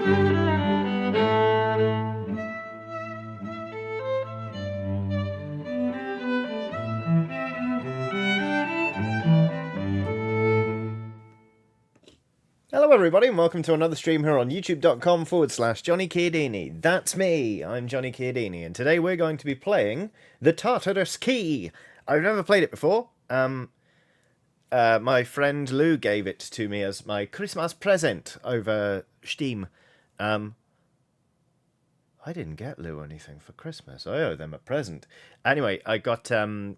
Hello everybody and welcome to another stream here on youtube.com/Johnny Chiodini. That's me, I'm Johnny Chiodini, and today we're going to be playing the Tartarus Key. I've never played it before. My friend Lou gave it to me as my Christmas present over Steam. I didn't get Lou anything for Christmas. I owe them a present. Anyway, I got this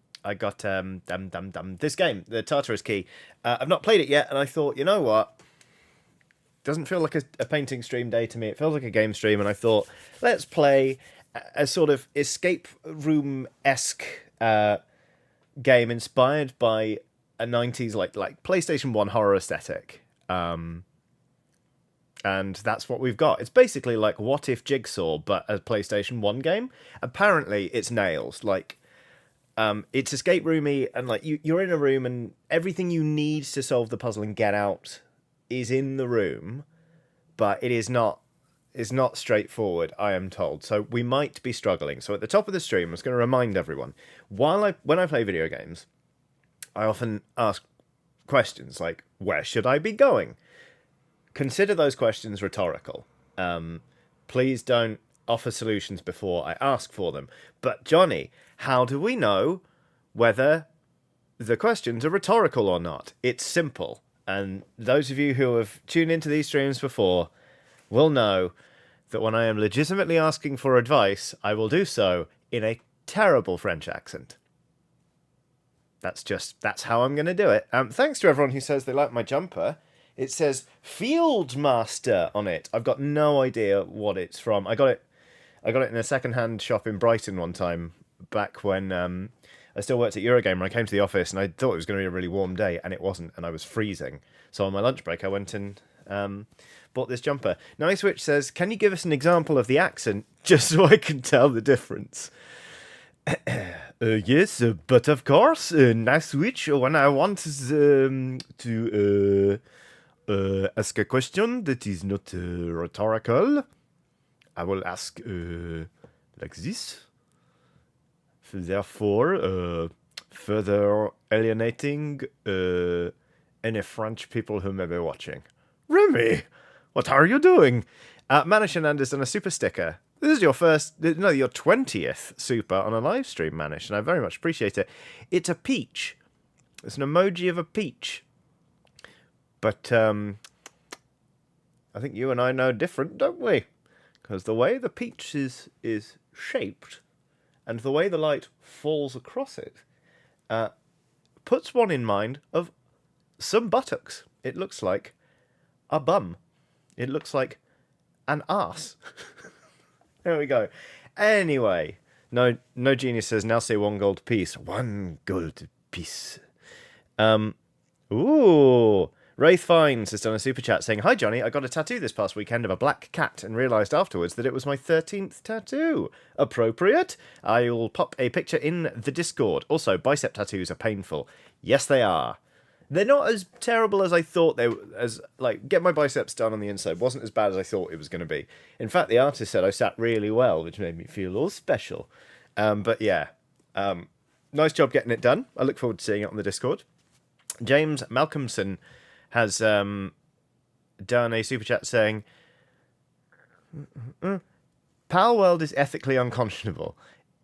game, the Tartarus Key. I've not played it yet, and I thought, you know what? Doesn't feel like a painting stream day to me. It feels like a game stream, and I thought, let's play a sort of escape room-esque game inspired by a 90s like PlayStation 1 horror aesthetic. And that's what we've got. It's basically like What If Jigsaw, but a PlayStation 1 game. Apparently, it's nails. Like, it's escape roomy, and like you're in a room, and everything you need to solve the puzzle and get out is in the room, but it is not straightforward, I am told. So we might be struggling. So at the top of the stream, I was going to remind everyone, when I play video games, I often ask questions like, where should I be going? Consider those questions rhetorical. Please don't offer solutions before I ask for them. But Johnny, how do we know whether the questions are rhetorical or not? It's simple. And those of you who have tuned into these streams before will know that when I am legitimately asking for advice, I will do so in a terrible French accent. That's how I'm going to do it. Thanks to everyone who says they like my jumper. It says Field Master on it. I've got no idea what it's from. I got it in a second-hand shop in Brighton one time back when I still worked at Eurogamer. I came to the office and I thought it was going to be a really warm day, and it wasn't, and I was freezing. So on my lunch break, I went and bought this jumper. Nightswitch says, can you give us an example of the accent, just so I can tell the difference? Yes, but of course, Nightswitch, when I want to ask a question that is not rhetorical, I will ask like this. Therefore, further alienating any French people who may be watching. Remy, what are you doing? Manish Hernandez done a super sticker. This is your 20th super on a live stream, Manish, and I very much appreciate it. It's a peach. It's an emoji of a peach. But I think you and I know different, don't we? Because the way the peach is shaped, and the way the light falls across it, puts one in mind of some buttocks. It looks like a bum. It looks like an arse. There we go. Anyway, no genius says, now say 1 gold piece. 1 gold piece. Ooh. Wraith Fines has done a super chat saying, hi Johnny, I got a tattoo this past weekend of a black cat and realised afterwards that it was my 13th tattoo. Appropriate? I'll pop a picture in the Discord. Also, bicep tattoos are painful. Yes, they are. They're not as terrible as I thought they were. Get my biceps done on the inside wasn't as bad as I thought it was going to be. In fact, the artist said I sat really well, which made me feel all special. But yeah, nice job getting it done. I look forward to seeing it on the Discord. James Malcolmson has done a super chat saying, Pal World is ethically unconscionable.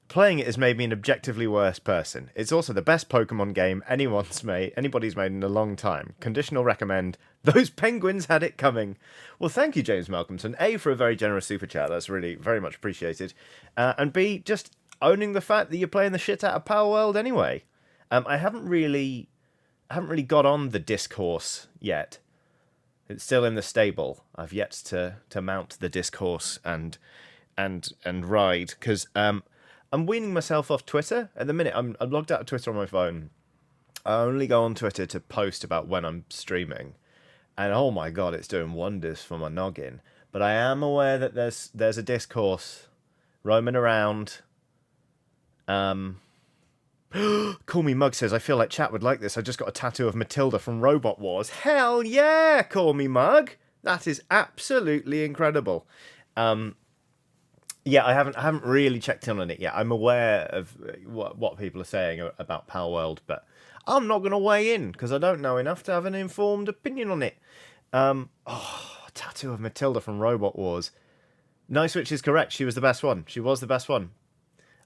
Playing it has made me an objectively worse person. It's also the best Pokemon game anybody's made in a long time. Conditional recommend. Those penguins had it coming. Well, thank you, James Malcolmson. A, for a very generous super chat. That's really very much appreciated. And B, just owning the fact that you're playing the shit out of Pal World anyway. I haven't really got on the discourse yet. It's still in the stable. I've yet to mount the discourse and ride, because I'm weaning myself off Twitter. At the minute, I'm logged out of Twitter on my phone. I only go on Twitter to post about when I'm streaming. And oh my god, it's doing wonders for my noggin. But I am aware that there's a discourse roaming around. Call Me Mug says, I feel like chat would like this. I just got a tattoo of Matilda from Robot Wars. Hell yeah, Call Me Mug. That is absolutely incredible. Yeah, I haven't really checked in on it yet. I'm aware of what people are saying about Power World, but I'm not going to weigh in because I don't know enough to have an informed opinion on it. Tattoo of Matilda from Robot Wars. Nice Witch is correct. She was the best one. She was the best one.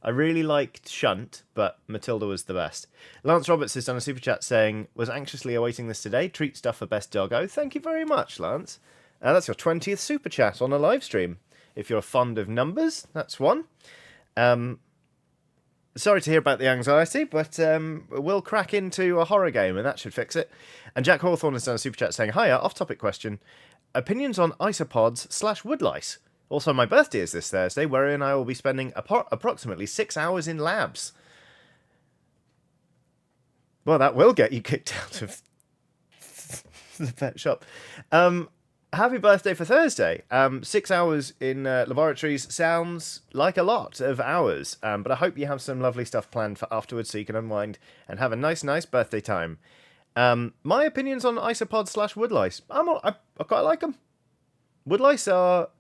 I really liked Shunt, but Matilda was the best. Lance Roberts has done a super chat saying, was anxiously awaiting this today. Treat stuff for best doggo. Thank you very much, Lance. That's your 20th super chat on a live stream. If you're fond of numbers, that's one. Sorry to hear about the anxiety, but we'll crack into a horror game and that should fix it. And Jack Hawthorne has done a super chat saying, hiya, off-topic question. Opinions on isopods / woodlice? Also, my birthday is this Thursday, wherein I will be spending approximately 6 hours in labs. Well, that will get you kicked out of the pet shop. Happy birthday for Thursday. 6 hours in laboratories sounds like a lot of hours, but I hope you have some lovely stuff planned for afterwards so you can unwind and have a nice birthday time. My opinions on isopods / woodlice. I quite like them. Woodlice are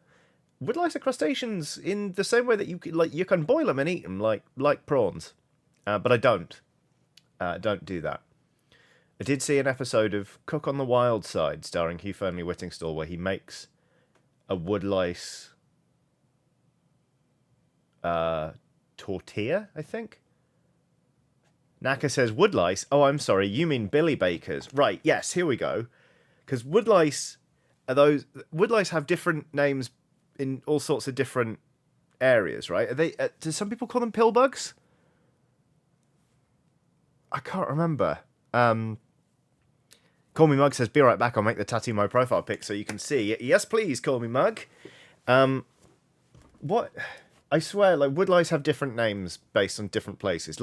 crustaceans in the same way that you can boil them and eat them like prawns, but I don't do that. I did see an episode of Cook on the Wild Side starring Hugh Fernley Whittingstall where he makes a woodlice tortilla, I think. Naka says woodlice. Oh, I'm sorry, you mean Billy Bakers. Right, yes, here we go. Because woodlice have different names in all sorts of different areas, right? Are they? Do some people call them pill bugs? I can't remember. Call Me Mug says, be right back, I'll make the tattoo my profile pic so you can see. Yes, please, Call Me Mug. What? I swear, woodlice have different names based on different places.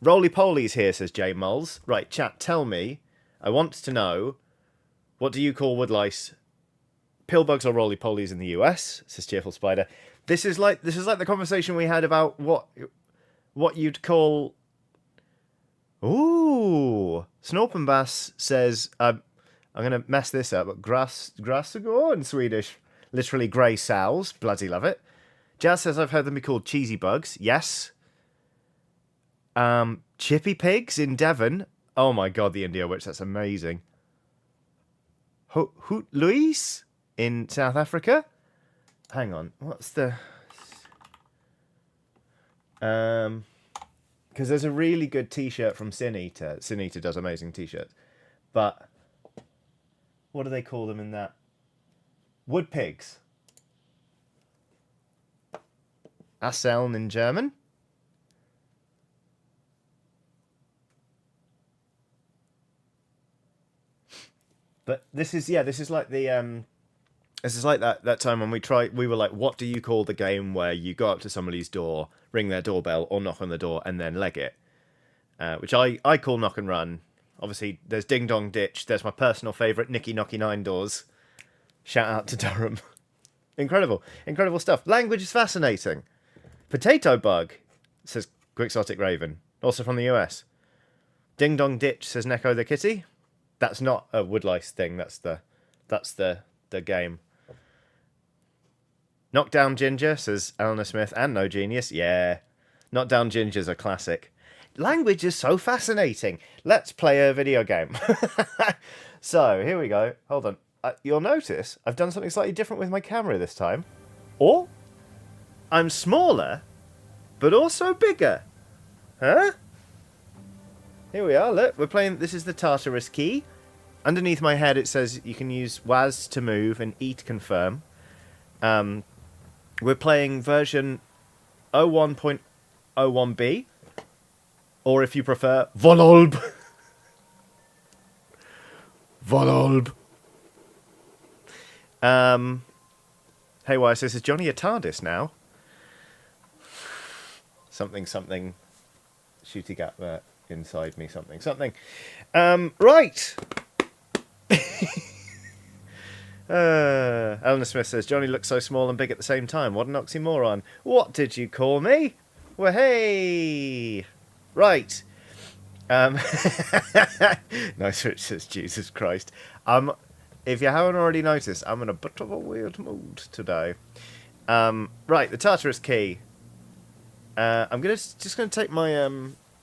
Roly-polies here, says Jay Mulls. Right, chat, tell me. I want to know, what do you call woodlice? Pillbugs or roly-polies in the US, says Cheerful Spider. This is like the conversation we had about what you'd call... Ooh! Snorpenbass says, I'm going to mess this up, but grassagor in Swedish. Literally grey sows. Bloody love it. Jazz says, I've heard them be called cheesy bugs. Yes. Chippy pigs in Devon. Oh my god, the India Witch, that's amazing. Hoot Luis in South Africa. Hang on, what's the... Because there's a really good t-shirt from Sin Eater. Sin Eater does amazing t-shirts. But what do they call them in that? Wood pigs. Aseln in German. But this is like the this is like that time when we were like, what do you call the game where you go up to somebody's door, ring their doorbell, or knock on the door and then leg it? Which I call knock and run. Obviously, there's Ding Dong Ditch. There's my personal favourite, Nicky Knocky Nine Doors. Shout out to Durham. Incredible stuff. Language is fascinating. Potato Bug, says Quixotic Raven, also from the US. Ding Dong Ditch, says Neko the Kitty. That's not a woodlice thing. That's the game. Knockdown Ginger, says Eleanor Smith, and No Genius. Yeah, Knockdown Ginger's a classic. Language is so fascinating. Let's play a video game. So, here we go. Hold on. You'll notice I've done something slightly different with my camera this time. Or, I'm smaller, but also bigger. Huh? Here we are, look. We're playing... This is the Tartarus Key. Underneath my head it says you can use WAS to move and E to confirm. We're playing version 01.01b. Or if you prefer, Vololb. Vololb. Hey, why says, is Johnny a TARDIS now? Something. Shooting at that inside me. Something. Right. Eleanor Smith says, Johnny looks so small and big at the same time. What an oxymoron. What did you call me? Well, hey. Right. Nice Rich says, Jesus Christ. if you haven't already noticed, I'm in a bit of a weird mood today. Right, the Tartarus Key. I'm just gonna take my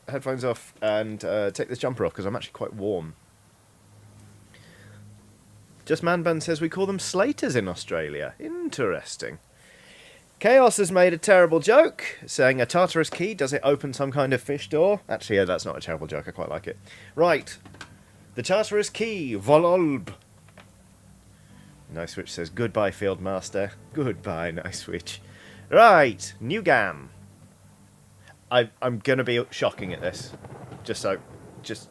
headphones off and take this jumper off because I'm actually quite warm. Just Manbun says we call them slaters in Australia. Interesting. Chaos has made a terrible joke, saying a Tartarus Key, does it open some kind of fish door? Actually, yeah, that's not a terrible joke, I quite like it. Right. The Tartarus Key, Vololb. Nice Witch says, goodbye, Field Master. Goodbye, Nice Witch. Right, New Gam. I'm going to be shocking at this. Just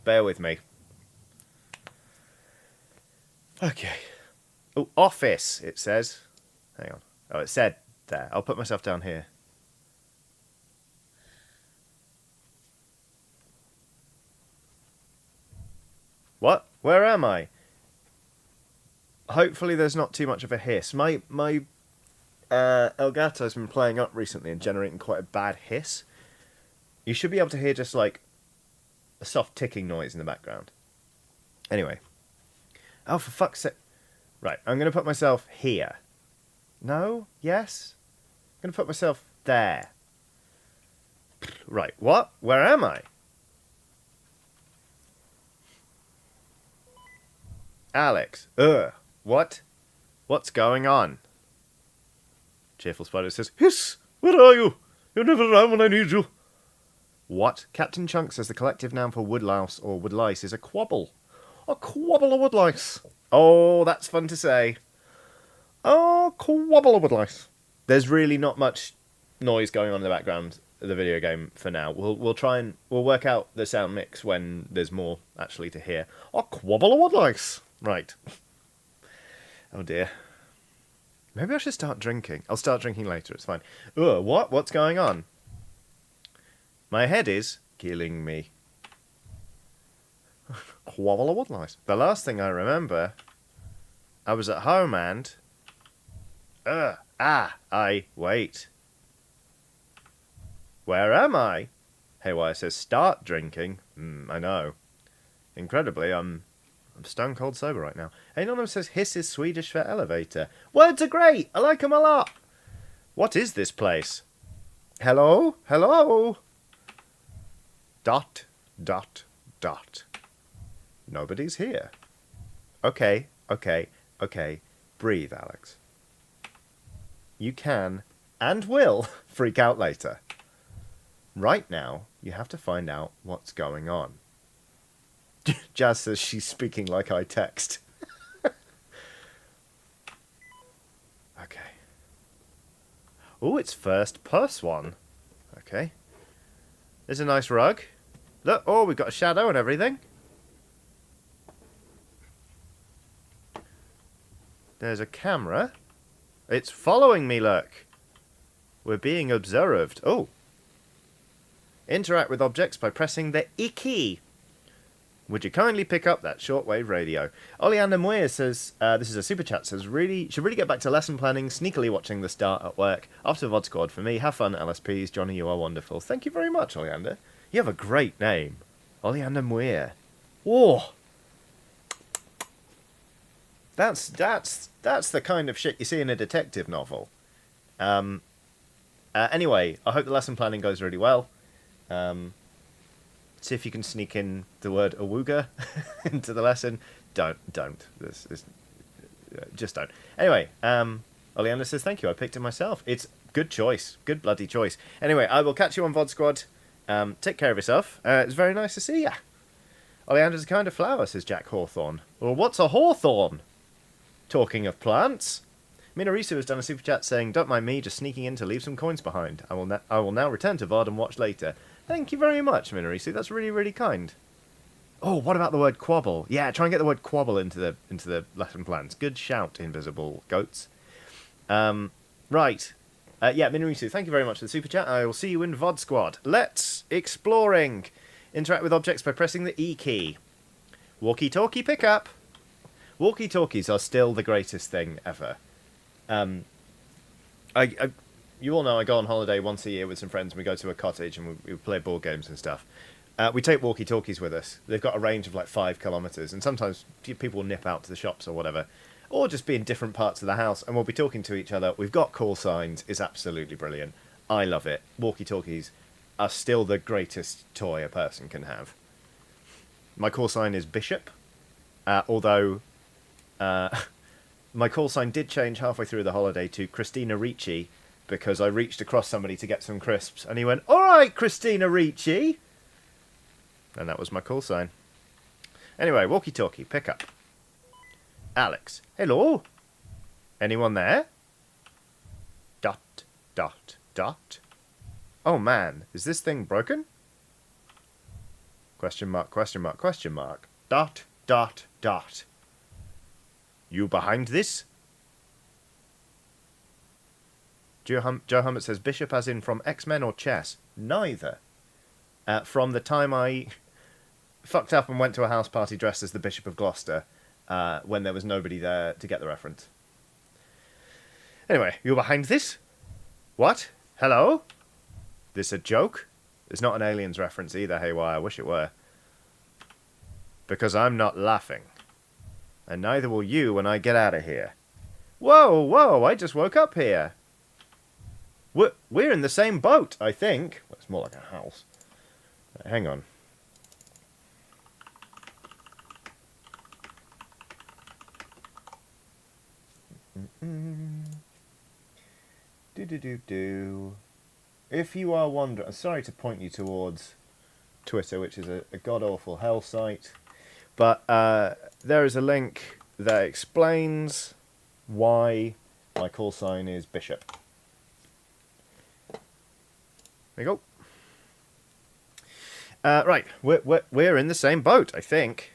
bear with me. Okay. Oh, office, it says. Hang on. Oh, it said there. I'll put myself down here. What? Where am I? Hopefully there's not too much of a hiss. My Elgato's been playing up recently and generating quite a bad hiss. You should be able to hear just like a soft ticking noise in the background. Anyway. Oh, for fuck's sake. Right, I'm going to put myself here. No? Yes? I'm going to put myself there. Right, what? Where am I? Alex. What? What's going on? Cheerful Spider says, hiss! Where are you? You're never around when I need you. What? Captain Chunk says the collective noun for woodlouse or woodlice is a quabble. A quabble of woodlice. Oh, that's fun to say. Oh, quabble of woodlice. There's really not much noise going on in the background of the video game for now. We'll try and we'll work out the sound mix when there's more actually to hear. A quabble of woodlice. Right. Oh dear. Maybe I should start drinking. I'll start drinking later, it's fine. What? What's going on? My head is killing me. Quabble of woodlice. The last thing I remember, I was at home and... wait. Where am I? Haywire says, start drinking. I know. Incredibly, I'm stone cold sober right now. Anonymous says, hiss is Swedish for elevator. Words are great. I like them a lot. What is this place? Hello? Hello? ... Nobody's here. Okay. Breathe, Alex. You can and will freak out later. Right now, you have to find out what's going on. Jazz says she's speaking like I text. Okay. Oh, it's first person. Okay. There's a nice rug. Look, oh, we've got a shadow and everything. There's a camera. It's following me, look. We're being observed. Oh. Interact with objects by pressing the E key. Would you kindly pick up that shortwave radio? Oleander Moyer says, this is a super chat, says, should really get back to lesson planning, sneakily watching the start at work. After VOD Squad for me. Have fun, LSPs. Johnny, you are wonderful. Thank you very much, Oleander. You have a great name. Oleander Moyer. Whoa. That's the kind of shit you see in a detective novel. Anyway, I hope the lesson planning goes really well. See if you can sneak in the word awooga into the lesson. Don't. Just don't. Anyway, Oleander says, thank you, I picked it myself. It's good choice. Good bloody choice. Anyway, I will catch you on VOD Squad. Take care of yourself. It's very nice to see ya. Oleander's a kind of flower, says Jack Hawthorne. Well, what's a hawthorn? Talking of plants. Minorisu has done a super chat saying, don't mind me, just sneaking in to leave some coins behind. I will now return to VOD and watch later. Thank you very much, Minorisu. That's really, really kind. Oh, what about the word quabble? Yeah, try and get the word quabble into the lesson plans. Good shout, invisible goats. Right. Yeah, Minorisu, thank you very much for the super chat. I will see you in VOD Squad. Let's exploring. Interact with objects by pressing the E key. Walkie-talkie pickup. Walkie-talkies are still the greatest thing ever. You all know I go on holiday once a year with some friends and we go to a cottage and we play board games and stuff. We take walkie-talkies with us. They've got a range of like 5 kilometers, and sometimes people nip out to the shops or whatever, or just be in different parts of the house, and we'll be talking to each other. We've got call signs. It's absolutely brilliant. I love it. Walkie-talkies are still the greatest toy a person can have. My call sign is Bishop, although my call sign did change halfway through the holiday to Christina Ricci, because I reached across somebody to get some crisps, and he went, "All right, Christina Ricci." And that was my call sign. Anyway, walkie-talkie, pick up. Alex. Hello? Anyone there? Dot, dot, dot. Oh man, is this thing broken? Question mark, question mark, question mark. Dot, dot, dot. You behind this? Joe Hummett says, Bishop as in from X-Men or chess? Neither. From the time I fucked up and went to a house party dressed as the Bishop of Gloucester, when there was nobody there to get the reference. Anyway, you behind this? What? Hello? This a joke? It's not an Aliens reference either, Haywire. I wish it were. Because I'm not laughing. And neither will you when I get out of here. Whoa, whoa, I just woke up here. We're in the same boat, I think. Well, it's more like a house. Hang on. Do. If you are wondering, I'm sorry to point you towards Twitter, which is a god-awful hell site, but there is a link that explains why my call sign is Bishop. There you go. Right, we're in the same boat, I think.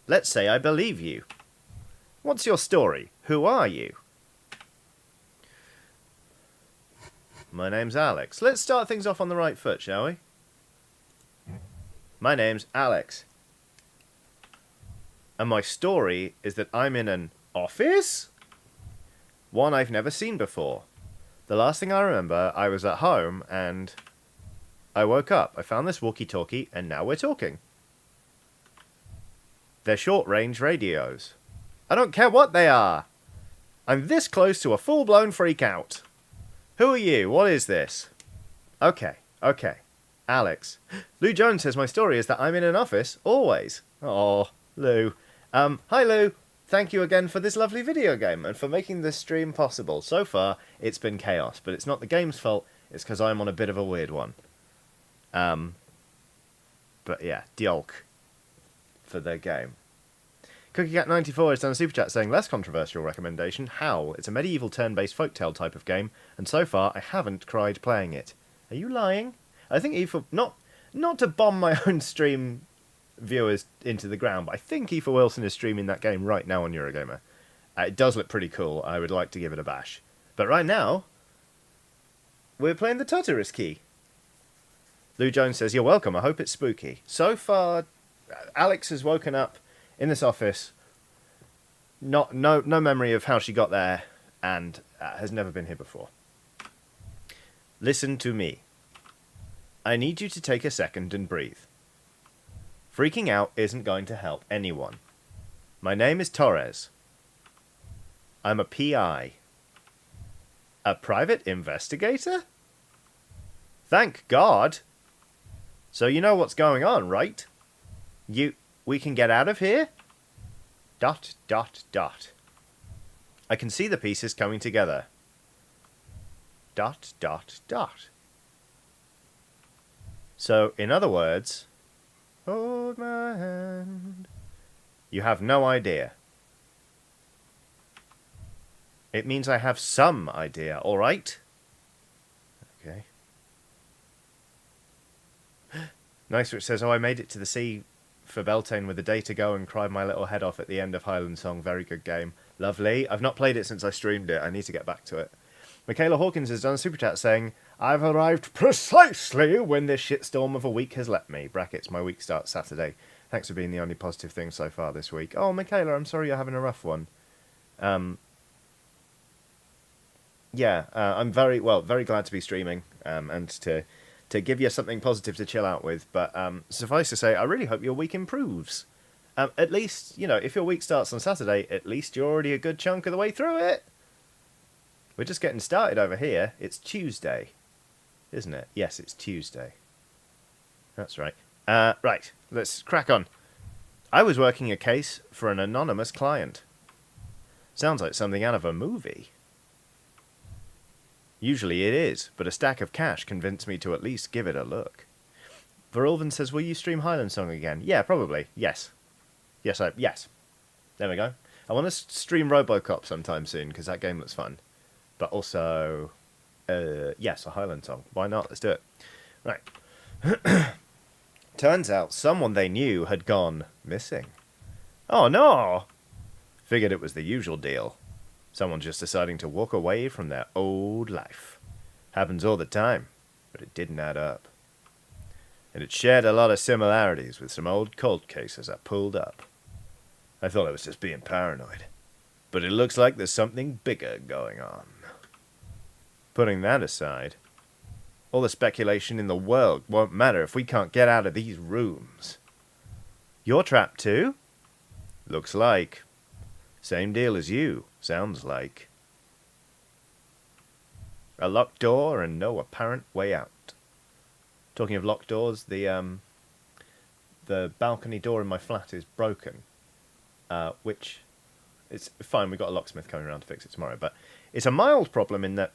Let's say I believe you. What's your story? Who are you? My name's Alex. Let's start things off on the right foot, shall we? My name's Alex. And my story is that I'm in an office? One I've never seen before. The last thing I remember, I was at home and I woke up. I found this walkie-talkie and now we're talking. They're short-range radios. I don't care what they are. I'm this close to a full-blown freak-out. Who are you? What is this? Okay. Alex. Lou Jones says my story is that I'm in an office, always. Oh, Lou. Hi, Lou. Thank you again for this lovely video game and for making this stream possible. So far, it's been chaos, but it's not the game's fault. It's because I'm on a bit of a weird one. But yeah, diolch for the game. CookieCat94 has done a super chat saying, less controversial recommendation, Howl. It's a medieval turn-based folktale type of game, and so far I haven't cried playing it. Are you lying? I think Aoife, not to bomb my own stream viewers into the ground, but I think Aoife Wilson is streaming that game right now on Eurogamer. It does look pretty cool. I would like to give it a bash. But right now, we're playing the Tartarus Key. Lou Jones says, you're welcome. I hope it's spooky. So far, Alex has woken up in this office, no memory of how she got there, and has never been here before. Listen to me. I need you to take a second and breathe. Freaking out isn't going to help anyone. My name is Torres. I'm a PI. A private investigator? Thank God. So you know what's going on, right? We can get out of here? ... I can see the pieces coming together. ... So, in other words, hold my hand. You have no idea. It means I have some idea, all right? Okay. Nice, which says, oh, I made it to the sea for Beltane with a day to go and cried my little head off at the end of Highland Song. Very good game. Lovely. I've not played it since I streamed it. I need to get back to it. Michaela Hawkins has done a super chat saying, I've arrived precisely when this shitstorm of a week has left me. Brackets, my week starts Saturday. Thanks for being the only positive thing so far this week. Oh, Michaela, I'm sorry you're having a rough one. Yeah, I'm very glad to be streaming and to to give you something positive to chill out with. But suffice to say, I really hope your week improves. At least, you know, if your week starts on Saturday, at least you're already a good chunk of the way through it. We're just getting started over here. It's Tuesday, isn't it? Yes, it's Tuesday. That's right. Right, let's crack on. I was working a case for an anonymous client. Sounds like something out of a movie. Usually it is, but a stack of cash convinced me to at least give it a look. Verulven says, will you stream Highland Song again? Yeah, probably. Yes. Yes. There we go. I want to stream Robocop sometime soon, because that game looks fun. But also, yes, a Highland Song. Why not? Let's do it. Right. Turns out someone they knew had gone missing. Oh, no! Figured it was the usual deal. Someone just deciding to walk away from their old life. Happens all the time, but it didn't add up. And it shared a lot of similarities with some old cold cases I pulled up. I thought I was just being paranoid. But it looks like there's something bigger going on. Putting that aside, all the speculation in the world won't matter if we can't get out of these rooms. You're trapped too? Looks like. Same deal as you, sounds like. A locked door and no apparent way out. Talking of locked doors, the balcony door in my flat is broken. Which, it's fine, we've got a locksmith coming around to fix it tomorrow, but it's a mild problem in that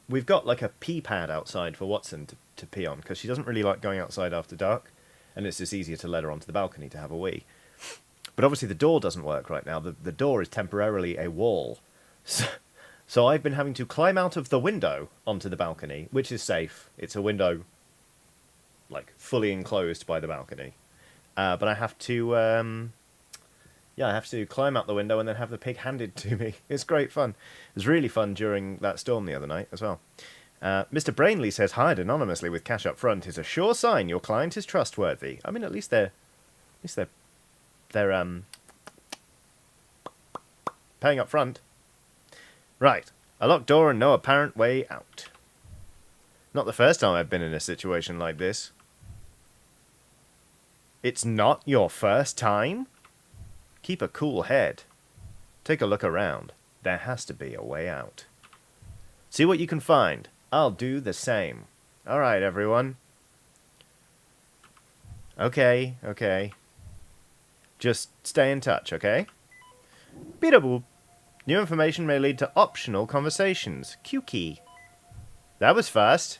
we've got like a pee pad outside for Watson to pee on, because she doesn't really like going outside after dark, and it's just easier to let her onto the balcony to have a wee. But obviously the door doesn't work right now. The door is temporarily a wall. So I've been having to climb out of the window onto the balcony, which is safe. It's a window, like, fully enclosed by the balcony. But I have to, I have to climb out the window and then have the pig handed to me. It's great fun. It was really fun during that storm the other night as well. Mr. Brainley says, hired anonymously with cash up front is a sure sign your client is trustworthy. I mean, at least they're paying up front. Right, a locked door and no apparent way out. Not the first time I've been in a situation like this. It's not your first time? Keep a cool head. Take a look around. There has to be a way out. See what you can find. I'll do the same. Alright, everyone. Okay. Just stay in touch, okay? Beatable. New information may lead to optional conversations. Q key. That was fast.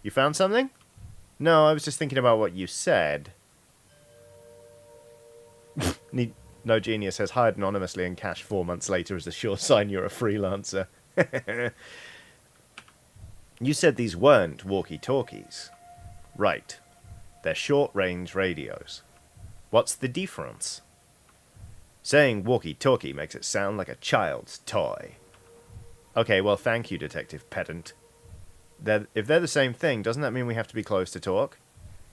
You found something? No, I was just thinking about what you said. No Genius says, hired anonymously in cash 4 months later is a sure sign you're a freelancer. You said these weren't walkie-talkies. Right. They're short-range radios. What's the difference? Saying walkie-talkie makes it sound like a child's toy. Okay, well, thank you, Detective Pedant. If they're the same thing, doesn't that mean we have to be close to talk?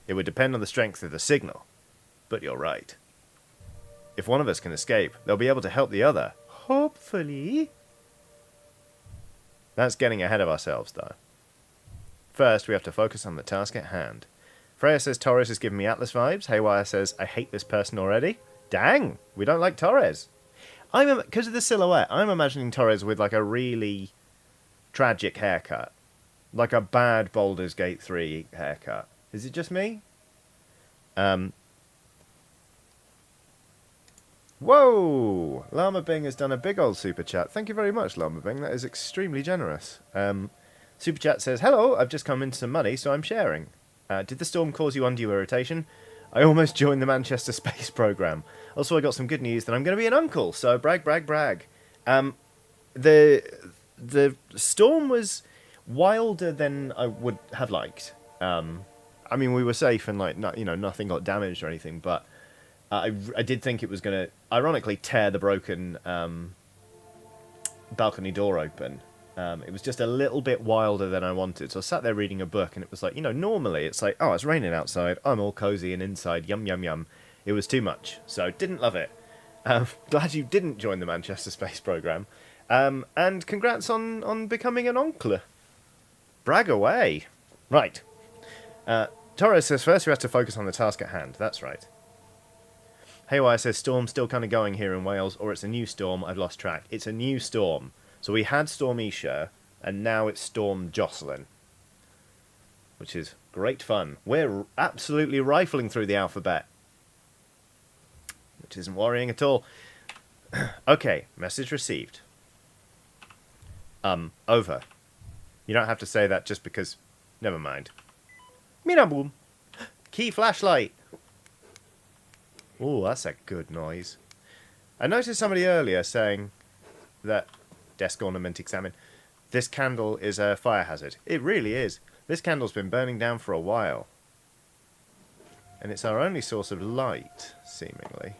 It would depend on the strength of the signal. But you're right. If one of us can escape, they'll be able to help the other. Hopefully. That's getting ahead of ourselves, though. First, we have to focus on the task at hand. Freya says Torres is giving me Atlas vibes. Haywire says, I hate this person already. Dang, we don't like Torres. Because of the silhouette, I'm imagining Torres with like a really tragic haircut. Like a bad Baldur's Gate 3 haircut. Is it just me? Whoa! Llama Bing has done a big old super chat. Thank you very much, Llama Bing. That is extremely generous. Super chat says, hello, I've just come into some money, so I'm sharing. Did the storm cause you undue irritation? I almost joined the Manchester space program. Also, I got some good news that I'm going to be an uncle, so brag, brag, brag. The storm was wilder than I would have liked. I mean, we were safe and nothing got damaged or anything, but I did think it was going to, ironically, tear the broken balcony door open. It was just a little bit wilder than I wanted. So I sat there reading a book, and it was like, normally it's like, oh, it's raining outside, I'm all cozy, and inside, yum, yum, yum. It was too much, so didn't love it. Glad you didn't join the Manchester space program. And congrats on becoming an oncle. Brag away. Right. Torres says, first we have to focus on the task at hand. That's right. Haywire says, storm's still kind of going here in Wales, or it's a new storm. I've lost track. It's a new storm. So we had Storm Isha, and now it's Storm Jocelyn. Which is great fun. We're absolutely rifling through the alphabet. Which isn't worrying at all. Okay, message received. Over. You don't have to say that just because... Never mind. Minaboom. Key flashlight. Oh, that's a good noise. I noticed somebody earlier saying that... Desk ornament examine. This candle is a fire hazard. It really is. This candle's been burning down for a while. And it's our only source of light, seemingly.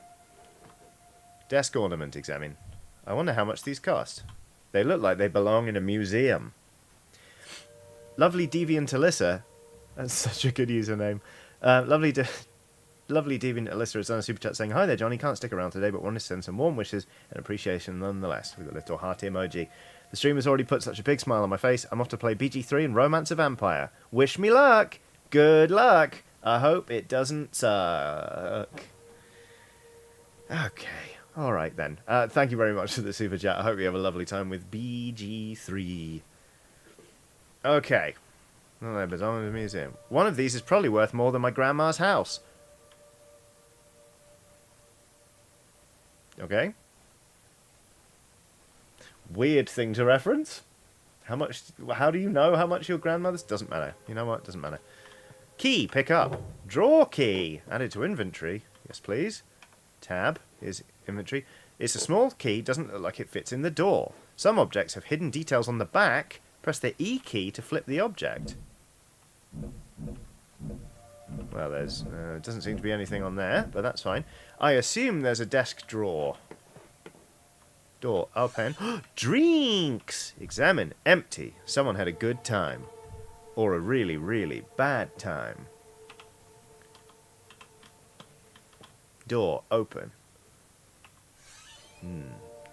Desk ornament examine. I wonder how much these cost. They look like they belong in a museum. Lovely Deviant Alyssa. That's such a good username. Lovely Deviant Alyssa has done a super chat saying, hi there, Johnny. Can't stick around today, but wanted to send some warm wishes and appreciation nonetheless, with a little heart emoji. The stream has already put such a big smile on my face. I'm off to play BG3 and Romance of Empire. Wish me luck. Good luck. I hope it doesn't suck. Okay. All right, then. Thank you very much for the super chat. I hope you have a lovely time with BG3. Okay. Oh, they belong in the museum. One of these is probably worth more than my grandma's house. Okay. Weird thing to reference. How do you know how much your grandmother's? Doesn't matter. You know what? Doesn't matter. Key, pick up. Draw key. Added to inventory. Yes, please. Tab is inventory. It's a small key. Doesn't look like it fits in the door. Some objects have hidden details on the back. Press the E key to flip the object. Well, there's doesn't seem to be anything on there, but that's fine. I assume there's a desk drawer. Door open. Drinks! Examine. Empty. Someone had a good time. Or a really, really bad time. Door open.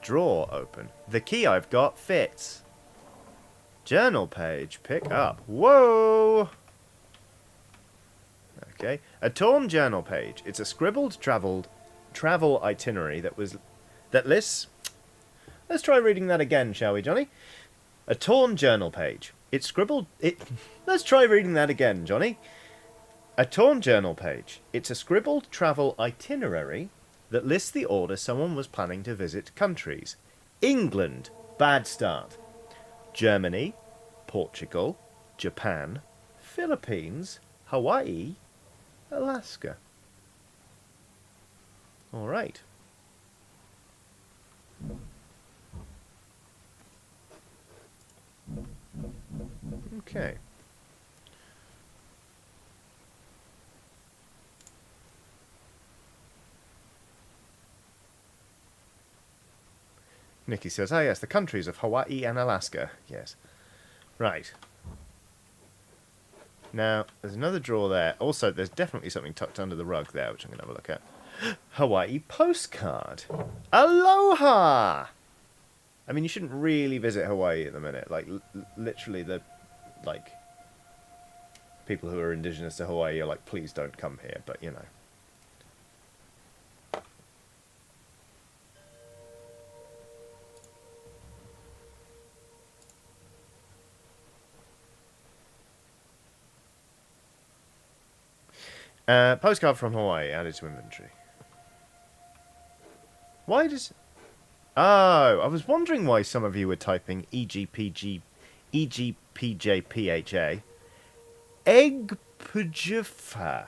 Drawer open. The key I've got fits. Journal page. Pick up. Whoa! Okay. A torn journal page. It's a scribbled travel itinerary that lists... Let's try reading that again, shall we, Johnny? A torn journal page. It's scribbled... Let's try reading that again, Johnny. A torn journal page. It's a scribbled travel itinerary that lists the order someone was planning to visit countries. England. Bad start. Germany. Portugal. Japan. Philippines. Hawaii. Alaska. All right. Okay. Nikki says, ah yes, the countries of Hawaii and Alaska. Yes. Right. Now, there's another drawer there. Also, there's definitely something tucked under the rug there, which I'm going to have a look at. Hawaii postcard. Aloha! I mean, you shouldn't really visit Hawaii at the minute. Like, literally, people who are indigenous to Hawaii are like, please don't come here. But, you know. Postcard from Hawaii added to inventory. Why does... Oh, I was wondering why some of you were typing EGPJPHA. Egg-Pajifa.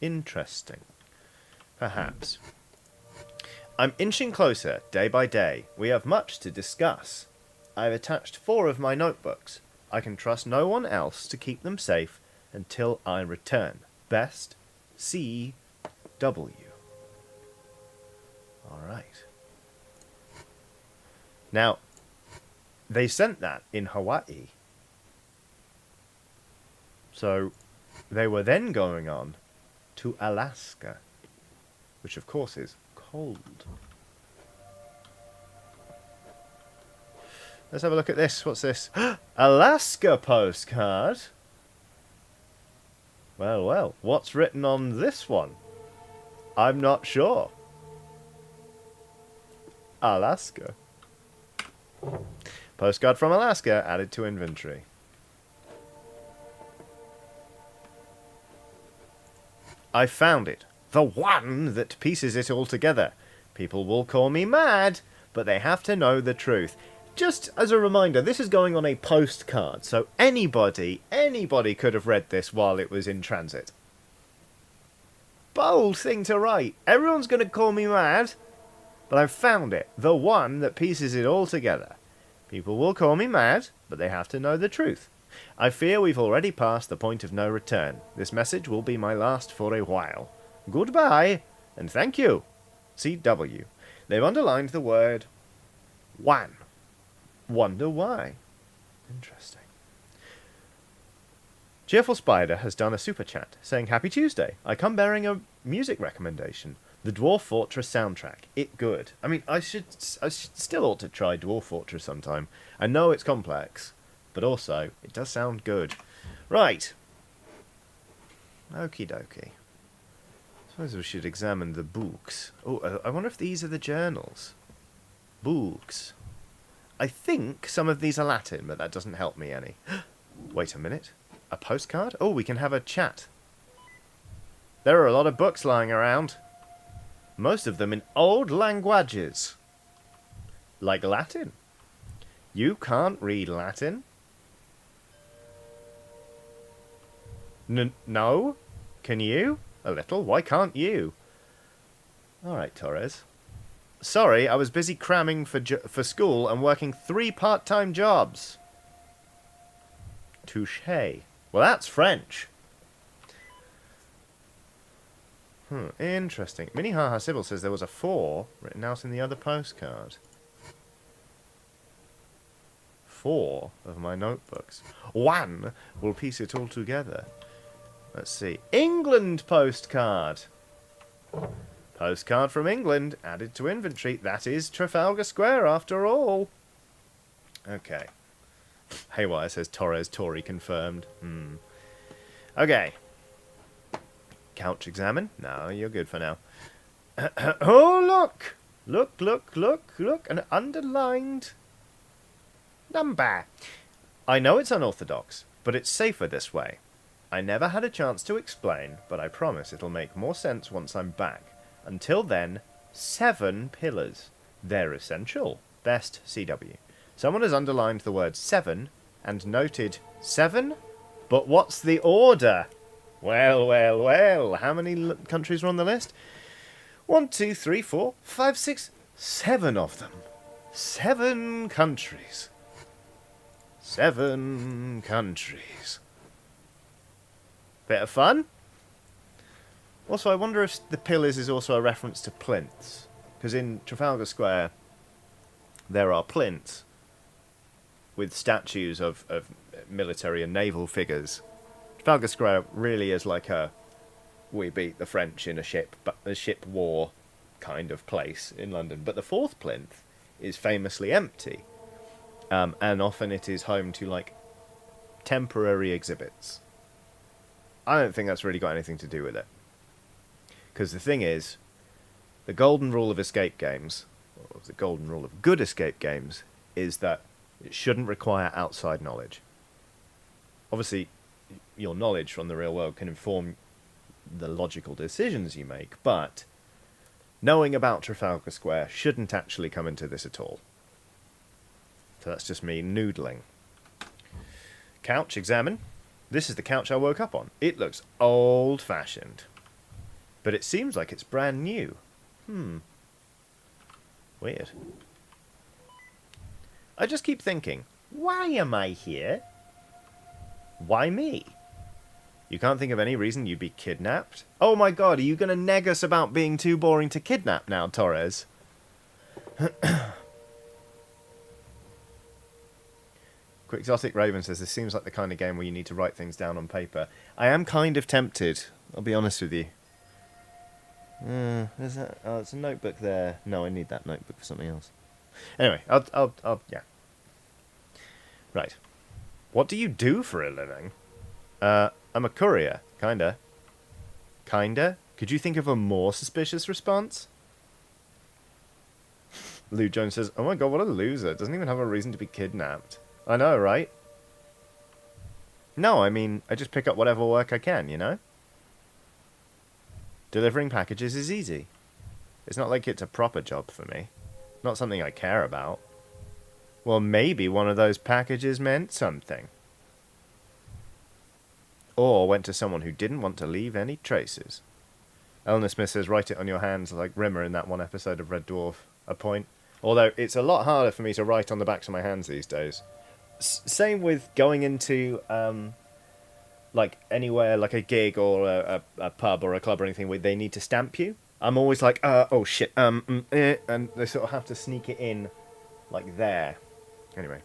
Interesting. Perhaps. I'm inching closer, day by day. We have much to discuss. I've attached 4 of my notebooks. I can trust no one else to keep them safe until I return. Best, C.W. All right. Now, they sent that in Hawaii. So, they were then going on to Alaska, which of course is cold. Let's have a look at this. What's this? Alaska postcard. Well, well. What's written on this one? I'm not sure. Alaska. Postcard from Alaska added to inventory. I found it. The one that pieces it all together. People will call me mad, but they have to know the truth. Just as a reminder, this is going on a postcard, so anybody could have read this while it was in transit. Bold thing to write. Everyone's going to call me mad, but I've found it. The one that pieces it all together. People will call me mad, but they have to know the truth. I fear we've already passed the point of no return. This message will be my last for a while. Goodbye, and thank you. CW. They've underlined the word one. Wonder why. Interesting. Cheerful Spider has done a super chat saying, Happy Tuesday. I come bearing a music recommendation. The Dwarf Fortress soundtrack. It good. I mean, I should still ought to try Dwarf Fortress sometime. I know it's complex, but also it does sound good. Right. Okie dokie. Suppose we should examine the books. Oh, I wonder if these are the journals. Books. I think some of these are Latin, but that doesn't help me any. Wait a minute. A postcard? Oh, we can have a chat. There are a lot of books lying around. Most of them in old languages. Like Latin. You can't read Latin? No? Can you? A little. Why can't you? Alright, Torres. Sorry, I was busy cramming for school and working 3 part-time jobs. Touché. Well, that's French. Interesting. Minnehaha Sybil says there was a 4 written out in the other postcard. 4 of my notebooks. 1 will piece it all together. Let's see. England postcard. Postcard from England added to inventory. That is Trafalgar Square after all. Okay. Haywire says Torres Tory confirmed. Okay. Couch examine. No, you're good for now. Oh, look! Look. An underlined number. I know it's unorthodox, but it's safer this way. I never had a chance to explain, but I promise it'll make more sense once I'm back. Until then, 7 pillars. They're essential. Best CW. Someone has underlined the word 7 and noted 7? But what's the order? Well. How many countries are on the list? 1, 2, 3, 4, 5, 6, 7 of them. 7 countries. 7 countries. Bit of fun? Also, I wonder if the pillars is also a reference to plinths. Because in Trafalgar Square, there are plinths with statues of military and naval figures. Trafalgar Square really is like a we beat the French in a ship war kind of place in London. But the 4th plinth is famously empty. And often it is home to, like, temporary exhibits. I don't think that's really got anything to do with it. Because the thing is, the golden rule of escape games, or the golden rule of good escape games, is that it shouldn't require outside knowledge. Obviously, your knowledge from the real world can inform the logical decisions you make, but knowing about Trafalgar Square shouldn't actually come into this at all. So that's just me noodling. Couch, examine. This is the couch I woke up on. It looks old-fashioned. But it seems like it's brand new. Weird. I just keep thinking, why am I here? Why me? You can't think of any reason you'd be kidnapped? Oh my god, are you going to neg us about being too boring to kidnap now, Torres? Quixotic Raven says, this seems like the kind of game where you need to write things down on paper. I am kind of tempted, I'll be honest with you. Is that? Oh, it's a notebook there. No, I need that notebook for something else. Anyway, I'll yeah. Right. What do you do for a living? I'm a courier. Kinda. Kinda? Could you think of a more suspicious response? Lou Jones says, oh my god, what a loser. Doesn't even have a reason to be kidnapped. I know, right? No, I mean, I just pick up whatever work I can, you know? Delivering packages is easy. It's not like it's a proper job for me. Not something I care about. Well, maybe one of those packages meant something. Or went to someone who didn't want to leave any traces. Eleanor Smith says, write it on your hands like Rimmer in that one episode of Red Dwarf. A point. Although, it's a lot harder for me to write on the backs of my hands these days. Same with going into, like, anywhere, like a gig or a pub or a club or anything where they need to stamp you. I'm always like, oh shit, and they sort of have to sneak it in, like, there. Anyway.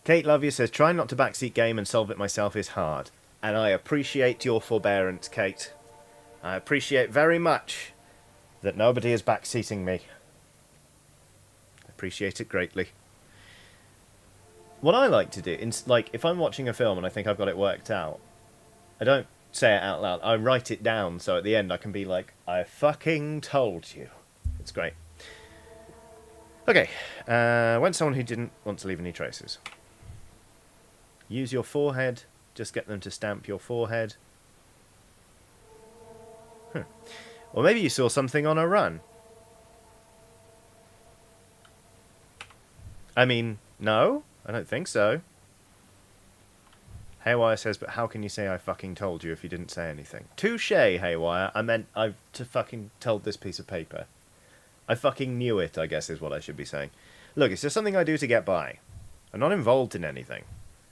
Kate Love You says, trying not to backseat game and solve it myself is hard. And I appreciate your forbearance, Kate. I appreciate very much that nobody is backseating me. I appreciate it greatly. What I like to do, like, if I'm watching a film and I think I've got it worked out, I don't say it out loud. I write it down so at the end I can be like, I fucking told you. It's great. Okay. Went someone who didn't want to leave any traces. Use your forehead. Just get them to stamp your forehead. Or maybe you saw something on a run. I mean, no, I don't think so. Haywire says, but how can you say I fucking told you if you didn't say anything? Touche, Haywire. I meant I've to fucking told this piece of paper. I fucking knew it, I guess is what I should be saying. Look, it's just something I do to get by. I'm not involved in anything.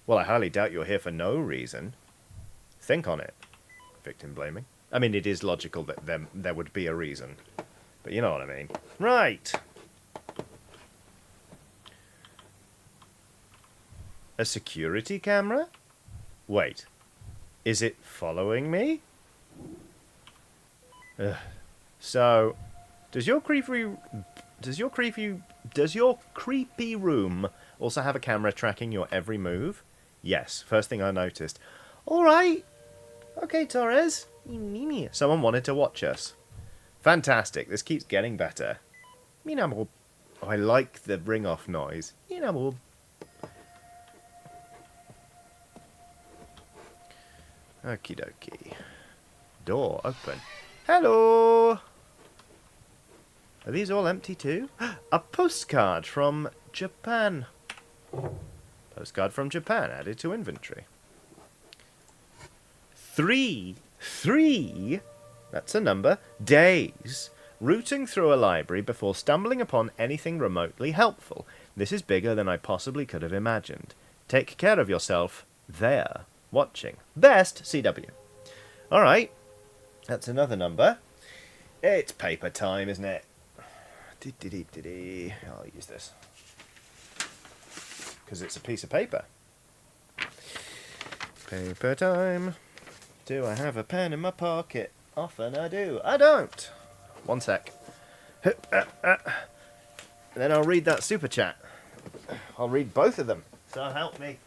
Well, I highly doubt you're here for no reason. Think on it. Victim blaming. I mean, it is logical that there would be a reason. But you know what I mean. Right. A security camera? Wait. Is it following me? Ugh. So, does your creepy room also have a camera tracking your every move? Yes, first thing I noticed. Alright. Okay, Torres. Someone wanted to watch us. Fantastic. This keeps getting better. Oh, I like the ring-off noise. Okie dokie. Door open. Hello! Are these all empty too? A postcard from Japan. Postcard from Japan added to inventory. 3 that's a number, days, rooting through a library before stumbling upon anything remotely helpful. This is bigger than I possibly could have imagined. Take care of yourself. There. Watching. Best CW. Alright. That's another number. It's paper time, isn't it? I'll use this. Because it's a piece of paper. Paper time. Do I have a pen in my pocket? Often I do. I don't. One sec. And then I'll read that super chat. I'll read both of them. So help me.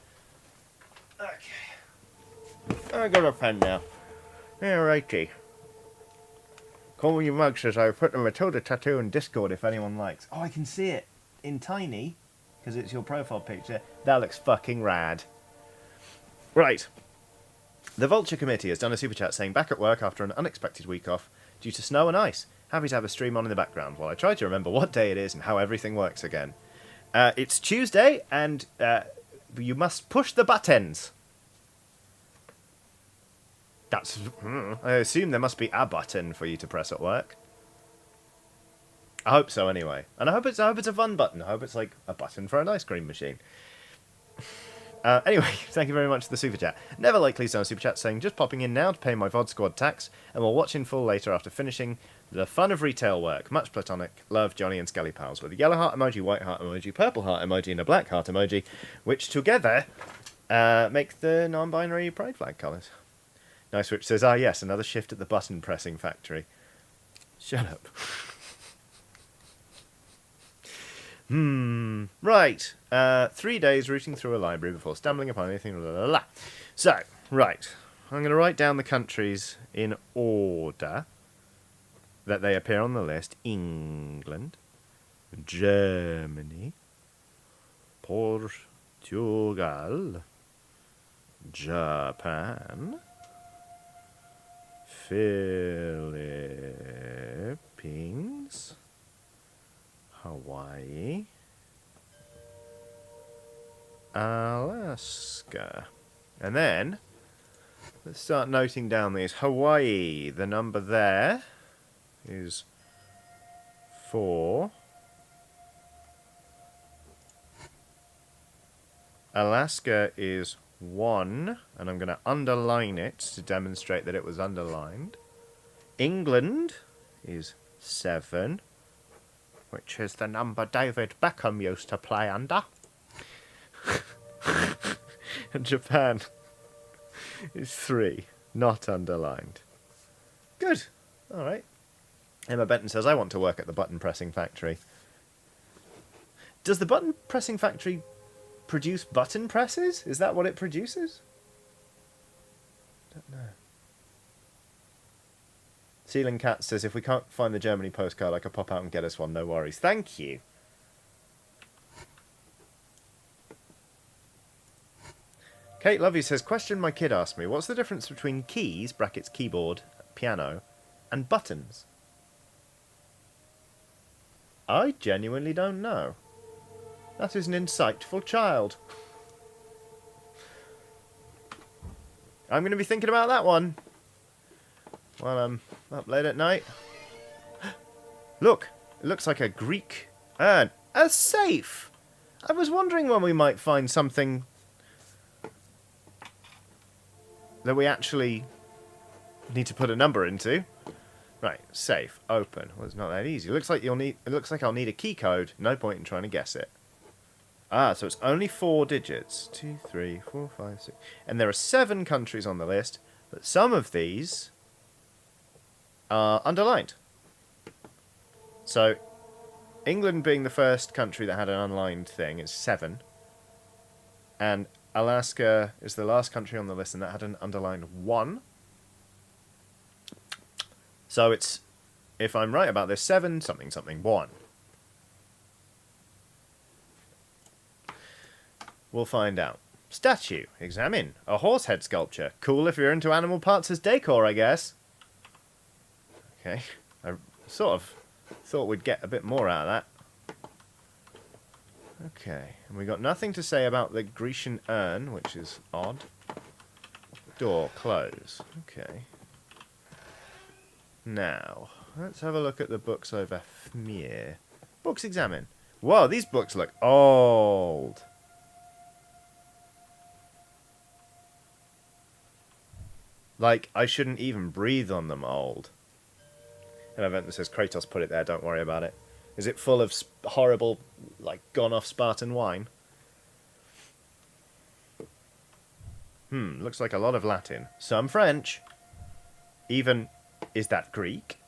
Okay. I got a pen now. Alrighty. Call me Mug says I put the Matilda tattoo in Discord if anyone likes. Oh, I can see it in tiny because it's your profile picture. That looks fucking rad. Right. The Vulture Committee has done a super chat saying back at work after an unexpected week off due to snow and ice. Happy to have a stream on in the background while I try to remember what day it is and how everything works again. It's Tuesday and you must push the buttons. That's... I assume there must be a button for you to press at work. I hope so anyway. And I hope it's a fun button. I hope it's like a button for an ice cream machine. Anyway, thank you very much for the super chat. Never likely done a super chat saying, just popping in now to pay my VOD squad tax, and we'll watch in full later after finishing the fun of retail work. Much platonic. Love, Johnny and Skelly Pals. With a yellow heart emoji, white heart emoji, purple heart emoji, and a black heart emoji, which together make the non-binary pride flag colours. Nice Rich says, yes, another shift at the button pressing factory. Shut up. Right. 3 days rooting through a library before stumbling upon anything. Blah, blah, blah. So, right. I'm going to write down the countries in order that they appear on the list. England, Germany, Portugal, Japan, Philippines, Hawaii, Alaska. And then, let's start noting down these. Hawaii, the number there is 4. Alaska is 1, and I'm going to underline it to demonstrate that it was underlined. England is 7, which is the number David Beckham used to play under. And Japan is 3, not underlined. Good. All right. Emma Benton says, I want to work at the button pressing factory. Does the button pressing factory produce button presses? Is that what it produces? Don't know. Ceiling Cat says, if we can't find the Germany postcard, I could pop out and get us one. No worries. Thank you. Kate Lovey says, question my kid asked me, what's the difference between keys, brackets keyboard, piano, and buttons? I genuinely don't know. That is an insightful child. I'm going to be thinking about that one while I'm up late at night. Look, it looks like a Greek urn. A safe! I was wondering when we might find something that we actually need to put a number into. Right, safe, open. Well, it's not that easy. It looks like I'll need a key code. No point in trying to guess it. Ah, so it's only 4 digits. 2, 3, 4, 5, 6. And there are 7 countries on the list, but some of these are underlined. So, England being the first country that had an underlined thing is 7. And Alaska is the last country on the list, and that had an underlined 1. So it's, if I'm right about this, 7 something something 1. We'll find out. Statue. Examine. A horse head sculpture. Cool if you're into animal parts as decor, I guess. Okay. I sort of thought we'd get a bit more out of that. Okay. And we got nothing to say about the Grecian urn, which is odd. Door. Close. Okay. Now, let's have a look at the books over here. Books examine. Whoa, these books look old. Like, I shouldn't even breathe on them old. An event that says Kratos put it there, don't worry about it. Is it full of horrible, like, gone-off Spartan wine? Looks like a lot of Latin. Some French. Even... Is that Greek?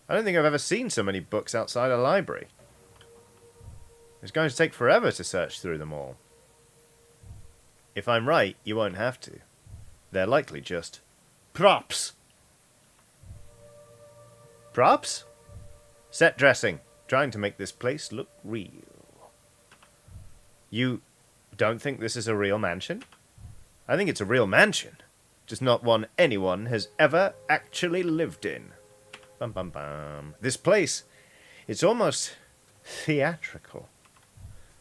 I don't think I've ever seen so many books outside a library. It's going to take forever to search through them all. If I'm right, you won't have to. They're likely just props. Props? Set dressing. Trying to make this place look real. You don't think this is a real mansion? I think it's a real mansion. Just not one anyone has ever actually lived in. Bum bum bum. This place, it's almost theatrical.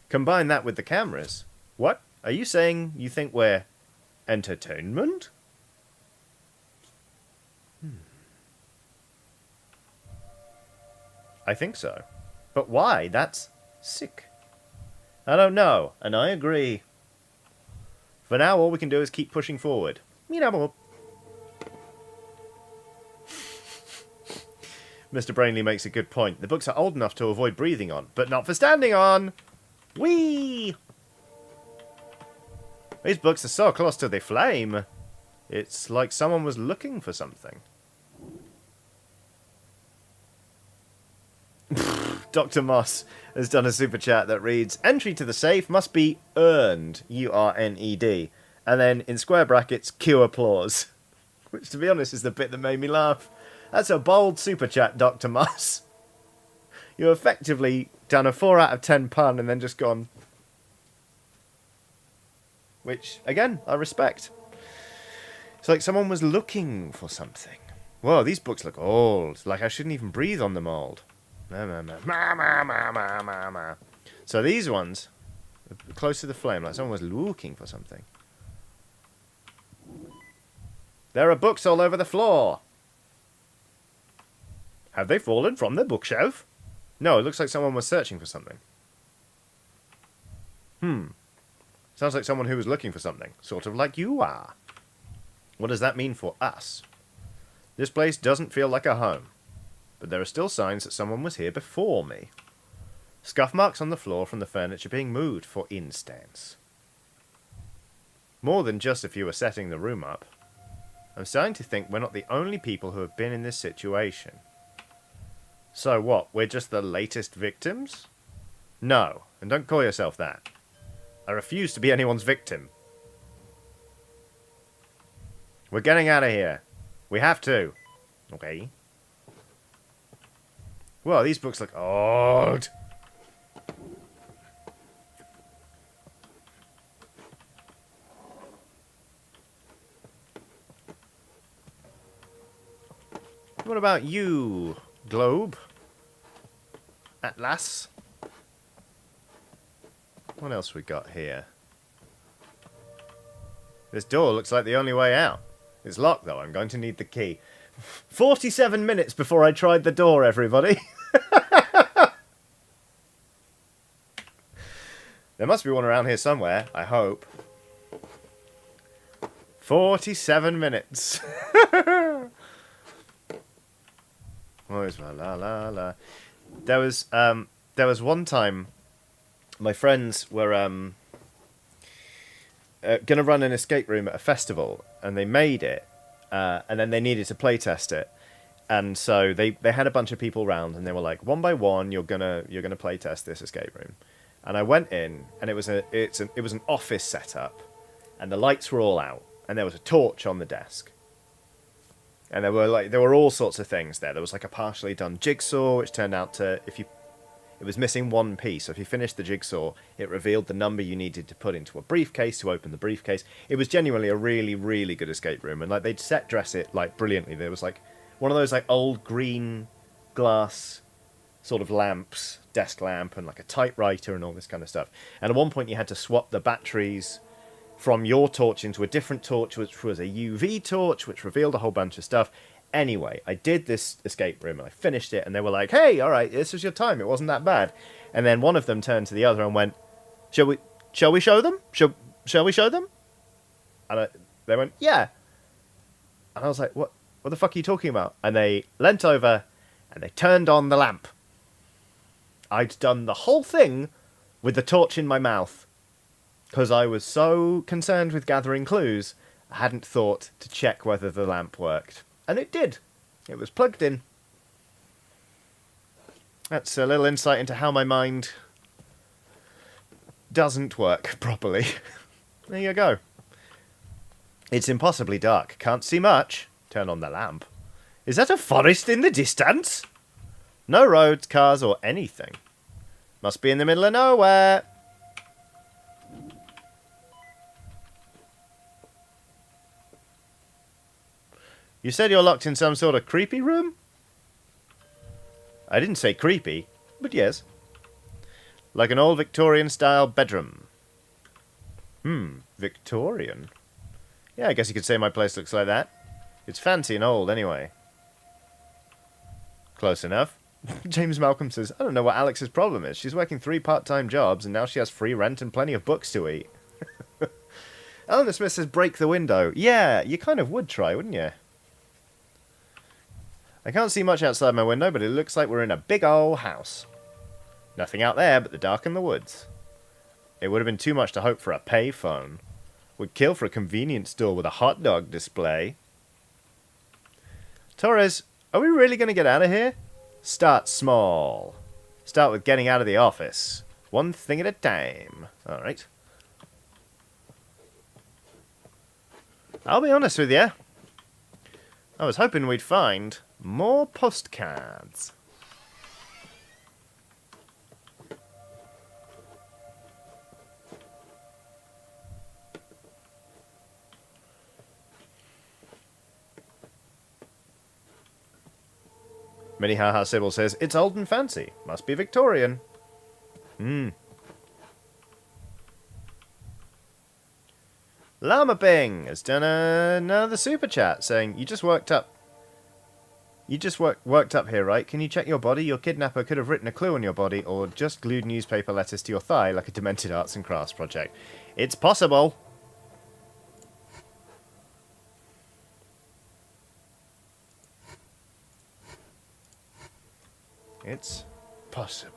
Combine that with the cameras. What? Are you saying you think we're entertainment? I think so. But why? That's sick. I don't know, and I agree. For now, all we can do is keep pushing forward. Mr. Brainley makes a good point. The books are old enough to avoid breathing on, but not for standing on. Whee! These books are so close to the flame. It's like someone was looking for something. Dr. Moss has done a super chat that reads, entry to the safe must be earned, URNED, and then in square brackets, cue applause. Which, to be honest, is the bit that made me laugh. That's a bold super chat, Dr. Moss. You effectively done a 4 out of 10 pun and then just gone. Which, again, I respect. It's like someone was looking for something. Whoa, these books look old. Like I shouldn't even breathe on them old. So these ones, close to the flame, like someone was looking for something. There are books all over the floor. Have they fallen from the bookshelf? No, it looks like someone was searching for something. Sounds like someone who was looking for something. Sort of like you are. What does that mean for us? This place doesn't feel like a home. But there are still signs that someone was here before me. Scuff marks on the floor from the furniture being moved, for instance. More than just if you were setting the room up. I'm starting to think we're not the only people who have been in this situation. So what, we're just the latest victims? No, and don't call yourself that. I refuse to be anyone's victim. We're getting out of here. We have to. Okay. Well, these books look old. What about you, Globe? Atlas? What else we got here? This door looks like the only way out. It's locked, though. I'm going to need the key. 47 minutes before I tried the door, everybody. There must be one around here somewhere, I hope. 47 minutes. Where's my la la la? There was one time my friends were gonna run an escape room at a festival, and they made it, and then they needed to play test it. And so they had a bunch of people round, and they were like, one by one, you're gonna play test this escape room. And I went in, and it was an office setup, and the lights were all out, and there was a torch on the desk, and there were all sorts of things there. There was like a partially done jigsaw, which turned out to it was missing one piece. So if you finished the jigsaw, it revealed the number you needed to put into a briefcase to open the briefcase. It was genuinely a really, really good escape room, and like they'd set dress it like brilliantly. There was like one of those like old green glass sort of lamps, desk lamp, and like a typewriter and all this kind of stuff. And at one point you had to swap the batteries from your torch into a different torch, which was a UV torch, which revealed a whole bunch of stuff. Anyway, I did this escape room, and I finished it, and they were like, hey, all right, this was your time, it wasn't that bad. And then one of them turned to the other and went, shall we show them? Shall we show them? And they went, yeah. And I was like, what the fuck are you talking about? And they leant over, and they turned on the lamp. I'd done the whole thing with the torch in my mouth, because I was so concerned with gathering clues, I hadn't thought to check whether the lamp worked. And it did. It was plugged in. That's a little insight into how my mind doesn't work properly. There you go. It's impossibly dark. Can't see much. Turn on the lamp. Is that a forest in the distance? No roads, cars, or anything. Must be in the middle of nowhere. You said you're locked in some sort of creepy room? I didn't say creepy, but yes. Like an old Victorian-style bedroom. Victorian? Yeah, I guess you could say my place looks like that. It's fancy and old, anyway. Close enough. James Malcolm says, I don't know what Alex's problem is. She's working 3 part-time jobs, and now she has free rent and plenty of books to eat. Eleanor Smith says, break the window. Yeah, you kind of would try, wouldn't you? I can't see much outside my window, but it looks like we're in a big old house. Nothing out there but the dark and the woods. It would have been too much to hope for a pay phone. Would kill for a convenience store with a hot dog display. Torres, are we really going to get out of here? Start small. Start with getting out of the office. One thing at a time. Alright. I'll be honest with you. I was hoping we'd find more postcards. Minnie Sybil says, it's old and fancy. Must be Victorian. Llama Bing has done another super chat saying, you just worked up here, right? Can you check your body? Your kidnapper could have written a clue on your body or just glued newspaper letters to your thigh like a demented arts and crafts project. It's possible. It's possible.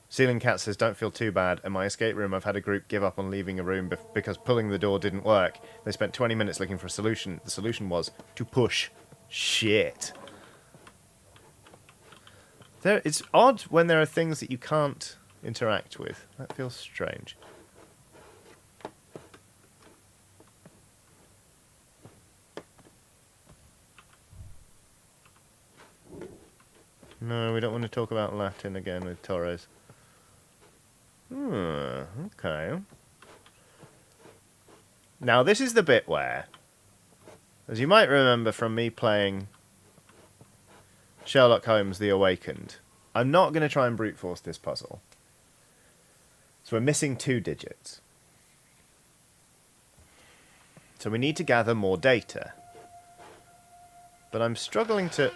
Ceiling Cat says, don't feel too bad. In my escape room, I've had a group give up on leaving a room because pulling the door didn't work. They spent 20 minutes looking for a solution. The solution was to push. Shit. It's odd when there are things that you can't interact with. That feels strange. No, we don't want to talk about Latin again with Torres. Okay. Now, this is the bit where, as you might remember from me playing Sherlock Holmes The Awakened, I'm not going to try and brute force this puzzle. So we're missing 2 digits. So we need to gather more data. But I'm struggling to...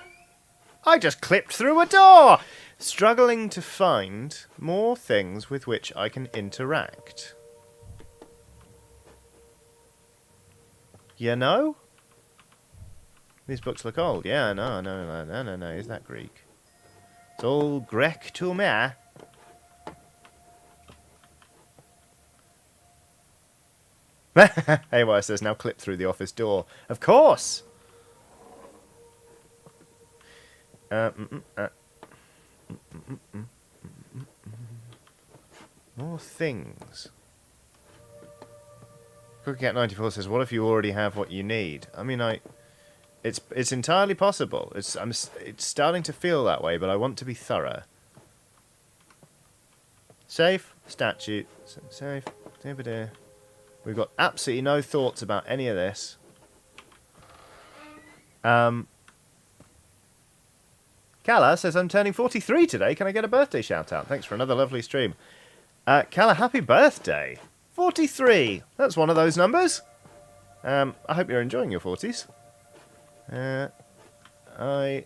I just clipped through a door! Struggling to find more things with which I can interact. You know? These books look old. Yeah, no. Is that Greek? It's all Greek to me. Hey, it says now clip through the office door. Of course! More things. CookieCat94 says, what if you already have what you need? I mean, it's entirely possible. It's starting to feel that way, but I want to be thorough. Safe, statute, safe, we've got absolutely no thoughts about any of this. Kala says, I'm turning 43 today. Can I get a birthday shout out? Thanks for another lovely stream. Kala, happy birthday. 43. That's one of those numbers. I hope you're enjoying your 40s. I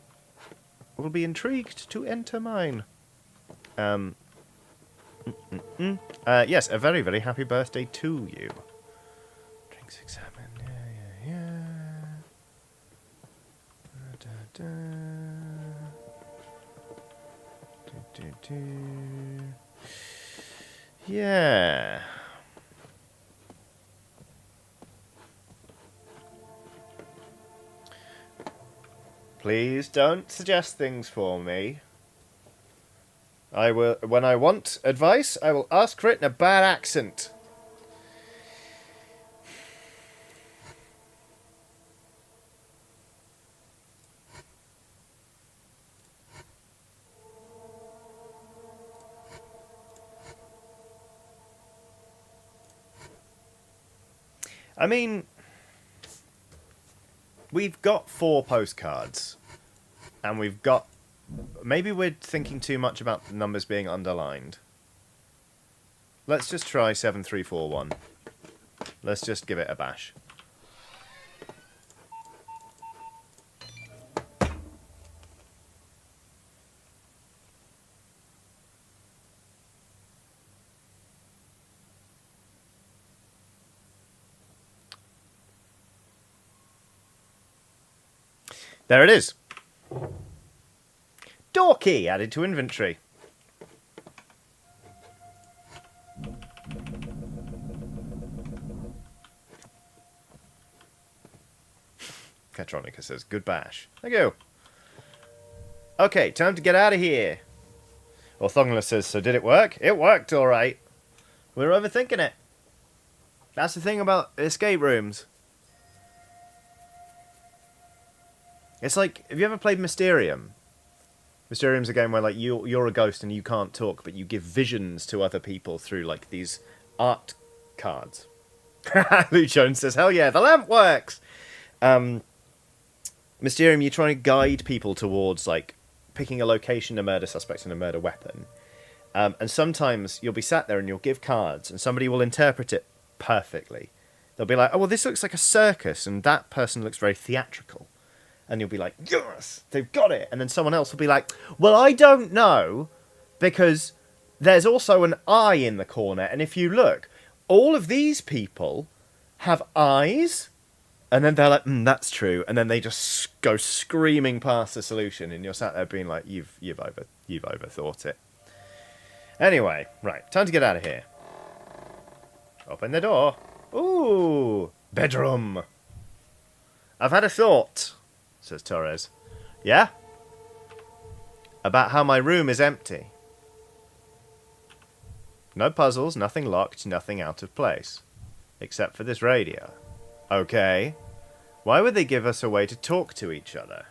will be intrigued to enter mine. Yes, a very, very happy birthday to you. Drinks examined. Yeah. Yeah. Please don't suggest things for me. I will, when I want advice, I will ask for it in a bad accent. I mean, we've got 4 postcards, and we've got... Maybe we're thinking too much about the numbers being underlined. Let's just try 7341. Let's just give it a bash. There it is. Door key added to inventory. Catronica says, good bash. Thank you. Okay, time to get out of here. Orthongla says, so did it work? It worked, all right. We're overthinking it. That's the thing about escape rooms. It's like, have you ever played Mysterium? Mysterium's a game where like you're a ghost and you can't talk, but you give visions to other people through like these art cards. Lou Jones says, hell yeah, the lamp works! Mysterium, you're trying to guide people towards like picking a location, a murder suspect, and a murder weapon. And sometimes you'll be sat there and you'll give cards and somebody will interpret it perfectly. They'll be like, oh, well, this looks like a circus and that person looks very theatrical. And you'll be like, yes, they've got it. And then someone else will be like, well, I don't know, because there's also an eye in the corner. And if you look, all of these people have eyes. And then they're like, that's true. And then they just go screaming past the solution. And you're sat there being like, you've overthought it. Anyway, right, time to get out of here. Open the door. Ooh, bedroom. I've had a thought, says Torres. Yeah? About how my room is empty. No puzzles, nothing locked, nothing out of place. Except for this radio. Okay. Why would they give us a way to talk to each other?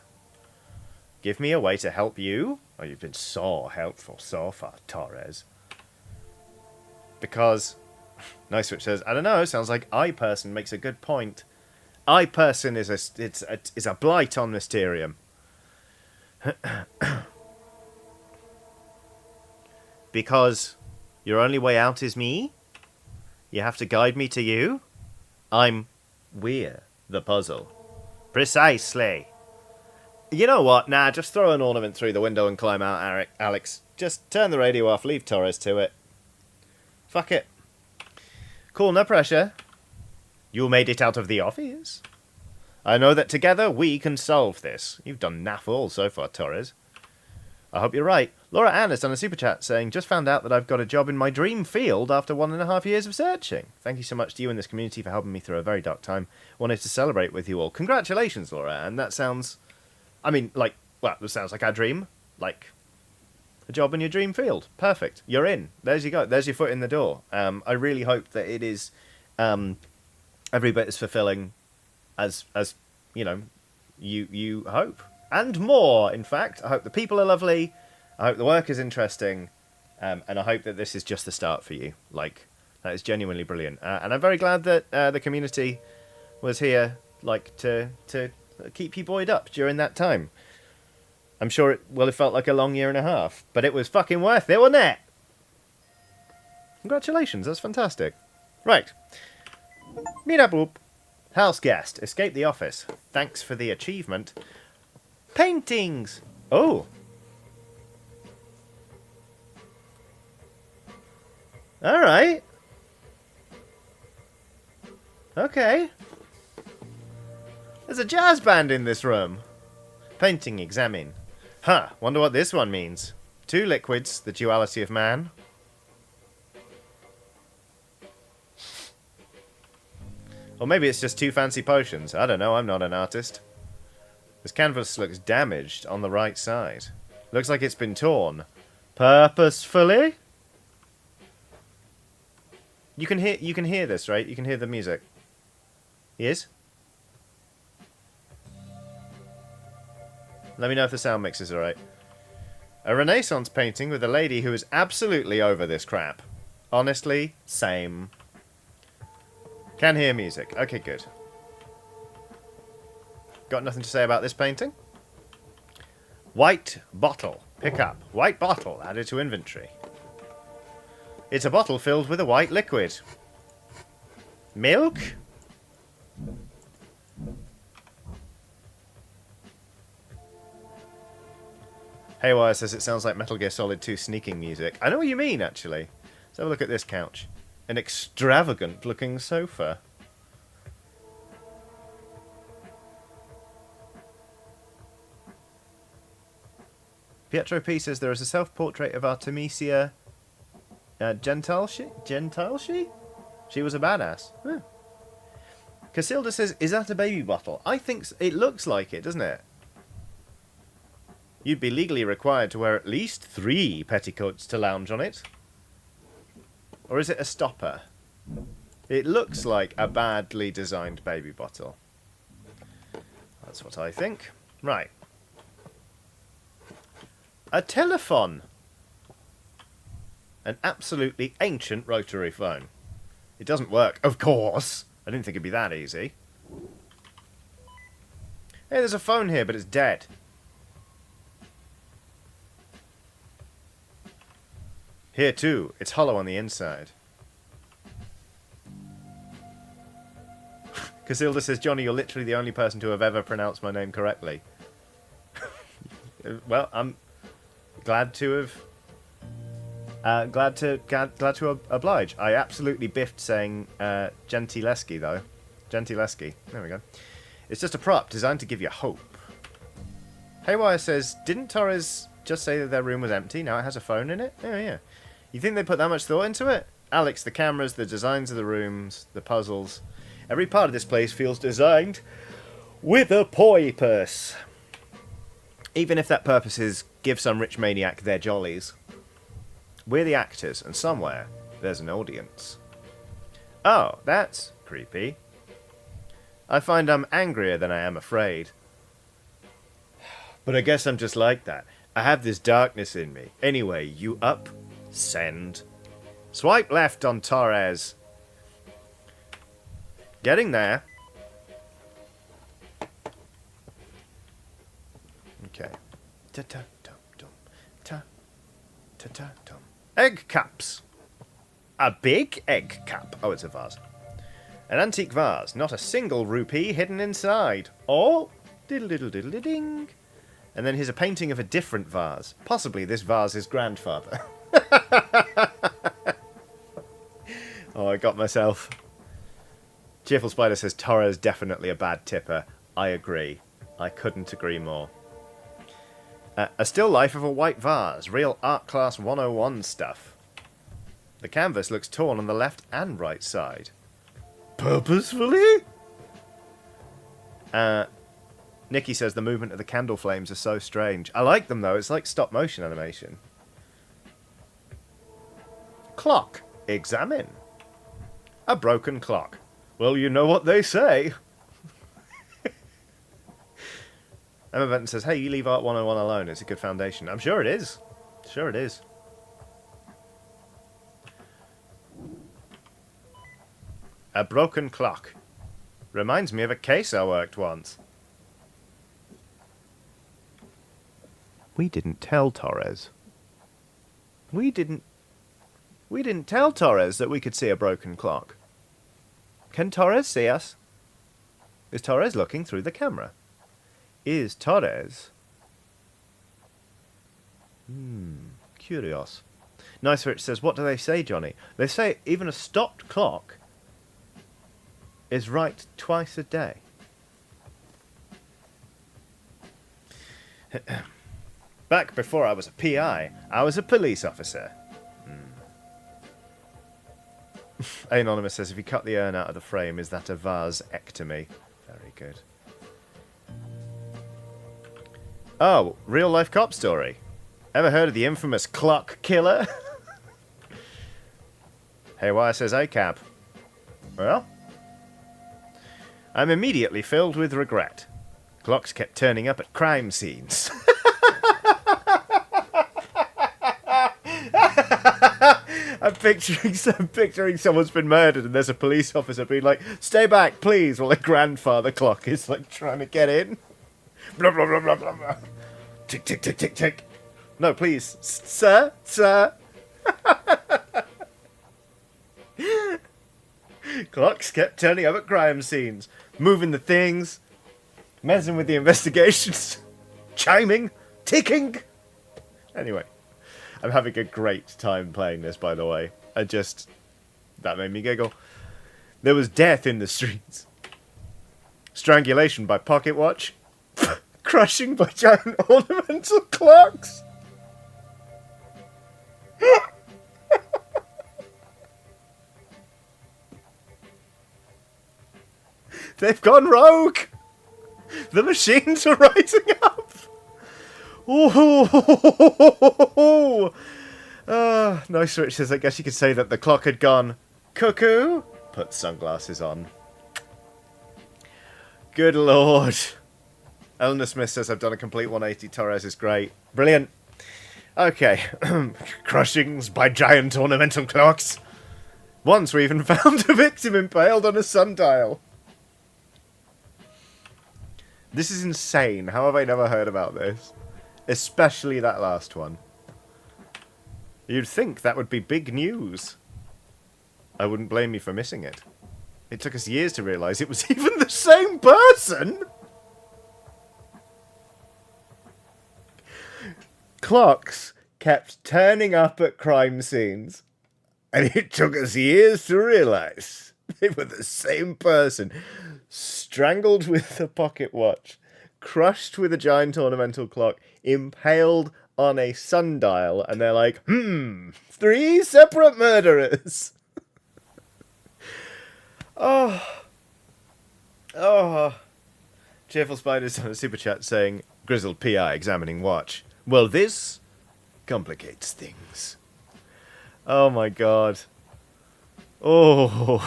Give me a way to help you? Oh, you've been so helpful so far, Torres. Because... Nice Switch says, I don't know, sounds like iPerson makes a good point. iPerson is a blight on Mysterium. Because your only way out is me? You have to guide me to you? We're the puzzle. Precisely. You know what? Nah, just throw an ornament through the window and climb out, Alex. Just turn the radio off, leave Torres to it. Fuck it. Cool, no pressure. You made it out of the office. I know that together we can solve this. You've done naff all so far, Torres. I hope you're right. Laura Ann has done a super chat saying, just found out that I've got a job in my dream field after 1.5 years of searching. Thank you so much to you and this community for helping me through a very dark time. Wanted to celebrate with you all. Congratulations, Laura Ann. That sounds... I mean, like, well, it sounds like our dream. Like, a job in your dream field. Perfect. You're in. There's you go. There's your foot in the door. I really hope that it is every bit as fulfilling as you know, you hope. And more, in fact. I hope the people are lovely. I hope the work is interesting. And I hope that this is just the start for you. Like, that is genuinely brilliant. And I'm very glad that the community was here, like, to keep you buoyed up during that time. I'm sure it will have felt like a long 1.5 years, but it was fucking worth it, wasn't it? Congratulations, that's fantastic. Right. Meet up, boop. House guest, escape the office. Thanks for the achievement. Paintings! Oh. Alright. Okay. There's a jazz band in this room. Painting examine. Huh, wonder what this one means. 2 liquids, the duality of man. Or maybe it's just 2 fancy potions. I don't know, I'm not an artist. This canvas looks damaged on the right side. Looks like it's been torn. Purposefully? You can hear this, right? You can hear the music. Yes? Let me know if the sound mix is alright. A Renaissance painting with a lady who is absolutely over this crap. Honestly, same. Can hear music. Okay, good. Got nothing to say about this painting? White bottle. Pick up. White bottle added to inventory. It's a bottle filled with a white liquid. Milk? Haywire says it sounds like Metal Gear Solid 2 sneaking music. I know what you mean, actually. Let's have a look at this couch. An extravagant-looking sofa. Pietro P says there is a self-portrait of Artemisia Gentileshi? She was a badass. Huh. Casilda says, is that a baby bottle? I think it looks like it, doesn't it? You'd be legally required to wear at least 3 petticoats to lounge on it. Or is it a stopper? It looks like a badly designed baby bottle. That's what I think. Right. A telephone. An absolutely ancient rotary phone. It doesn't work, of course. I didn't think it'd be that easy. Hey, there's a phone here, but it's dead. Here too, it's hollow on the inside. Casilda says, Johnny, you're literally the only person to have ever pronounced my name correctly. Well, I'm glad to have... glad to oblige. I absolutely biffed saying Gentileschi, though. Gentileschi. There we go. It's just a prop designed to give you hope. Haywire says, didn't Torres just say that their room was empty? Now it has a phone in it? Oh, yeah. You think they put that much thought into it? Alex, the cameras, the designs of the rooms, the puzzles. Every part of this place feels designed with a purpose. Even if that purpose is give some rich maniac their jollies. We're the actors, and somewhere there's an audience. Oh, that's creepy. I find I'm angrier than I am afraid. But I guess I'm just like that. I have this darkness in me. Anyway, you up? Send. Swipe left on Torres. Getting there. Okay. Ta-ta-tum-tum. Ta-ta-ta-tum. Egg cups. A big egg cup. Oh, it's a vase. An antique vase. Not a single rupee hidden inside. Oh, diddle-diddle-diddle-ding. And then here's a painting of a different vase. Possibly this vase's grandfather. Oh, I got myself. Cheerful Spider says, Torres definitely a bad tipper. I agree. I couldn't agree more. A still life of a white vase. Real art class 101 stuff. The canvas looks torn on the left and right side. Purposefully? Nikki says the movement of the candle flames are so strange. I like them though. It's like stop motion animation. Clock. Examine. A broken clock. Well, you know what they say. Emma Benton says, hey, you leave Art 101 alone. It's a good foundation. I'm sure it is. Sure it is. A broken clock. Reminds me of a case I worked once. We didn't tell Torres. We didn't tell Torres that we could see a broken clock. Can Torres see us? Is Torres looking through the camera? Is Torres... Curious. Nice Rich says, what do they say, Johnny? They say even a stopped clock is right twice a day. Back before I was a PI, I was a police officer. Anonymous says, if you cut the urn out of the frame, is that a vasectomy? Very good. Oh, real life cop story. Ever heard of the infamous clock killer? Haywire says, ACAB. Well, I'm immediately filled with regret. Clocks kept turning up at crime scenes. I'm picturing someone's been murdered and there's a police officer being like, stay back, please, while the grandfather clock is like trying to get in. Blah, blah, blah, blah, blah, blah. Tick, tick, tick, tick, tick. No, please. Sir? Sir? Clocks kept turning up at crime scenes. Moving the things. Messing with the investigations. Chiming. Ticking. Anyway. I'm having a great time playing this, by the way. That made me giggle. There was death in the streets. Strangulation by pocket watch. Crushing by giant ornamental clocks. They've gone rogue! The machines are rising up! Oh, nice Rich says, I guess you could say that the clock had gone cuckoo. Put sunglasses on. Good lord. Eleanor Smith says, I've done a complete 180. Torres is great. Brilliant. Okay. Crushings by giant ornamental clocks. Once we even found a victim impaled on a sundial. This is insane. How have I never heard about this? Especially that last one. You'd think that would be big news. I wouldn't blame you for missing it. It took us years to realise it was even the same person! Clocks kept turning up at crime scenes. And it took us years to realise they were the same person. Strangled with a pocket watch. Crushed with a giant ornamental clock. Impaled on a sundial. And they're like, 3 separate murderers. Oh. Cheerful Spiders on a super chat saying, Grizzled PI examining watch. Well, this complicates things. Oh my god. Oh.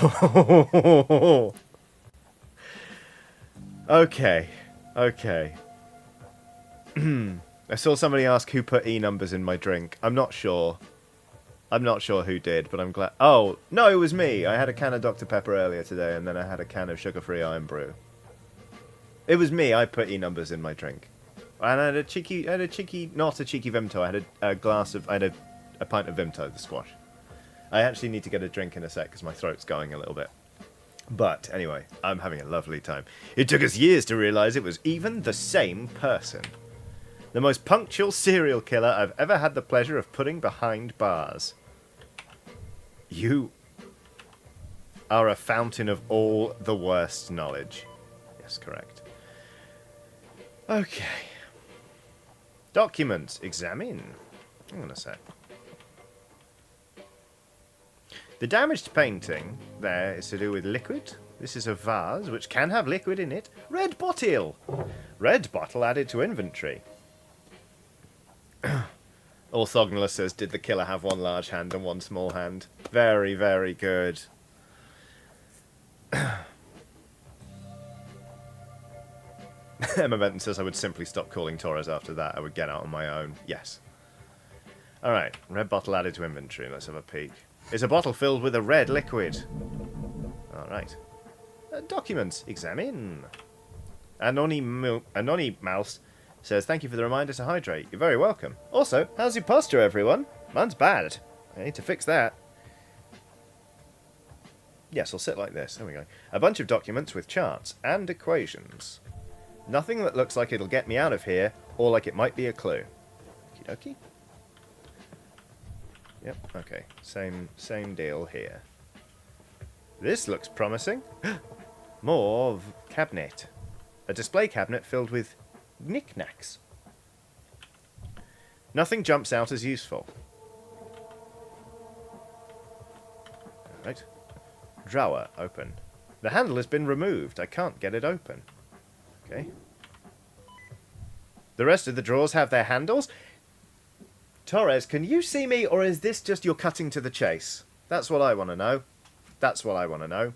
Okay. I saw somebody ask who put E numbers in my drink. I'm not sure. I'm not sure who did, but I'm glad. Oh, no, it was me. I had a can of Dr. Pepper earlier today, and then I had a can of sugar-free Iron Brew. It was me. I put E numbers in my drink. And I had a cheeky, not a cheeky Vimto. I had a glass of, I had a pint of Vimto, the squash. I actually need to get a drink in a sec because my throat's going a little bit. But anyway, I'm having a lovely time. It took us years to realise it was even the same person. The most punctual serial killer I've ever had the pleasure of putting behind bars. You are a fountain of all the worst knowledge. Yes, correct. Okay. Documents. Examine. Hang on a sec. The damaged painting there is to do with liquid. This is a vase, which can have liquid in it. Red bottle. Red bottle added to inventory. Orthogonalist says, did the killer have one large hand and one small hand? Very, very good. Emma Benton says, I would simply stop calling Torres after that. I would get out on my own. Yes. Alright, red bottle added to inventory. Let's have a peek. It's a bottle filled with a red liquid. Alright. Documents. Examine. Anony Mouse says, thank you for the reminder to hydrate. You're very welcome. Also, how's your posture, everyone? Mine's bad. I need to fix that. Yes, I'll sit like this. There we go. A bunch of documents with charts and equations. Nothing that looks like it'll get me out of here, or like it might be a clue. Okie dokie. Yep, okay. Same deal here. This looks promising. More cabinet. A display cabinet filled with knickknacks. Nothing jumps out as useful. Alright. Drawer, open. The handle has been removed. I can't get it open. Okay. The rest of the drawers have their handles. Torres, can you see me, or is this just your cutting to the chase? That's what I want to know. That's what I want to know.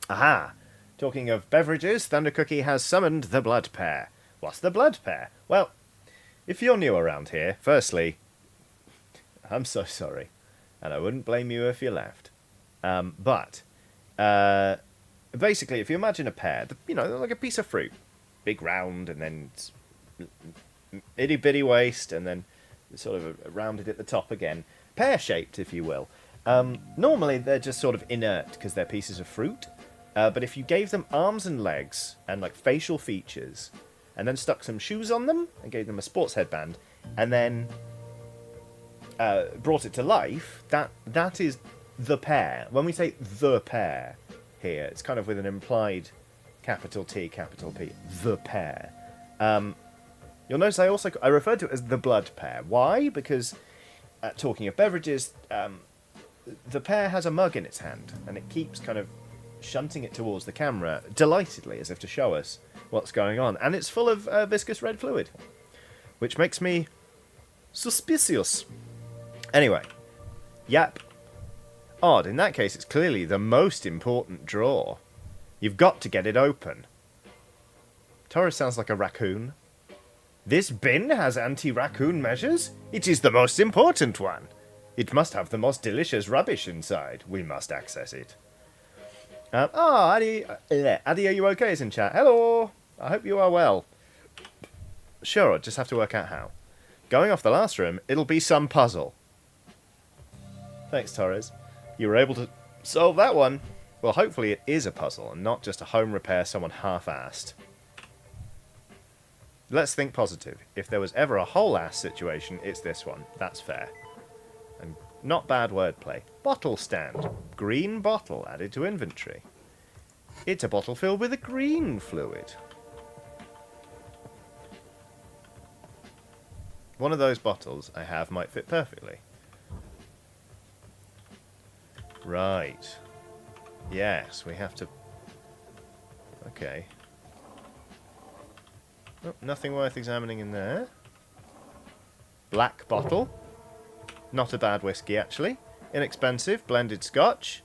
Aha! Talking of beverages, Thunder Cookie has summoned the Blood Pair. What's the Blood Pair? Well, if you're new around here, firstly, I'm so sorry, and I wouldn't blame you if you left. Basically, if you imagine a pear, you know, like a piece of fruit, big round, and then itty bitty waist, and then sort of rounded at the top again, pear-shaped, if you will. Normally, they're just sort of inert because they're pieces of fruit. But if you gave them arms and legs and like facial features, and then stuck some shoes on them and gave them a sports headband, and then brought it to life, that is the pear. When we say the pear here, it's kind of with an implied capital T, capital P, the pear. You'll notice I referred to it as the Blood Pair. Why? Because talking of beverages, the pear has a mug in its hand, and it keeps kind of shunting it towards the camera delightedly, as if to show us what's going on. And it's full of viscous red fluid, which makes me suspicious. Anyway, yep. Odd. In that case, it's clearly the most important drawer. You've got to get it open. Taurus sounds like a raccoon. This bin has anti-raccoon measures? It is the most important one. It must have the most delicious rubbish inside. We must access it. Addy, are you okay? Is in chat. Hello. I hope you are well. Sure, I'll just have to work out how. Going off the last room, it'll be some puzzle. Thanks, Torres. You were able to solve that one. Well, hopefully it is a puzzle and not just a home repair someone half-assed. Let's think positive. If there was ever a whole-ass situation, it's this one. That's fair. And not bad wordplay. Bottle stand. Green bottle added to inventory. It's a bottle filled with a green fluid. One of those bottles I have might fit perfectly. Right. Yes, we have to... Okay. Oh, nothing worth examining in there. Black bottle. Not a bad whiskey, actually. Inexpensive, blended scotch.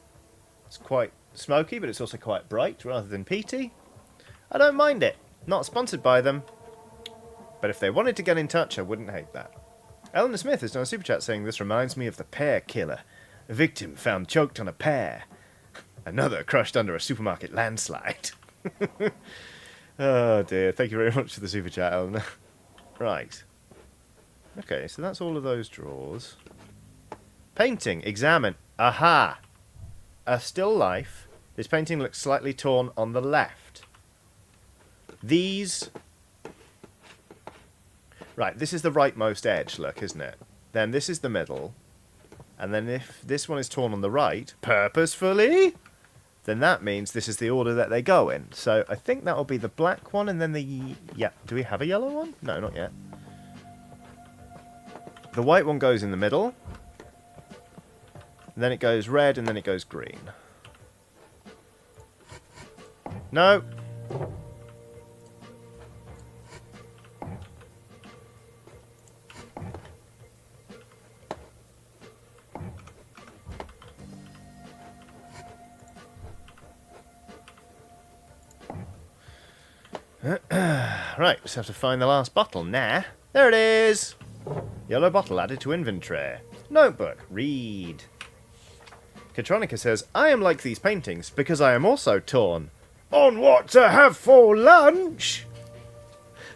It's quite smoky, but it's also quite bright, rather than peaty. I don't mind it. Not sponsored by them. But if they wanted to get in touch, I wouldn't hate that. Eleanor Smith has done a super chat saying, this reminds me of the pear killer. A victim found choked on a pear. Another crushed under a supermarket landslide. Oh dear, thank you very much for the super chat, Eleanor. Right. Okay, so that's all of those drawers. Painting, examine. Aha! A still life. This painting looks slightly torn on the left. These... Right, this is the rightmost edge, look, isn't it? Then this is the middle. And then if this one is torn on the right, purposefully, then that means this is the order that they go in. So I think that will be the black one and then the... Yeah, do we have a yellow one? No, not yet. The white one goes in the middle. And then it goes red and then it goes green. No. Right, just have to find the last bottle. Nah. There it is! Yellow bottle added to inventory. Notebook. Read. Katronica says, I am like these paintings because I am also torn. On what to have for lunch?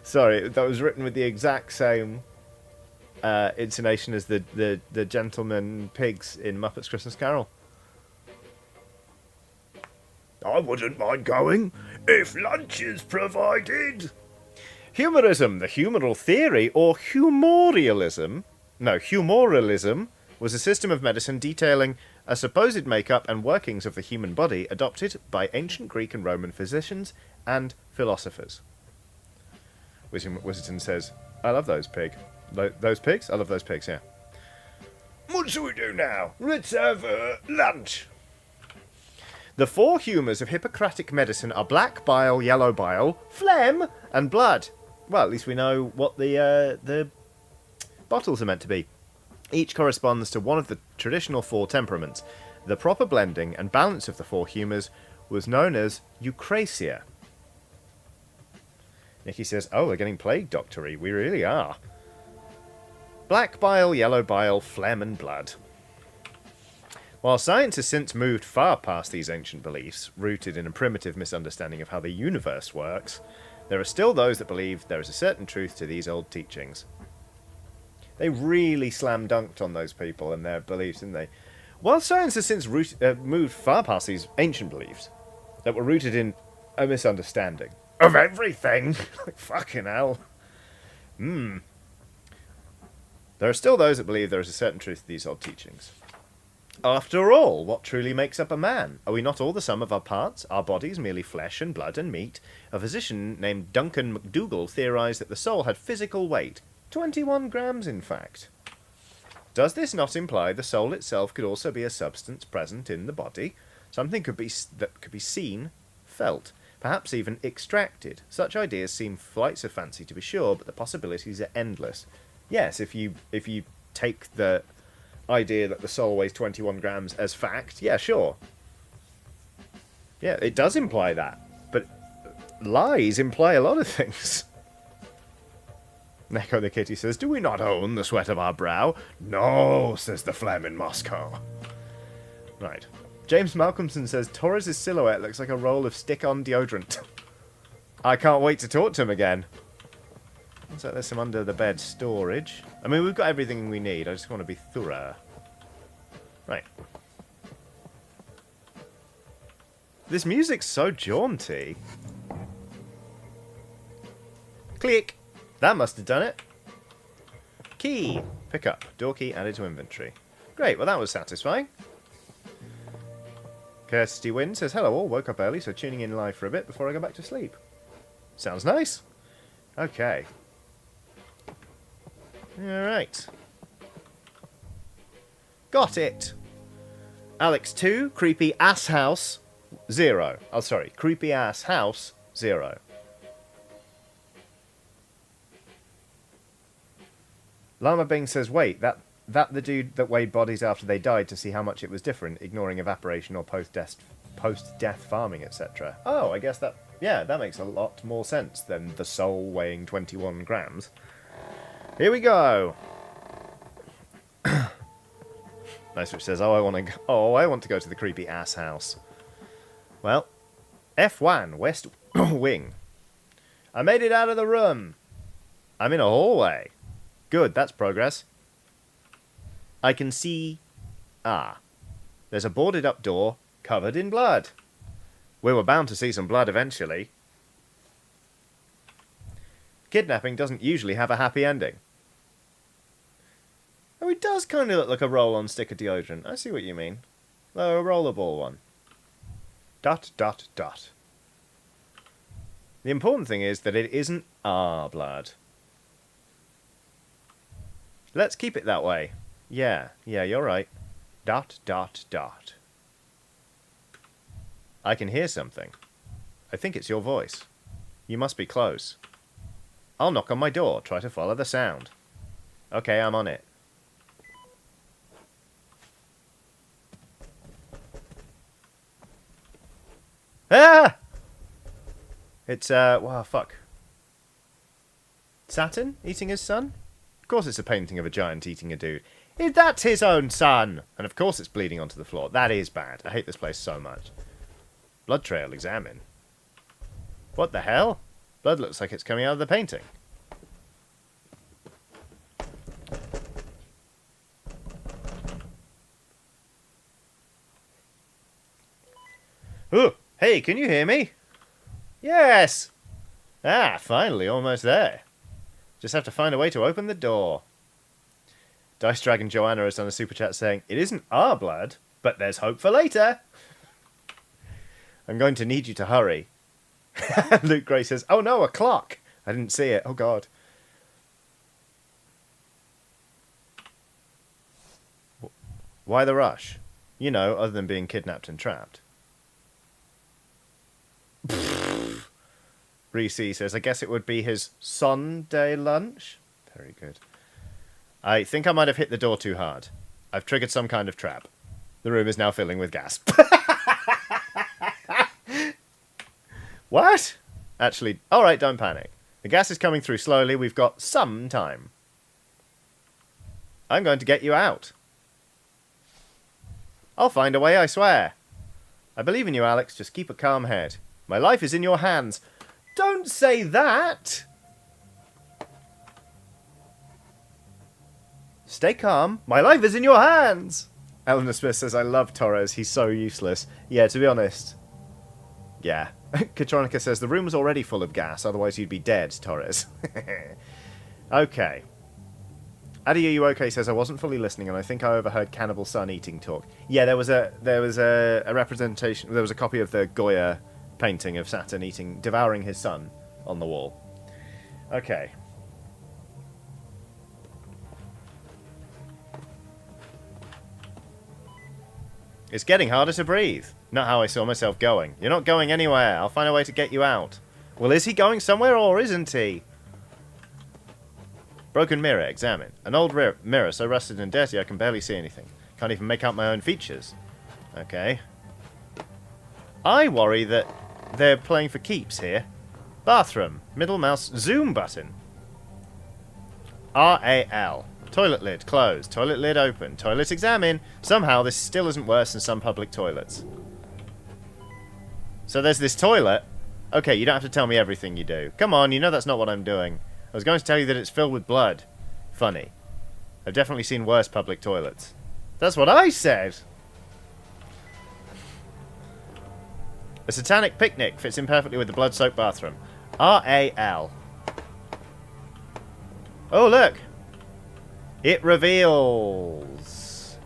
Sorry, that was written with the exact same intonation as the gentleman pigs in Muppets Christmas Carol. I wouldn't mind going if lunch is provided. Humorism, the humoral theory, or humorialism, was a system of medicine detailing a supposed makeup and workings of the human body adopted by ancient Greek and Roman physicians and philosophers. Wizardton says, I love those pigs? I love those pigs, yeah. What shall we do now? Let's have lunch. The four humours of Hippocratic medicine are black bile, yellow bile, phlegm, and blood. Well, at least we know what the bottles are meant to be. Each corresponds to one of the traditional four temperaments. The proper blending and balance of the four humours was known as eucrasia. Nikki says, oh, we're getting plague doctory. We really are. Black bile, yellow bile, phlegm, and blood. While science has since moved far past these ancient beliefs, rooted in a primitive misunderstanding of how the universe works, there are still those that believe there is a certain truth to these old teachings. They really slam-dunked on those people and their beliefs, didn't they? While science has since moved far past these ancient beliefs that were rooted in a misunderstanding of everything. Like, fucking hell. There are still those that believe there is a certain truth to these old teachings. After all, what truly makes up a man? Are we not all the sum of our parts, our bodies merely flesh and blood and meat? A physician named Duncan McDougall theorized that the soul had physical weight, 21 grams in fact. Does this not imply the soul itself could also be a substance present in the body? Something that could be seen, felt, perhaps even extracted. Such ideas seem flights of fancy, to be sure, but the possibilities are endless. Yes, if you take the idea that the soul weighs 21 grams as fact, yeah, sure. Yeah, it does imply that, but lies imply a lot of things. Neko the kitty says, "Do we not own the sweat of our brow?" "No," says the phlegm in Moscow. Right. James Malcolmson says, "Torres' silhouette looks like a roll of stick-on deodorant." I can't wait to talk to him again. Looks like there's some under-the-bed storage. I mean, we've got everything we need. I just want to be thorough. Right. This music's so jaunty. Click. That must have done it. Key. Pick up. Door key added to inventory. Great, well that was satisfying. Kirsty Wynn says, "Hello all, woke up early, so tuning in live for a bit before I go back to sleep." Sounds nice. Okay. Alright. Got it. Alex 2, creepy ass house 0. Oh, sorry, creepy ass house 0. Lama Bing says, "Wait, that the dude that weighed bodies after they died to see how much it was different, ignoring evaporation or post-death farming, etc." Oh, I guess that, yeah, that makes a lot more sense than the soul weighing 21 grams. Here we go. Nice, which says, "Oh, I want to go to the creepy ass house." Well, F1 West Wing. I made it out of the room. I'm in a hallway. Good, that's progress. I can see... Ah. There's a boarded up door covered in blood. We were bound to see some blood eventually. Kidnapping doesn't usually have a happy ending. Oh, it does kind of look like a roll-on stick of deodorant. I see what you mean. Oh, a rollerball one. ... The important thing is that it isn't our blood. Let's keep it that way. Yeah, you're right. ... I can hear something. I think it's your voice. You must be close. I'll knock on my door, try to follow the sound. Okay, I'm on it. Ah! It's, wow, fuck. Saturn eating his son? Of course it's a painting of a giant eating a dude. That's his own son! And of course it's bleeding onto the floor. That is bad. I hate this place so much. Blood trail, examine. What the hell? Blood looks like it's coming out of the painting. Ooh, hey, can you hear me? Yes! Ah, finally, almost there. Just have to find a way to open the door. Dice Dragon Joanna has done a super chat saying, "It isn't our blood, but there's hope for later." I'm going to need you to hurry. Luke Gray says, "Oh no, a clock. I didn't see it. Oh god." Why the rush? You know, other than being kidnapped and trapped. Reese says, "I guess it would be his Sunday lunch." Very good. I think I might have hit the door too hard. I've triggered some kind of trap. The room is now filling with gas. What? Actually, alright, don't panic. The gas is coming through slowly. We've got some time. I'm going to get you out. I'll find a way, I swear. I believe in you, Alex. Just keep a calm head. My life is in your hands. Don't say that! Stay calm. My life is in your hands! Eleanor Smith says, "I love Torres. He's so useless." Yeah, to be honest. Yeah. Katronica says, "The room was already full of gas, otherwise you'd be dead, Torres." Okay. Adi, are you okay? Says, "I wasn't fully listening and I think I overheard Cannibal Son eating talk." Yeah, there was a representation, there was a copy of the Goya painting of Saturn devouring his son on the wall. Okay. It's getting harder to breathe. Not how I saw myself going. You're not going anywhere. I'll find a way to get you out. Well, is he going somewhere or isn't he? Broken mirror, examine. An old mirror so rusted and dirty I can barely see anything. Can't even make out my own features. Okay. I worry that they're playing for keeps here. Bathroom. Middle mouse zoom button. RAL. Toilet lid closed. Toilet lid open. Toilet examine. Somehow this still isn't worse than some public toilets. So there's this toilet. Okay, you don't have to tell me everything you do. Come on, you know that's not what I'm doing. I was going to tell you that it's filled with blood. Funny. I've definitely seen worse public toilets. That's what I said! A satanic picnic fits in perfectly with the blood-soaked bathroom. RAL. Oh, look! It reveals.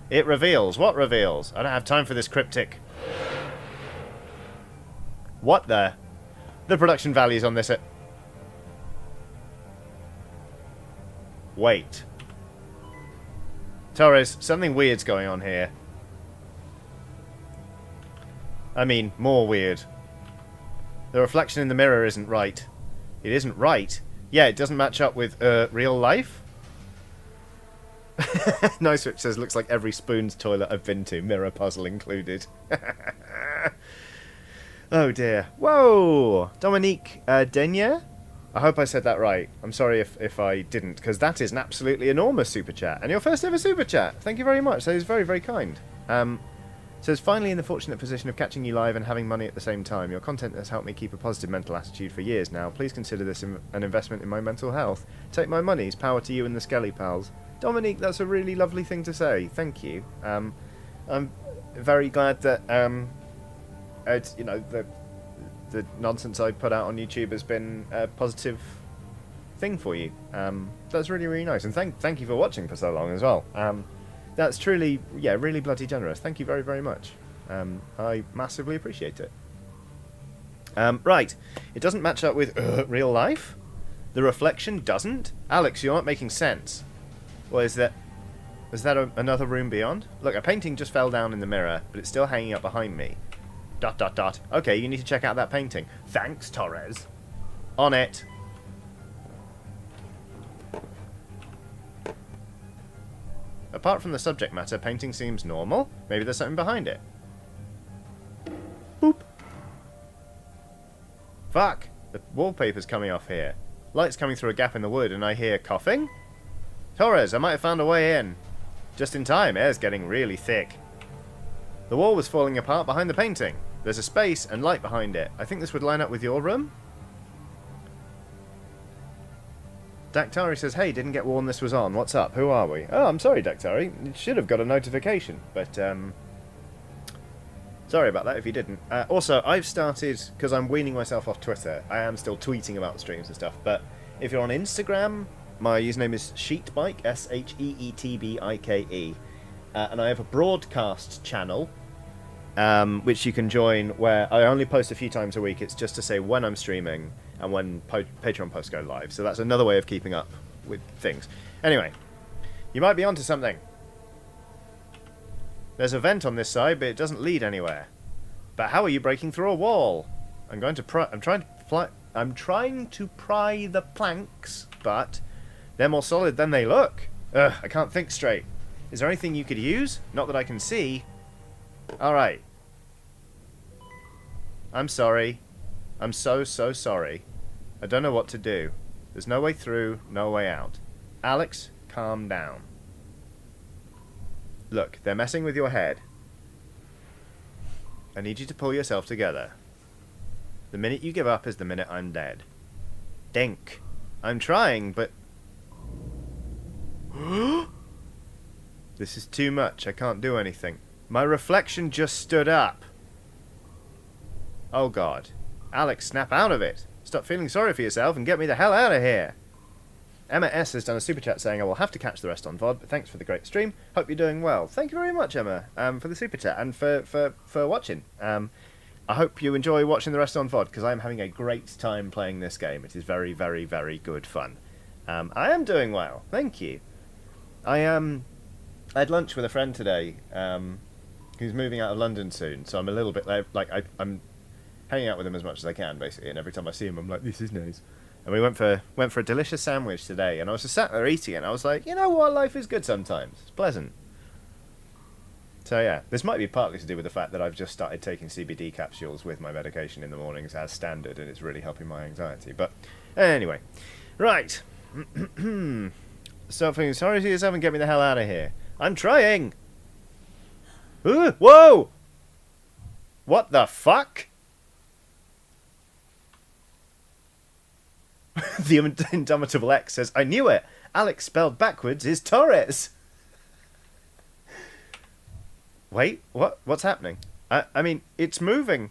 It reveals. What reveals? I don't have time for this cryptic. What the? The production values on this are... Wait. Torres, something weird's going on here. I mean, more weird. The reflection in the mirror isn't right. It isn't right? Yeah, it doesn't match up with real life? Nice Switch says, looks like every Spoon's toilet I've been to, mirror puzzle included. Oh dear. Whoa! Dominique Denier? I hope I said that right. I'm sorry if I didn't, because that is an absolutely enormous super chat. And your first ever super chat. Thank you very much. That is very, very kind. Says, finally in the fortunate position of catching you live and having money at the same time. Your content has helped me keep a positive mental attitude for years now. Please consider this an investment in my mental health. Take my monies. Power to you and the Skelly pals. Dominique, that's a really lovely thing to say. Thank you. I'm very glad that you know, the nonsense I put out on YouTube has been a positive thing for you. That's really, really nice. And thank you for watching for so long as well. That's truly, yeah, really bloody generous. Thank you very, very much. I massively appreciate it. Right. It doesn't match up with real life. The reflection doesn't. Alex, you're not making sense. Well, is that another room beyond? Look, a painting just fell down in the mirror, but it's still hanging up behind me. ... Okay, you need to check out that painting. Thanks, Torres. On it. Apart from the subject matter, painting seems normal. Maybe there's something behind it. Boop. Fuck! The wallpaper's coming off here. Light's coming through a gap in the wood and I hear coughing? Torres, I might have found a way in. Just in time, air's getting really thick. The wall was falling apart behind the painting. There's a space and light behind it. I think this would line up with your room. Dactari says, hey, didn't get warned this was on. What's up? Who are we? Oh, I'm sorry, Dactari. You should have got a notification. But, sorry about that if you didn't. Also, I've started, because I'm weaning myself off Twitter, I am still tweeting about streams and stuff, but if you're on Instagram, my username is Sheetbike, SHEETBIKE. And I have a broadcast channel, which you can join, where I only post a few times a week. It's just to say when I'm streaming and when Patreon posts go live. So that's another way of keeping up with things. Anyway, you might be onto something. There's a vent on this side, but it doesn't lead anywhere. But how are you breaking through a wall? I'm trying to pry the planks, but they're more solid than they look. Ugh, I can't think straight. Is there anything you could use? Not that I can see. Alright. I'm sorry. I'm so sorry. I don't know what to do. There's no way through, no way out. Alex, calm down. Look, they're messing with your head. I need you to pull yourself together. The minute you give up is the minute I'm dead. Think. I'm trying, but... This is too much. I can't do anything. My reflection just stood up. Oh god. Alex, snap out of it. Stop feeling sorry for yourself and get me the hell out of here. Emma S has done a super chat saying, I will have to catch the rest on VOD, but thanks for the great stream. Hope you're doing well. Thank you very much, Emma, for the super chat and for watching. I hope you enjoy watching the rest on VOD, because I'm having a great time playing this game. It is very, very, very good fun. I am doing well. Thank you. I I had lunch with a friend today who's moving out of London soon, so I'm a little bit like I'm hanging out with him as much as I can, basically, and every time I see him I'm like, this is nice. And we went for a delicious sandwich today, and I was just sat there eating it, and I was like, you know what, life is good sometimes. It's pleasant. So yeah, this might be partly to do with the fact that I've just started taking CBD capsules with my medication in the mornings as standard, and it's really helping my anxiety. But anyway, right. Something. Sorry to yourself and get me the hell out of here. I'm trying. Whoa! What the fuck? The Indomitable X says, I knew it. Alex spelled backwards is Torres. Wait, what? What's happening? I mean, it's moving.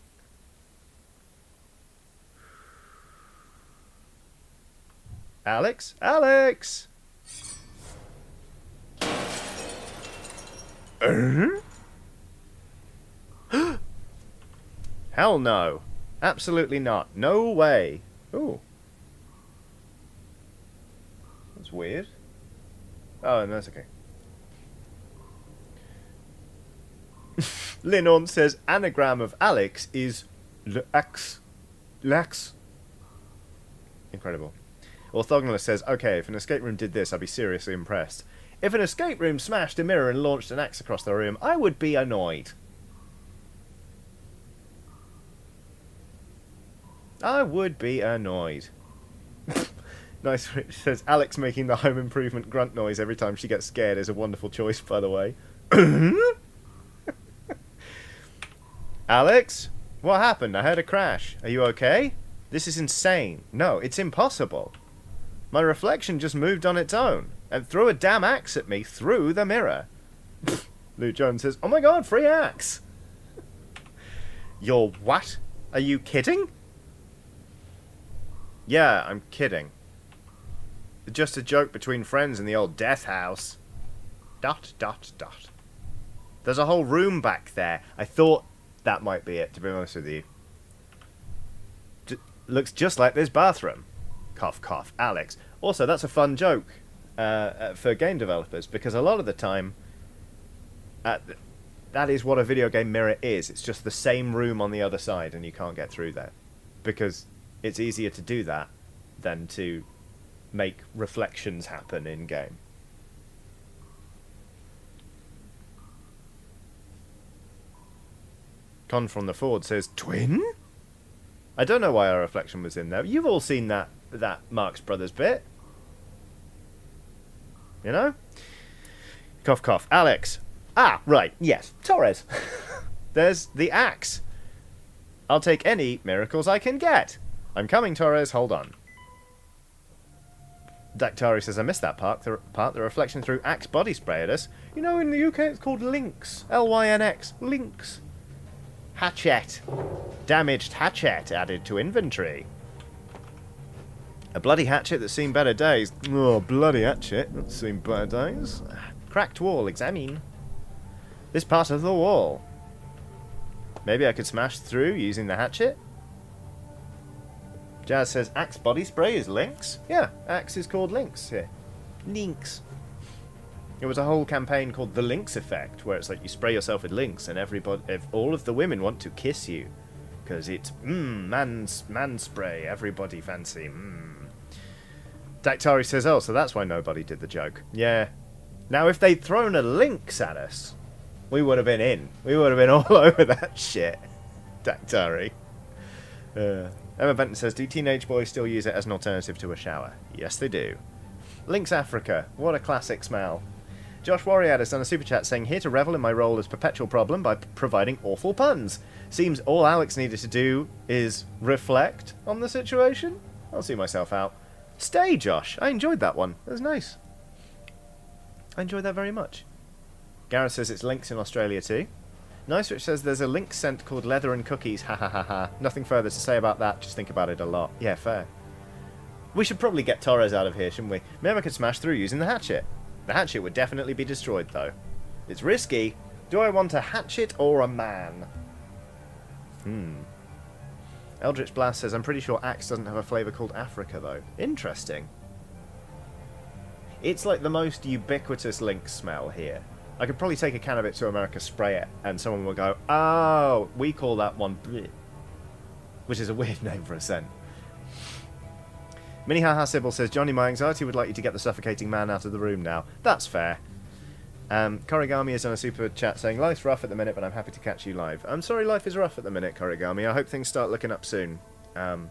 Alex? Alex! Hell no. Absolutely not. No way. Ooh. That's weird. Oh, no, that's okay. Linon says anagram of Alex is Lax. Incredible. Orthogonalist says, okay, if an escape room did this, I'd be seriously impressed. If an escape room smashed a mirror and launched an axe across the room, I would be annoyed. I would be annoyed. Nice, Rich says, Alex making the home improvement grunt noise every time she gets scared is a wonderful choice, by the way. Alex? What happened? I heard a crash. Are you okay? This is insane. No, it's impossible. My reflection just moved on its own and threw a damn axe at me through the mirror. Lou Jones says, oh my god, free axe. You're what? Are you kidding? Yeah, I'm kidding. Just a joke between friends in the old death house. ... There's a whole room back there. I thought that might be it, to be honest with you. Looks just like this bathroom. Cough, cough. Alex. Also, that's a fun joke for game developers, because a lot of the time, that is what a video game mirror is. It's just the same room on the other side, and you can't get through there. Because it's easier to do that than to make reflections happen in-game. Con from the Ford says, twin? I don't know why our reflection was in there. You've all seen that Marx Brothers bit. You know? Cough, cough. Alex. Ah, right. Yes. Torres. There's the axe. I'll take any miracles I can get. I'm coming, Torres. Hold on. Dactari says, I missed that part. The reflection through axe body spray at us. You know, in the UK it's called Lynx. Lynx. Lynx. Hatchet. Damaged hatchet added to inventory. A bloody hatchet that's seen better days. Oh, bloody hatchet that's seen better days. Cracked wall, examine. This part of the wall. Maybe I could smash through using the hatchet? Jazz says, axe body spray is Lynx? Yeah, axe is called Lynx here. Lynx. It was a whole campaign called the Lynx Effect, where it's like you spray yourself with Lynx and all of the women want to kiss you. Because it's, man spray, everybody fancy, Dactari says, oh, so that's why nobody did the joke. Yeah. Now, if they'd thrown a lynx at us, we would have been in. We would have been all over that shit. Dactari. Emma Benton says, do teenage boys still use it as an alternative to a shower? Yes, they do. Lynx Africa. What a classic smell. Josh Warrior has done a super chat saying, here to revel in my role as perpetual problem by providing awful puns. Seems all Alex needed to do is reflect on the situation. I'll see myself out. Stay, Josh. I enjoyed that one. It was nice. I enjoyed that very much. Gareth says it's Lynx in Australia too. Nice Rich says there's a Lynx scent called leather and cookies. Ha ha ha ha. Nothing further to say about that. Just think about it a lot. Yeah, fair. We should probably get Torres out of here, shouldn't we? Maybe I could smash through using the hatchet. The hatchet would definitely be destroyed, though. It's risky. Do I want a hatchet or a man? Eldritch Blast says, I'm pretty sure Axe doesn't have a flavour called Africa, though. Interesting. It's like the most ubiquitous Lynx smell here. I could probably take a can of it to America, spray it, and someone will go, oh, we call that one bleh, which is a weird name for a scent. Minihaha Sybil says, Johnny, my anxiety would like you to get the suffocating man out of the room now. That's fair. Korigami is on a super chat saying, life's rough at the minute, but I'm happy to catch you live. I'm sorry life is rough at the minute, Korigami. I hope things start looking up soon. I'm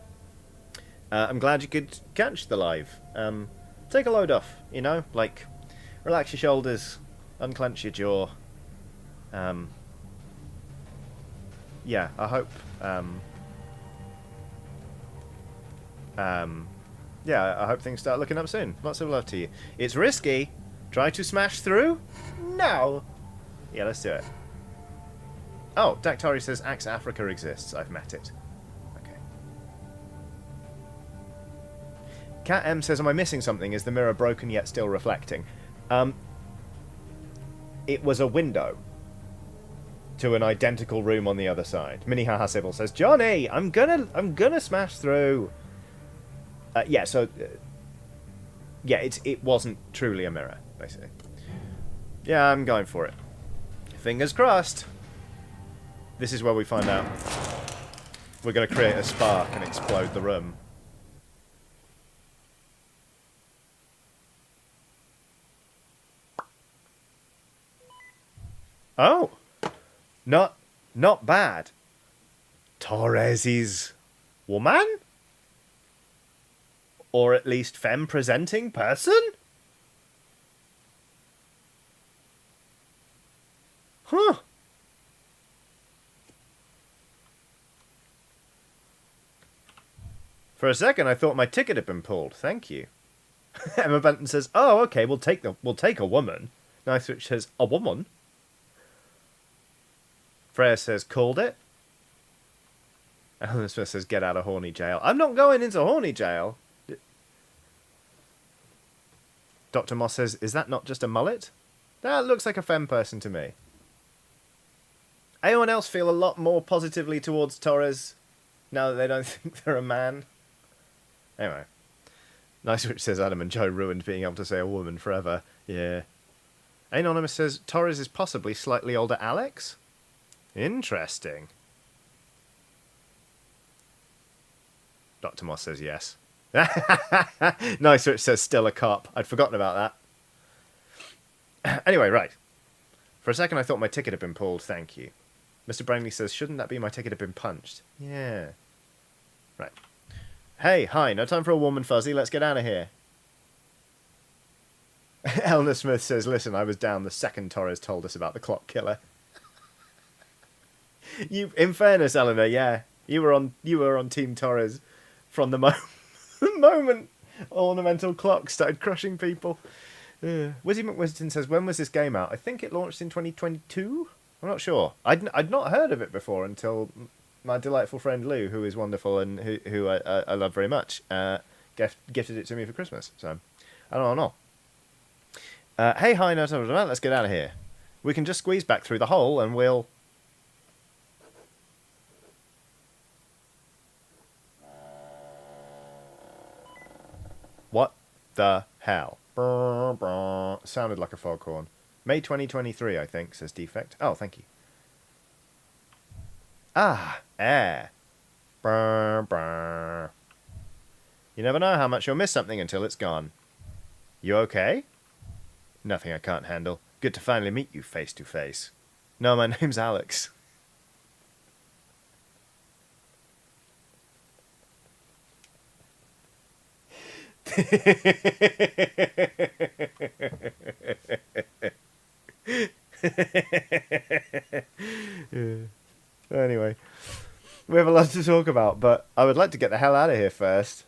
glad you could catch the live. Take a load off, you know? Like, relax your shoulders, unclench your jaw. Yeah, I hope... yeah, I hope things start looking up soon. Lots of love to you. It's risky. Try to smash through? No. Yeah, let's do it. Oh, Dactari says Axe Africa exists. I've met it. Okay. Cat M says, am I missing something? Is the mirror broken yet still reflecting? It was a window to an identical room on the other side. Minihaha Sybil says, Johnny, I'm gonna smash through. Yeah, so... yeah, it wasn't truly a mirror, basically. Yeah, I'm going for it. Fingers crossed. This is where we find out we're going to create a spark and explode the room. Oh! Not bad. Torres's woman? Or at least femme-presenting person? Huh. For a second, I thought my ticket had been pulled. Thank you. Emma Benton says, "Oh, okay, we'll take a woman." Nice Switch says, "A woman." Freya says, "Called it." Alan Smith says, "Get out of horny jail." I'm not going into horny jail. Dr. Moss says, "Is that not just a mullet?" That looks like a femme person to me. Anyone else feel a lot more positively towards Torres now that they don't think they're a man? Anyway. Nice Which says, Adam and Joe ruined being able to say a woman forever. Yeah. Anonymous says, Torres is possibly slightly older Alex? Interesting. Dr. Moss says yes. Nice Rich says still a cop. I'd forgotten about that. Anyway, right. For a second I thought my ticket had been pulled. Thank you. Mr. Brangley says, shouldn't that be my ticket had been punched? Yeah. Right. Hey, hi, no time for a woman fuzzy. Let's get out of here. Eleanor Smith says, listen, I was down the second Torres told us about the clock killer. In fairness, Eleanor, yeah. You were on Team Torres from the moment ornamental clocks started crushing people. Wizzy McWiston says, when was this game out? I think it launched in 2022? I'm not sure. I'd not heard of it before until my delightful friend Lou, who is wonderful and who I love very much, gifted it to me for Christmas. So, I don't know. Hey, hi, no, let's get out of here. We can just squeeze back through the hole and we'll... What the hell? Brr, brr. Sounded like a foghorn. May 2023, I think, says Defect. Oh, thank you. Ah, air. Brr, brr. You never know how much you'll miss something until it's gone. You okay? Nothing I can't handle. Good to finally meet you face to face. No, my name's Alex. Anyway, we have a lot to talk about, but I would like to get the hell out of here first.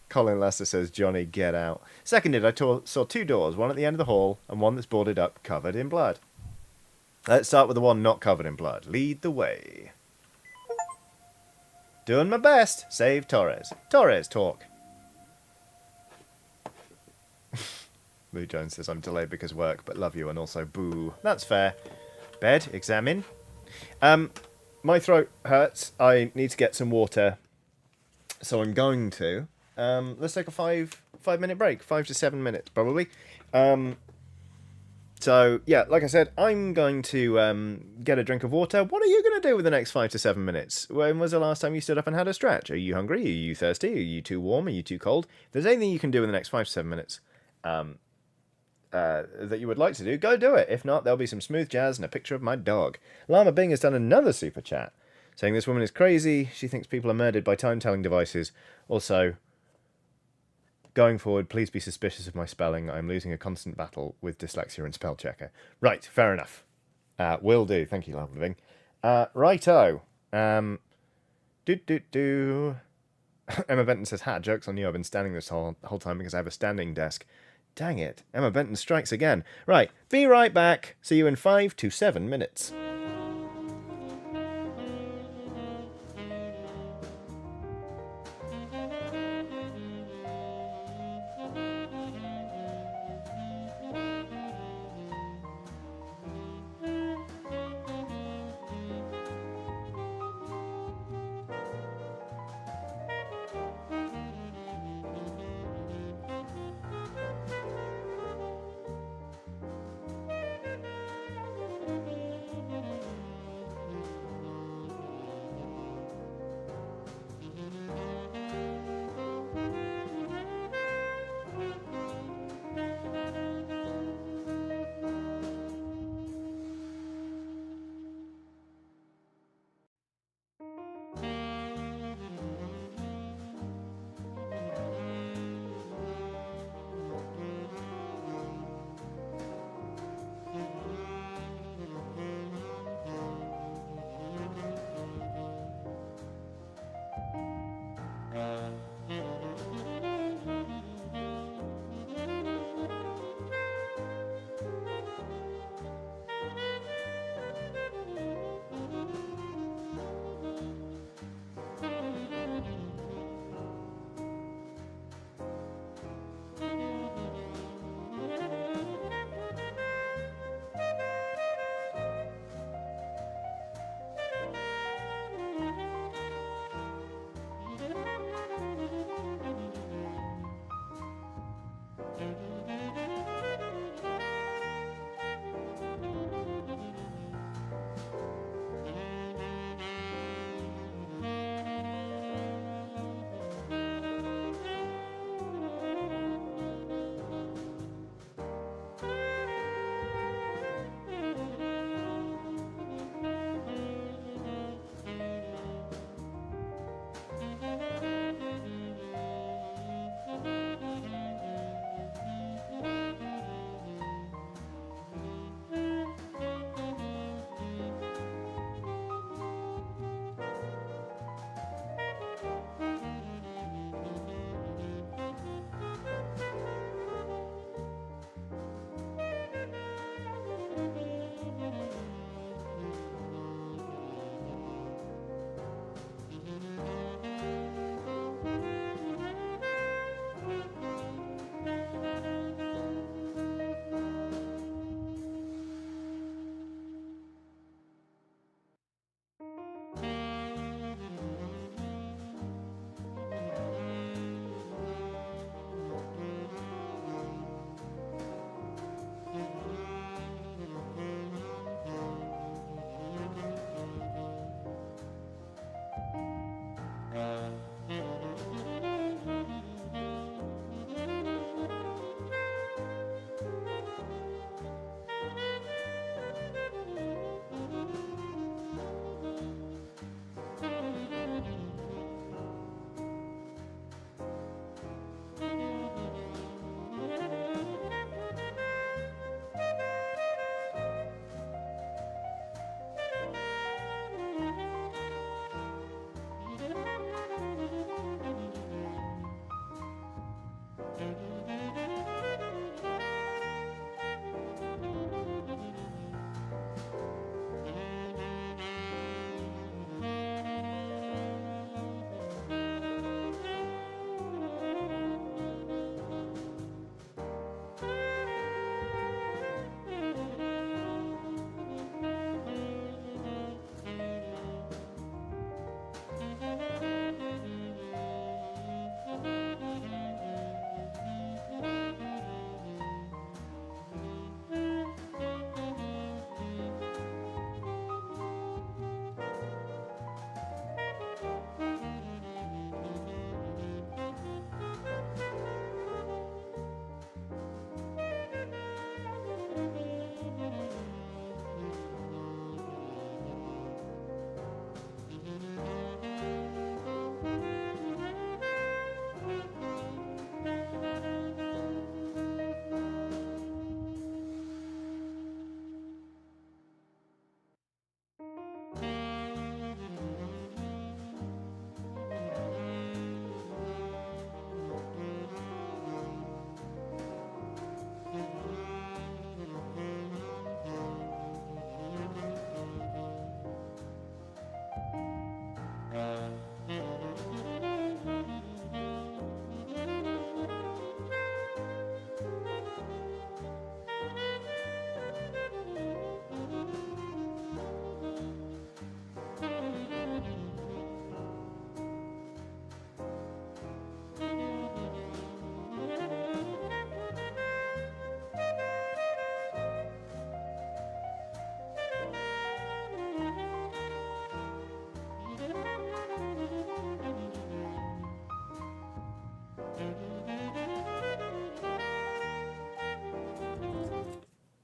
Colin Lester says, Johnny, get out. Seconded, I saw two doors, one at the end of the hall and one that's boarded up, covered in blood. Let's start with the one not covered in blood. Lead the way. Doing my best. Save Torres. Torres, talk. Lou Jones says, I'm delayed because work, but love you and also boo. That's fair. Bed, examine. My throat hurts. I need to get some water. So I'm going to. Let's take a 5 minute break. 5 to 7 minutes, probably. So, yeah, like I said, I'm going to get a drink of water. What are you going to do with the next 5 to 7 minutes? When was the last time you stood up and had a stretch? Are you hungry? Are you thirsty? Are you too warm? Are you too cold? If there's anything you can do in the next 5 to 7 minutes that you would like to do, go do it. If not, there'll be some smooth jazz and a picture of my dog. Llama Bing has done another super chat, saying this woman is crazy. She thinks people are murdered by time-telling devices. Also, going forward, please be suspicious of my spelling. I'm losing a constant battle with dyslexia and spell checker. Right, fair enough. Will do. Thank you, Llama Bing. Righto. Do. Emma Benton says, joke's on you. I've been standing this whole time because I have a standing desk. Dang it. Emma Benton strikes again. Right, be right back. See you in 5 to 7 minutes.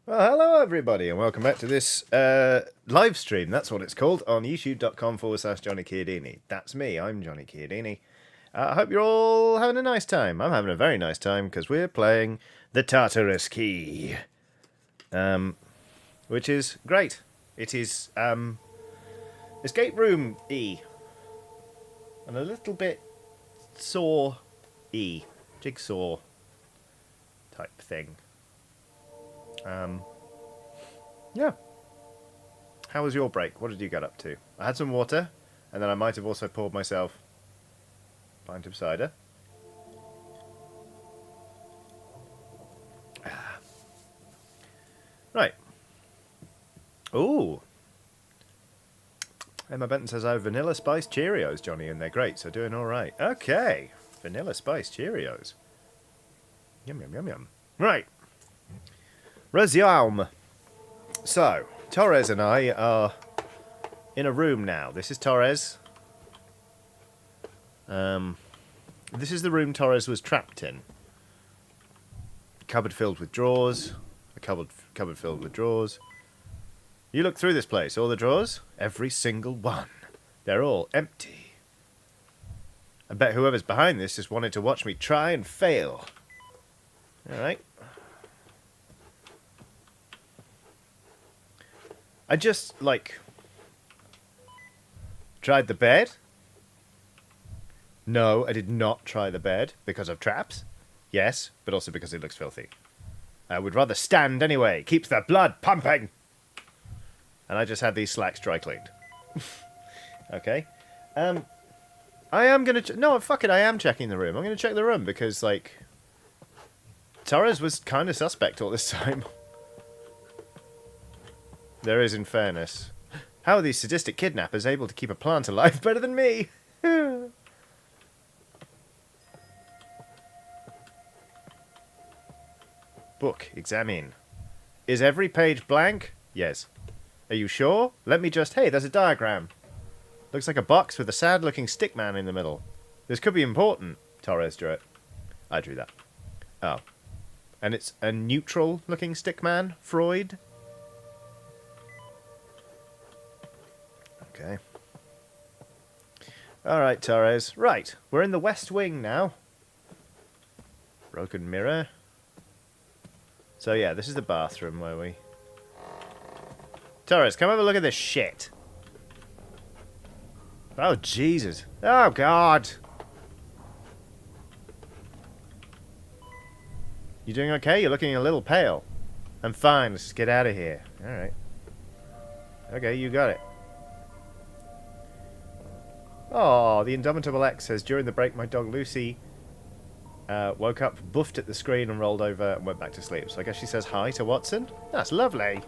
Well, hello everybody, and welcome back to this live stream. That's what it's called on youtube.com/Johnny Chiodini. That's me. I'm Johnny Chiodini. I hope you're all having a nice time. I'm having a very nice time because we're playing the Tartarus Key, which is great. It is escape room E, and a little bit saw E, jigsaw type thing. Yeah. How was your break? What did you get up to? I had some water, and then I might have also poured myself a pint of cider. Right. Ooh. Emma Benton says I have vanilla spice Cheerios, Johnny, and they're great, so doing all right. Okay. Vanilla spice Cheerios. Yum, yum, yum, yum. Right. Resume. So, Torres and I are in a room now. This is Torres. This is the room Torres was trapped in. Cupboard filled with drawers. A cupboard filled with drawers. You look through this place. All the drawers? Every single one. They're all empty. I bet whoever's behind this just wanted to watch me try and fail. Alright. I just, tried the bed. No, I did not try the bed because of traps. Yes, but also because it looks filthy. I would rather stand anyway. Keeps the blood pumping. And I just had these slacks dry cleaned. Okay. I am going to... No, fuck it, I am checking the room. I'm going to check the room because, Torres was kind of suspect all this time. There is, in fairness. How are these sadistic kidnappers able to keep a plant alive better than me? Book, examine. Is every page blank? Yes. Are you sure? Let me just... Hey, there's a diagram. Looks like a box with a sad-looking stick man in the middle. This could be important. Torres drew it. I drew that. Oh. And it's a neutral-looking stick man? Freud? Okay. Alright, Torres. Right, we're in the West Wing now. Broken mirror. So yeah, this is the bathroom where we... Torres, come have a look at this shit. Oh, Jesus. Oh, God. You doing okay? You're looking a little pale. I'm fine. Let's just get out of here. Alright. Okay, you got it. Oh, the Indomitable X says, during the break, my dog Lucy woke up, buffed at the screen, and rolled over and went back to sleep. So I guess she says hi to Watson. That's lovely.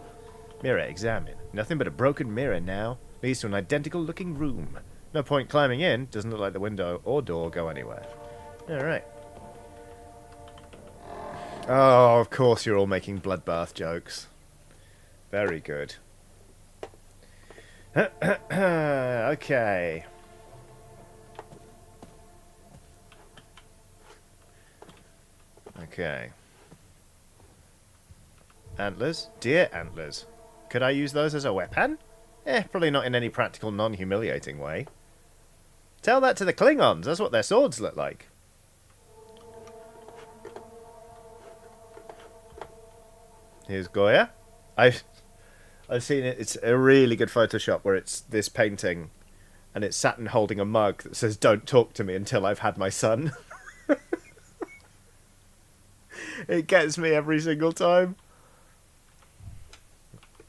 Mirror, examine. Nothing but a broken mirror now. Leads to an identical-looking room. No point climbing in. Doesn't look like the window or door go anywhere. Alright. Oh, of course you're all making bloodbath jokes. Very good. Okay. Okay. Antlers? Deer antlers. Could I use those as a weapon? Probably not in any practical, non-humiliating way. Tell that to the Klingons. That's what their swords look like. Here's Goya. I've seen it. It's a really good Photoshop where it's this painting and it's Saturn holding a mug that says, "Don't talk to me until I've had my son." It gets me every single time.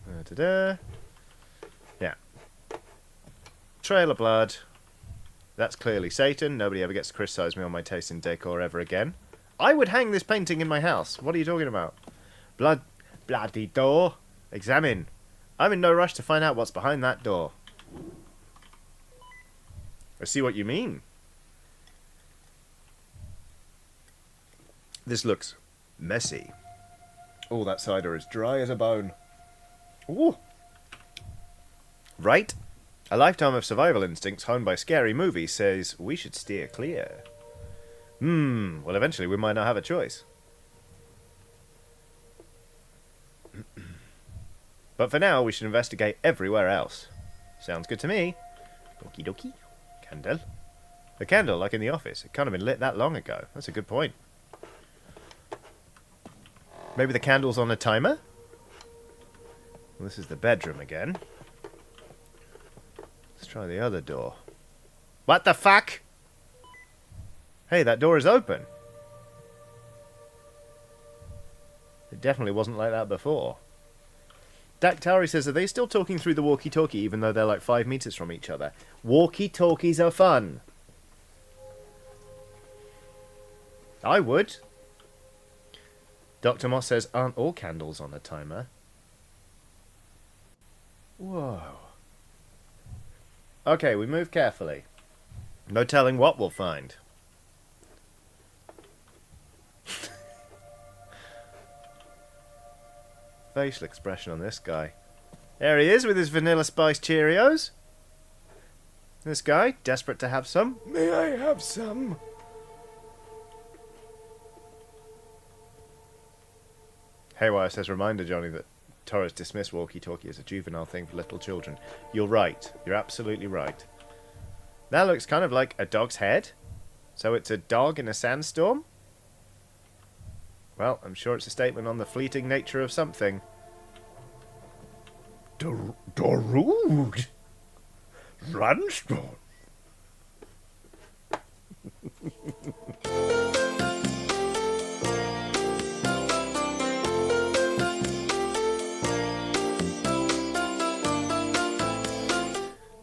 Da-da-da. Yeah. Trail of blood. That's clearly Satan. Nobody ever gets to criticize me on my taste in decor ever again. I would hang this painting in my house. What are you talking about? Bloody door. Examine. I'm in no rush to find out what's behind that door. I see what you mean. This looks messy. Oh, that cider is dry as a bone. Ooh. Right? A lifetime of survival instincts honed by scary movies says we should steer clear. Well, eventually we might not have a choice. But for now, we should investigate everywhere else. Sounds good to me. Okie dokie. Candle. A candle, like in the office. It can't have been lit that long ago. That's a good point. Maybe the candle's on a timer? Well, this is the bedroom again. Let's try the other door. What the fuck? Hey, that door is open. It definitely wasn't like that before. Daktari says, are they still talking through the walkie-talkie even though they're like 5 meters from each other? Walkie-talkies are fun. I would. Dr. Moss says, aren't all candles on a timer? Whoa. Okay, we move carefully. No telling what we'll find. Facial expression on this guy. There he is with his Vanilla Spice Cheerios. This guy, desperate to have some. May I have some? Haywire says, reminder, Johnny, that Torres dismissed walkie-talkie as a juvenile thing for little children. You're right. You're absolutely right. That looks kind of like a dog's head. So it's a dog in a sandstorm? Well, I'm sure it's a statement on the fleeting nature of something. Darude! Randstone!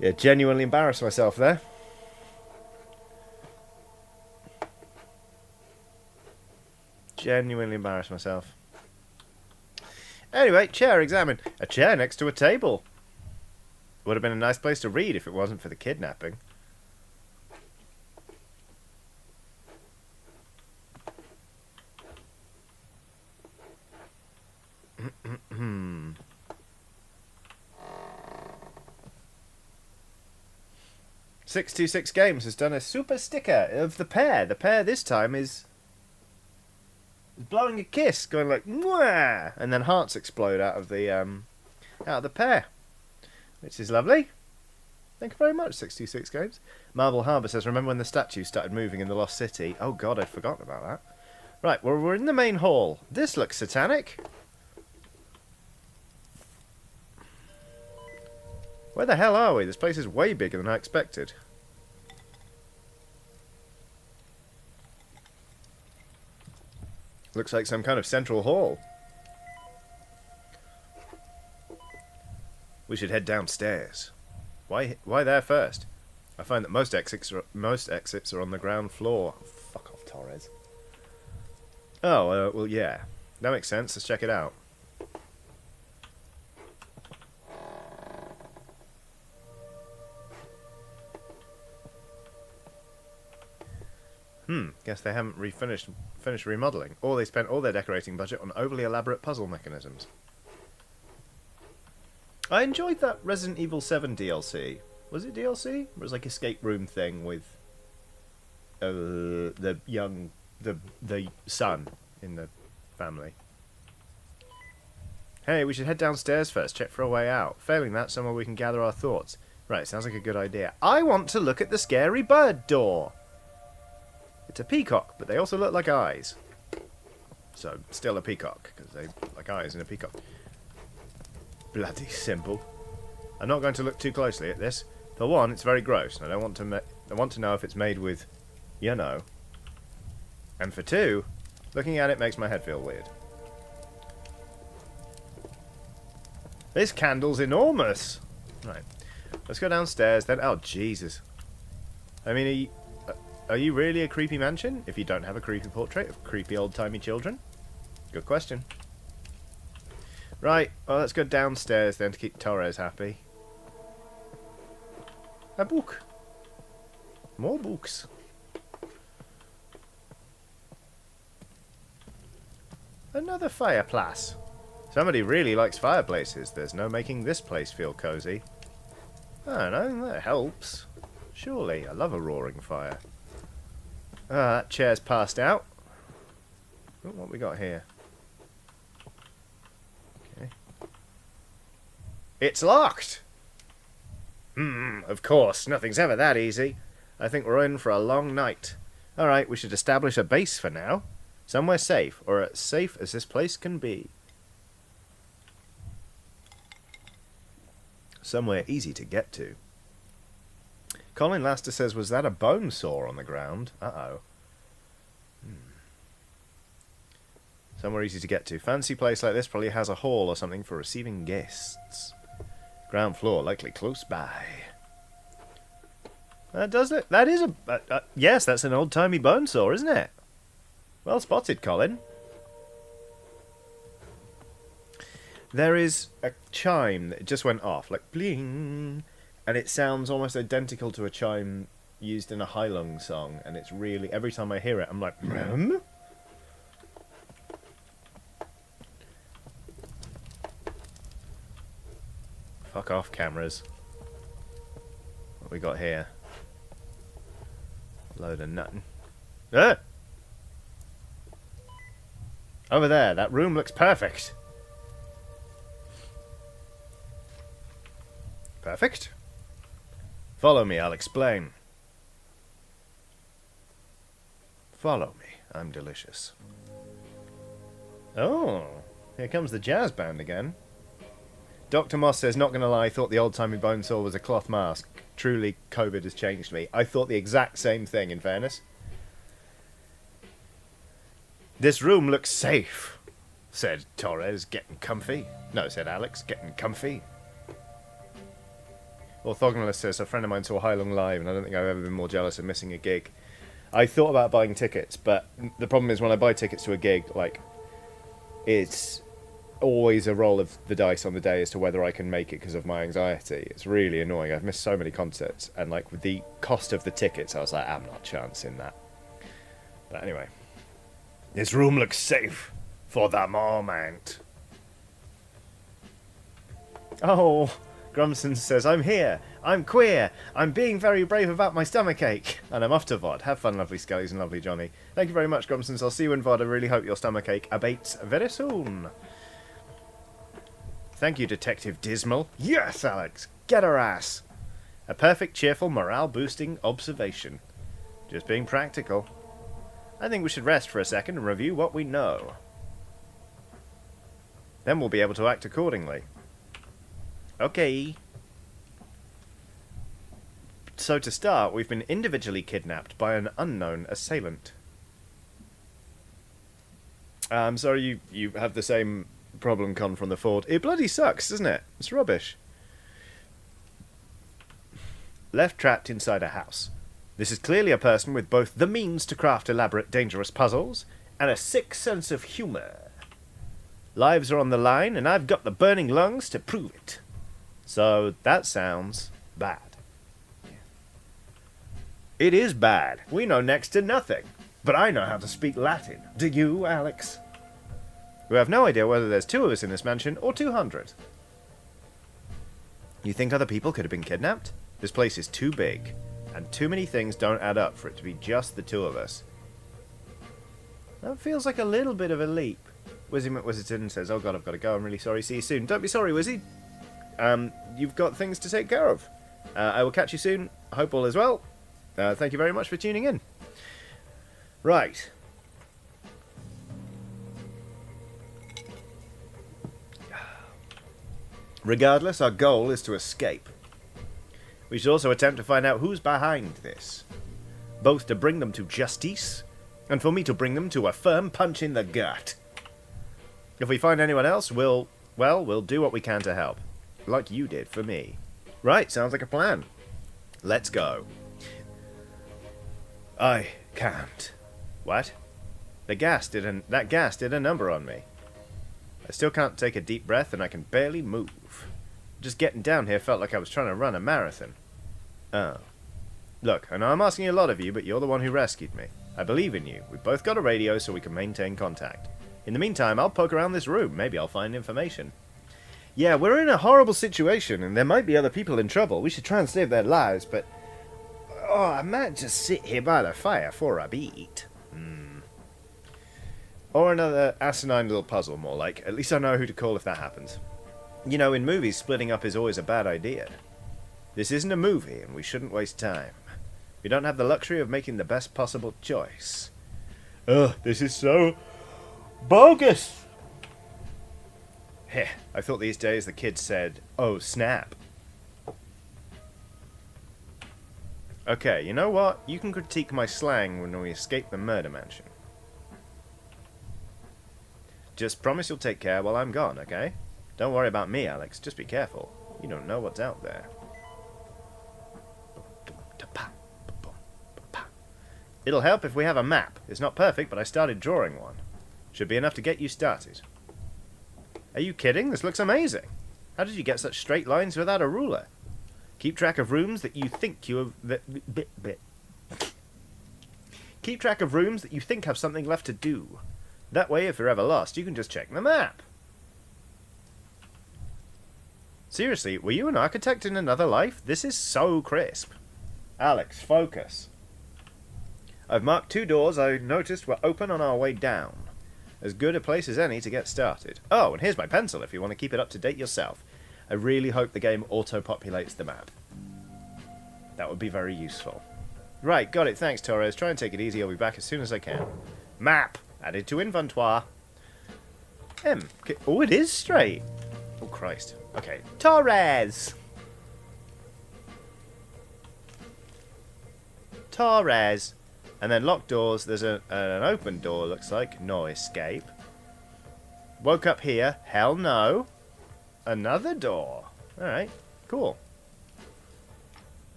Yeah, genuinely embarrassed myself there. Genuinely embarrassed myself. Anyway, chair examine. A chair next to a table. Would have been a nice place to read if it wasn't for the kidnapping. .626 Games has done a super sticker of the pair. The pair this time is blowing a kiss, going like mwah, and then hearts explode out of the pair, which is lovely. Thank you very much, 626 Games. Marble Harbour says, remember when the statues started moving in the Lost City? Oh god, I'd forgotten about that. Right, well, we're in the main hall. This looks satanic. Where the hell are we? This place is way bigger than I expected. Looks like some kind of central hall. We should head downstairs. Why there first? I find that most exits are on the ground floor. Fuck off, Torres. Oh, well, yeah. That makes sense. Let's check it out. Guess they haven't finished remodeling, or they spent all their decorating budget on overly elaborate puzzle mechanisms. I enjoyed that Resident Evil 7 DLC. Was it DLC? It was like escape room thing with the son in the family. Hey, we should head downstairs first, check for a way out. Failing that, somewhere we can gather our thoughts. Right, sounds like a good idea. I want to look at the scary bird door. It's a peacock, but they also look like eyes. So, still a peacock, because they look like eyes in a peacock. Bloody simple. I'm not going to look too closely at this. For one, it's very gross, and I want to know if it's made with, you know. And for two, looking at it makes my head feel weird. This candle's enormous! Right. Let's go downstairs then. Oh, Jesus. I mean, are you really a creepy mansion if you don't have a creepy portrait of creepy old-timey children? Good question. Right, well, let's go downstairs then to keep Torres happy. A book. More books. Another fireplace. Somebody really likes fireplaces. There's no making this place feel cozy. I don't know, that helps. Surely, I love a roaring fire. That chair's passed out. Oh, what we got here? Okay. It's locked! Of course. Nothing's ever that easy. I think we're in for a long night. Alright, we should establish a base for now. Somewhere safe, or as safe as this place can be. Somewhere easy to get to. Colin Laster says, was that a bone saw on the ground? Uh-oh. Somewhere easy to get to. Fancy place like this probably has a hall or something for receiving guests. Ground floor, likely close by. Does it? That is a... yes, that's an old-timey bone saw, isn't it? Well spotted, Colin. There is a chime that just went off, like bling, and it sounds almost identical to a chime used in a Heilung song, and it's really... every time I hear it, I'm like, Fuck off, cameras. What we got here? Load of nothing. Ah! Over there, that room looks perfect. Perfect? Follow me, I'll explain. Follow me, I'm delicious. Oh, here comes the jazz band again. Dr. Moss says, not gonna lie, thought the old-timey bone saw was a cloth mask. Truly, COVID has changed me. I thought the exact same thing, in fairness. This room looks safe, said Torres, getting comfy. No, said Alex, getting comfy. Orthogonalist says, a friend of mine saw Heilung live, and I don't think I've ever been more jealous of missing a gig. I thought about buying tickets, but the problem is when I buy tickets to a gig, like, it's always a roll of the dice on the day as to whether I can make it because of my anxiety. It's really annoying. I've missed so many concerts, and like with the cost of the tickets, I was like, I'm not chancing that. But anyway, this room looks safe for the moment. Oh, Grumson says, I'm here. I'm queer. I'm being very brave about my stomachache. And I'm off to VOD. Have fun, lovely Skellies and lovely Johnny. Thank you very much, Grumsons. I'll see you in VOD. I really hope your stomachache abates very soon. Thank you, Detective Dismal. Yes, Alex. Get her ass. A perfect, cheerful, morale-boosting observation. Just being practical. I think we should rest for a second and review what we know. Then we'll be able to act accordingly. Okay. So to start, we've been individually kidnapped by an unknown assailant. I'm sorry you have the same problem, Con, from the Ford. It bloody sucks, doesn't it? It's rubbish. Left trapped inside a house. This is clearly a person with both the means to craft elaborate, dangerous puzzles and a sick sense of humour. Lives are on the line, and I've got the burning lungs to prove it. So that sounds bad. It is bad. We know next to nothing. But I know how to speak Latin. Do you, Alex? We have no idea whether there's 2 of us in this mansion or 200. You think other people could have been kidnapped? This place is too big, and too many things don't add up for it to be just the 2 of us. That feels like a little bit of a leap. Wizzy McWizardton says, oh god, I've got to go. I'm really sorry. See you soon. Don't be sorry, Wizzy. You've got things to take care of. I will catch you soon. I hope all is well. Thank you very much for tuning in. Right. Regardless, our goal is to escape. We should also attempt to find out who's behind this. Both to bring them to justice, and for me to bring them to a firm punch in the gut. If we find anyone else, we'll do what we can to help. Like you did for me. Right, sounds like a plan. Let's go. I can't. What? That gas did a number on me. I still can't take a deep breath and I can barely move. Just getting down here felt like I was trying to run a marathon. Oh. Look, I know I'm asking a lot of you, but you're the one who rescued me. I believe in you. We've both got a radio so we can maintain contact. In the meantime, I'll poke around this room. Maybe I'll find information. Yeah, we're in a horrible situation and there might be other people in trouble. We should try and save their lives, but... Oh, I might just sit here by the fire for a beat. Or another asinine little puzzle, more like. At least I know who to call if that happens. You know, in movies, splitting up is always a bad idea. This isn't a movie, and we shouldn't waste time. We don't have the luxury of making the best possible choice. Ugh, this is so bogus! Heh, I thought these days the kids said, oh snap. Okay, you know what? You can critique my slang when we escape the murder mansion. Just promise you'll take care while I'm gone, okay? Don't worry about me, Alex. Just be careful. You don't know what's out there. It'll help if we have a map. It's not perfect, but I started drawing one. Should be enough to get you started. Are you kidding? This looks amazing. How did you get such straight lines without a ruler? Keep track of rooms that you think you have... Keep track of rooms that you think have something left to do. That way, if you're ever lost, you can just check the map. Seriously, were you an architect in another life? This is so crisp. Alex, focus. I've marked 2 doors I noticed were open on our way down. As good a place as any to get started. Oh, and here's my pencil if you want to keep it up to date yourself. I really hope the game auto-populates the map. That would be very useful. Right, got it. Thanks, Torres. Try and take it easy. I'll be back as soon as I can. Map! Added to inventory. Oh, it is straight. Oh, Christ. Okay. Torres! Torres! And then locked doors. There's an open door, looks like. No escape. Woke up here. Hell no. Another door. Alright. Cool.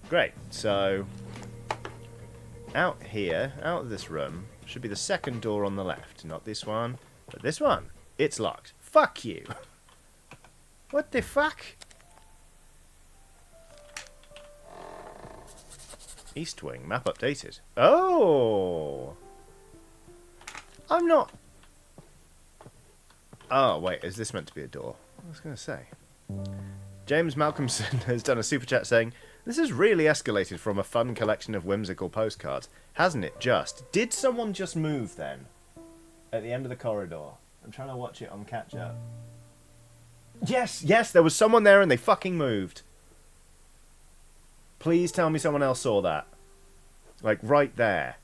Great. So, out here, out of this room, should be the second door on the left. Not this one, but this one. It's locked. Fuck you. What the fuck? East wing. Map updated. Oh! I'm not... Oh, wait. Is this meant to be a door? I was going to say. James Malcolmson has done a super chat saying, this has really escalated from a fun collection of whimsical postcards. Hasn't it just? Did someone just move then? At the end of the corridor. I'm trying to watch it on catch up. Yes, yes, there was someone there and they fucking moved. Please tell me someone else saw that. Like, right there.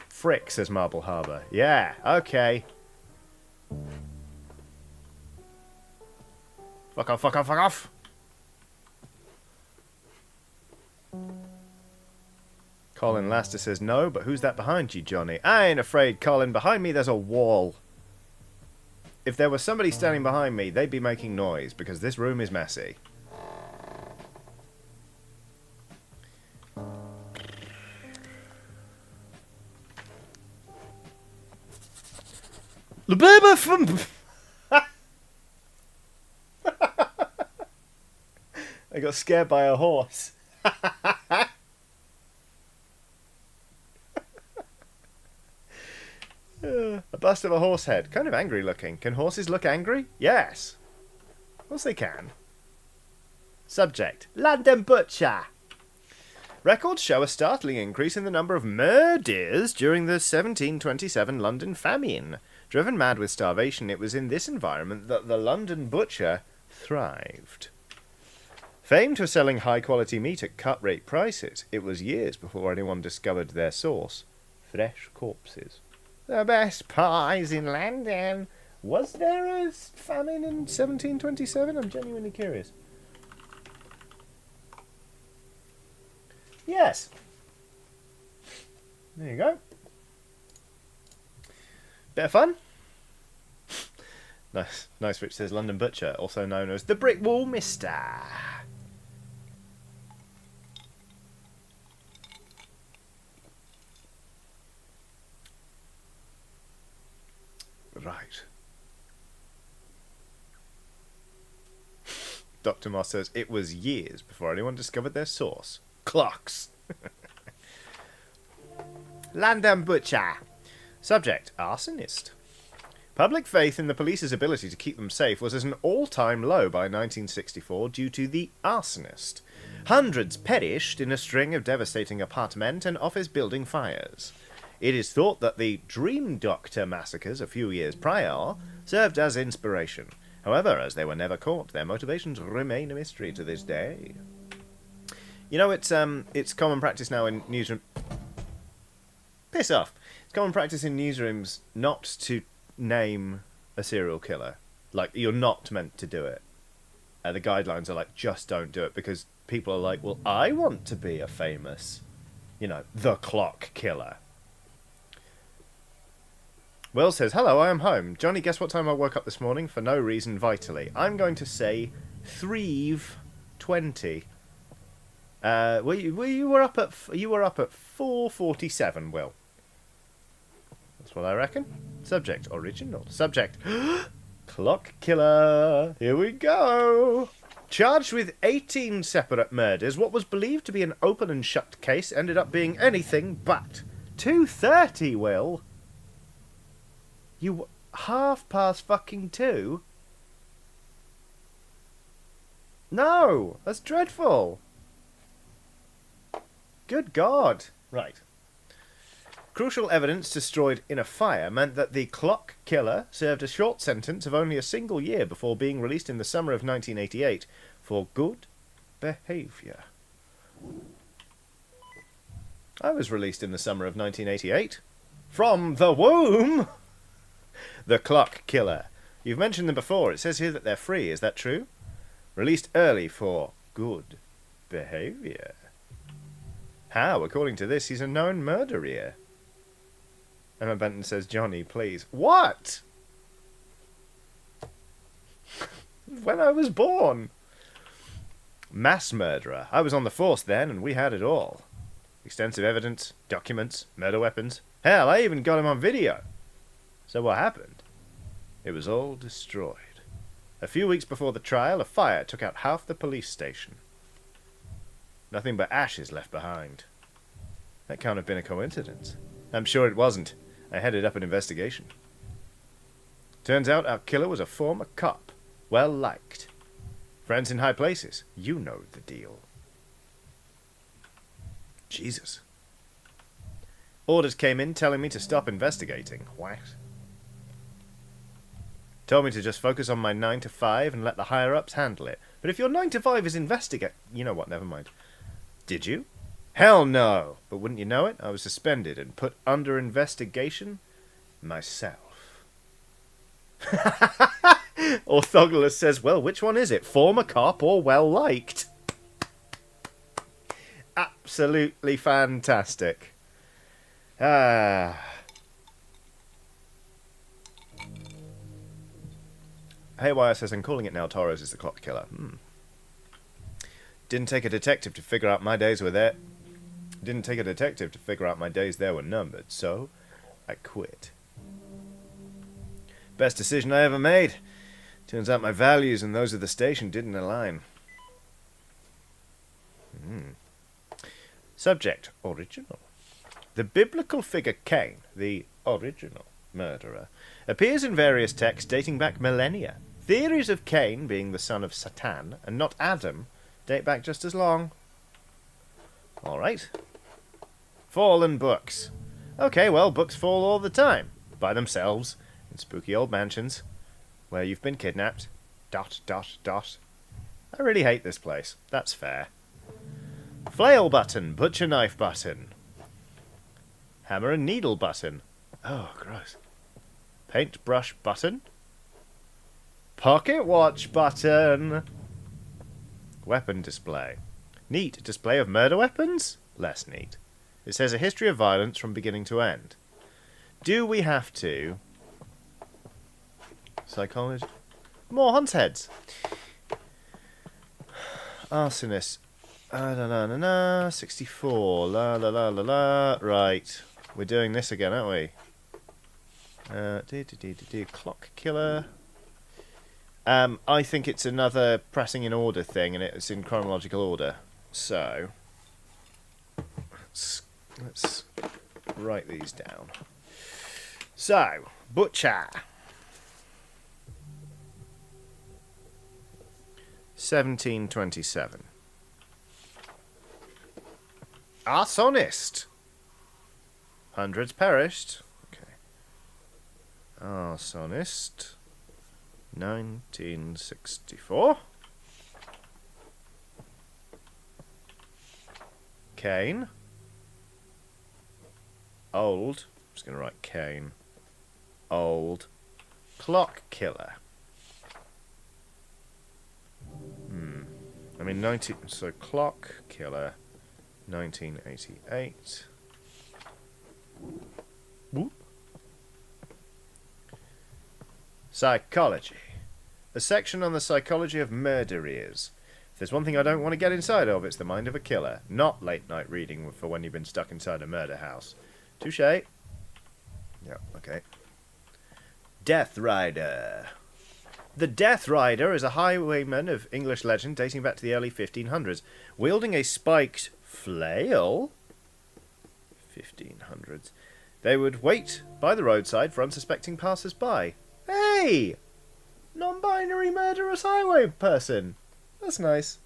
Frick, says Marble Harbour. Yeah, okay. Fuck off, fuck off, fuck off! Colin Laster says no, but who's that behind you, Johnny? I ain't afraid, Colin. Behind me there's a wall. If there was somebody standing behind me, they'd be making noise, because this room is messy. The baby from... I got scared by a horse. A bust of a horse head. Kind of angry looking. Can horses look angry? Yes. Of course they can. Subject. London Butcher. Records show a startling increase in the number of murders during the 1727 London famine. Driven mad with starvation, it was in this environment that the London Butcher thrived. Famed for selling high-quality meat at cut-rate prices, it was years before anyone discovered their source. Fresh corpses. The best pies in London. Was there a famine in 1727? I'm genuinely curious. Yes. There you go. Bit of fun. Nice. Nice, which says London Butcher, also known as the Brick Wall Mister. Right. Dr. Moss says, it was years before anyone discovered their source. Clocks. London Butcher. Subject, arsonist. Public faith in the police's ability to keep them safe was at an all-time low by 1964 due to the arsonist. Hundreds perished in a string of devastating apartment and office building fires. It is thought that the Dream Doctor massacres a few years prior served as inspiration. However, as they were never caught, their motivations remain a mystery to this day. You know, it's common practice now in newsrooms. Piss off! It's common practice in newsrooms not to name a serial killer. Like, you're not meant to do it. The guidelines are like, just don't do it, because people are like, well, I want to be a famous, the clock killer. Will says, hello, I am home. Johnny, guess what time I woke up this morning? For no reason, vitally. I'm going to say 3:20. You were up at 4:47, Will. That's what I reckon. Subject, original. Subject, clock killer. Here we go. Charged with 18 separate murders, what was believed to be an open and shut case ended up being anything but 2:30, Will. You 2:30? No, that's dreadful. Good God. Right. Crucial evidence destroyed in a fire meant that the clock killer served a short sentence of only a single year before being released in the summer of 1988 for good behaviour. I was released in the summer of 1988. From the womb! The clock killer. You've mentioned them before. It says here that they're free. Is that true? Released early for good behaviour. How? According to this, he's a known murderer. Emma Benton says, Johnny, please. What? When I was born. Mass murderer. I was on the force then, and we had it all. Extensive evidence, documents, murder weapons. Hell, I even got him on video. So what happened? It was all destroyed. A few weeks before the trial, a fire took out half the police station. Nothing but ashes left behind. That can't have been a coincidence. I'm sure it wasn't. I headed up an investigation. Turns out our killer was a former cop. Well liked. Friends in high places. You know the deal. Jesus. Orders came in telling me to stop investigating. What? Told me to just focus on my 9 to 5 and let the higher-ups handle it. But if your 9 to 5 is investigate... You know what, never mind. Did you? Hell no! But wouldn't you know it, I was suspended and put under investigation myself. Orthogonus says, well, which one is it? Former cop or well-liked? Absolutely fantastic. Haywire says, I'm calling it now. Torres is the clock killer. Didn't take a detective to figure out my days were there. Didn't take a detective to figure out my days there were numbered, so I quit. Best decision I ever made. Turns out my values and those of the station didn't align. Subject, original. The biblical figure Cain, the original murderer, appears in various texts dating back millennia. Theories of Cain being the son of Satan and not Adam date back just as long. Alright. Fallen books. Okay, well, books fall all the time. By themselves. In spooky old mansions. Where you've been kidnapped. ... I really hate this place. That's fair. Flail button. Butcher knife button. Hammer and needle button. Oh, gross. Paintbrush button. Pocket watch button. Weapon display. Neat display of murder weapons? Less neat. It says a history of violence from beginning to end. Do we have to... Psychology? More Hunt's heads. Arsonist. 64. La la la la la. Right. We're doing this again, aren't we? Clock killer. I think it's another pressing in order thing, and it's in chronological order. So, let's write these down. So, butcher. 1727. Arsonist. Hundreds perished. Okay. Arsonist. 1964. Kane. Old. I'm just going to write Kane. Old. Clock killer. I mean, so clock killer, 1988. Whoop. Psychology. A section on the psychology of murderers. If there's one thing I don't want to get inside of, it's the mind of a killer. Not late night reading for when you've been stuck inside a murder house. Touche. Yeah, okay. Death Rider. The Death Rider is a highwayman of English legend dating back to the early 1500s. Wielding a spiked flail, 1500s, they would wait by the roadside for unsuspecting passers-by. Hey! Non-binary murderous highway person. That's nice.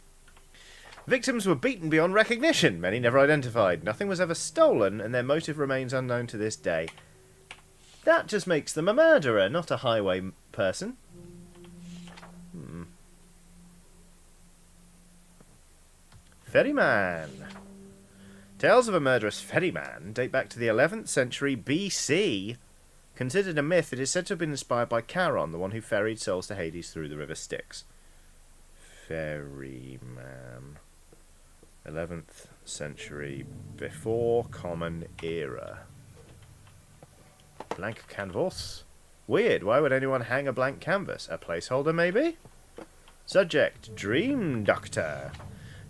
Victims were beaten beyond recognition, many never identified. Nothing was ever stolen, and their motive remains unknown to this day. That just makes them a murderer, not a highway person. Ferryman. Tales of a murderous ferryman date back to the 11th century BC. Considered a myth, it is said to have been inspired by Charon, the one who ferried souls to Hades through the river Styx. Ferryman. 11th century before Common Era. Blank canvas. Weird, why would anyone hang a blank canvas? A placeholder, maybe? Subject, Dream Doctor.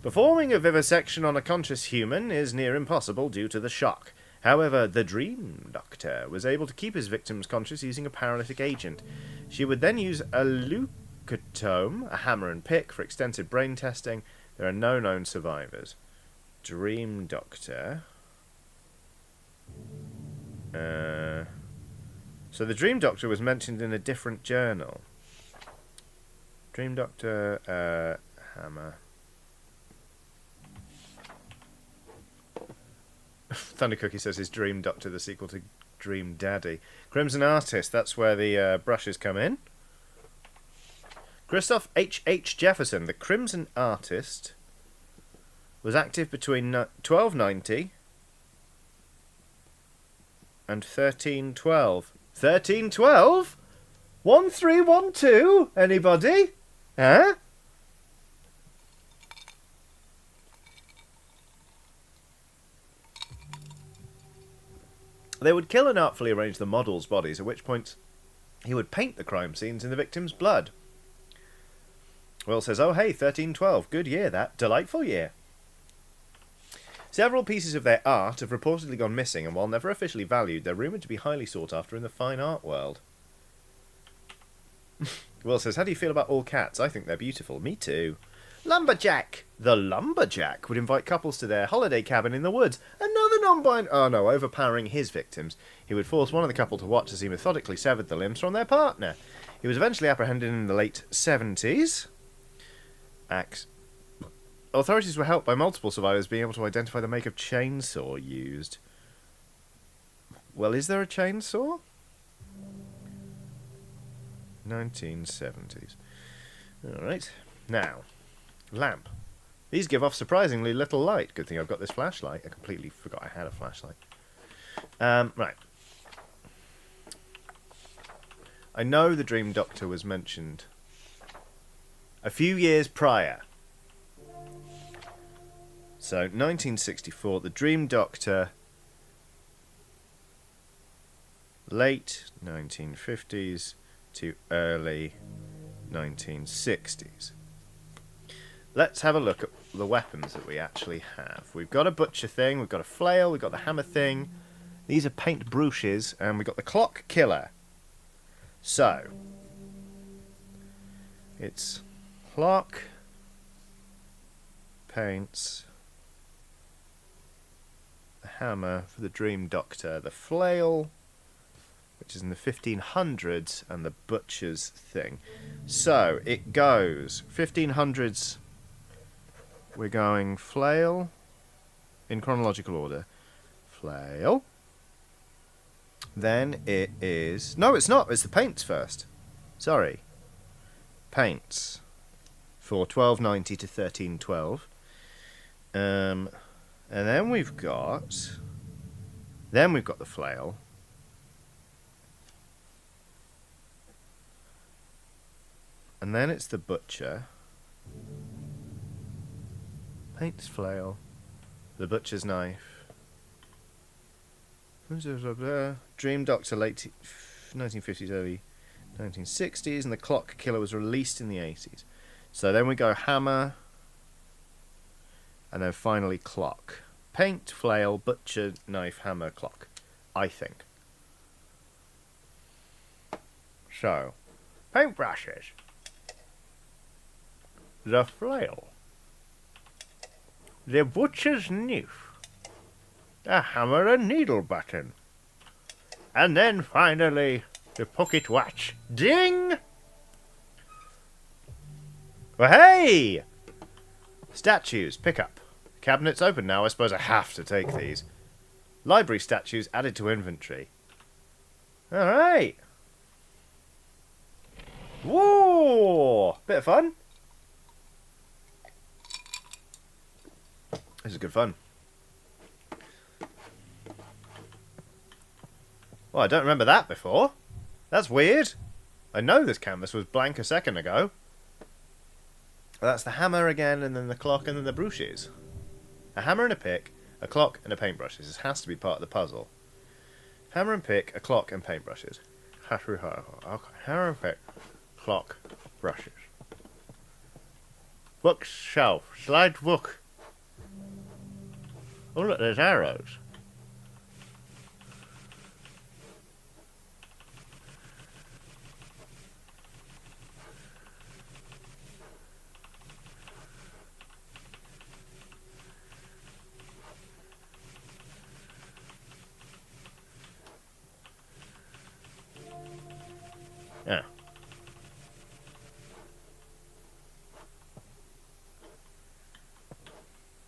Performing a vivisection on a conscious human is near impossible due to the shock. However, the Dream Doctor was able to keep his victims conscious using a paralytic agent. She would then use a leucotome, a hammer and pick, for extensive brain testing. There are no known survivors. Dream Doctor. So the Dream Doctor was mentioned in a different journal. Dream Doctor, hammer. Thunder Cookie says his Dream Doctor, the sequel to Dream Daddy. Crimson Artist, that's where the brushes come in. Christoph H. Jefferson, the Crimson Artist, was active between 1290 and 1312. 1312? 1312? Anybody? Huh? They would kill and artfully arrange the models' bodies, at which point he would paint the crime scenes in the victim's blood. Will says, oh hey, 1312, good year that, delightful year. Several pieces of their art have reportedly gone missing, and while never officially valued, they're rumoured to be highly sought after in the fine art world. Will says, how do you feel about all cats? I think they're beautiful. Me too. Lumberjack! The Lumberjack would invite couples to their holiday cabin in the woods. Another non-binary... Oh no, overpowering his victims. He would force one of the couple to watch as he methodically severed the limbs from their partner. He was eventually apprehended in the late 70s. Authorities were helped by multiple survivors being able to identify the make of chainsaw used. Well, is there a chainsaw? 1970s. Alright. Now... lamp. These give off surprisingly little light. Good thing I've got this flashlight. I completely forgot I had a flashlight. Right. I know the Dream Doctor was mentioned a few years prior. So, 1964, the Dream Doctor, late 1950s to early 1960s. Let's have a look at the weapons that we actually have. We've got a butcher thing, we've got a flail, we've got the hammer thing. These are paint brooches, and we've got the clock killer. So, it's clock, paints, the hammer for the Dream Doctor, the flail, which which is in the 1500s, and the butcher's thing. So it goes 1500s. We're going flail in chronological order. Flail. Then it is... No, it's not. It's the paints first. Sorry. Paints. For 1290 to 1312. And then we've got... Then we've got the flail. And then it's the butcher. Paints, flail. The butcher's knife. Dream Doctor, late 1950s, early 1960s. And the clock killer was released in the 80s. So then we go hammer. And then finally clock. Paint, flail, butcher, knife, hammer, clock. I think. So, paintbrushes. The flail. The butcher's knife. The hammer and needle button. And then finally, the pocket watch. Ding! Well, hey! Statues, pick up. Cabinet's open now, I suppose I have to take these. Library statues added to inventory. Alright. Whoa! Bit of fun. This is good fun. Well, I don't remember that before. That's weird. I know this canvas was blank a second ago. Well, that's the hammer again, and then the clock, and then the brushes. A hammer and a pick, a clock and a paintbrush. This has to be part of the puzzle. Hammer and pick, a clock and paintbrushes. Okay, hammer and pick, clock, brushes. Bookshelf, slide book. Oh look, there's arrows. Yeah.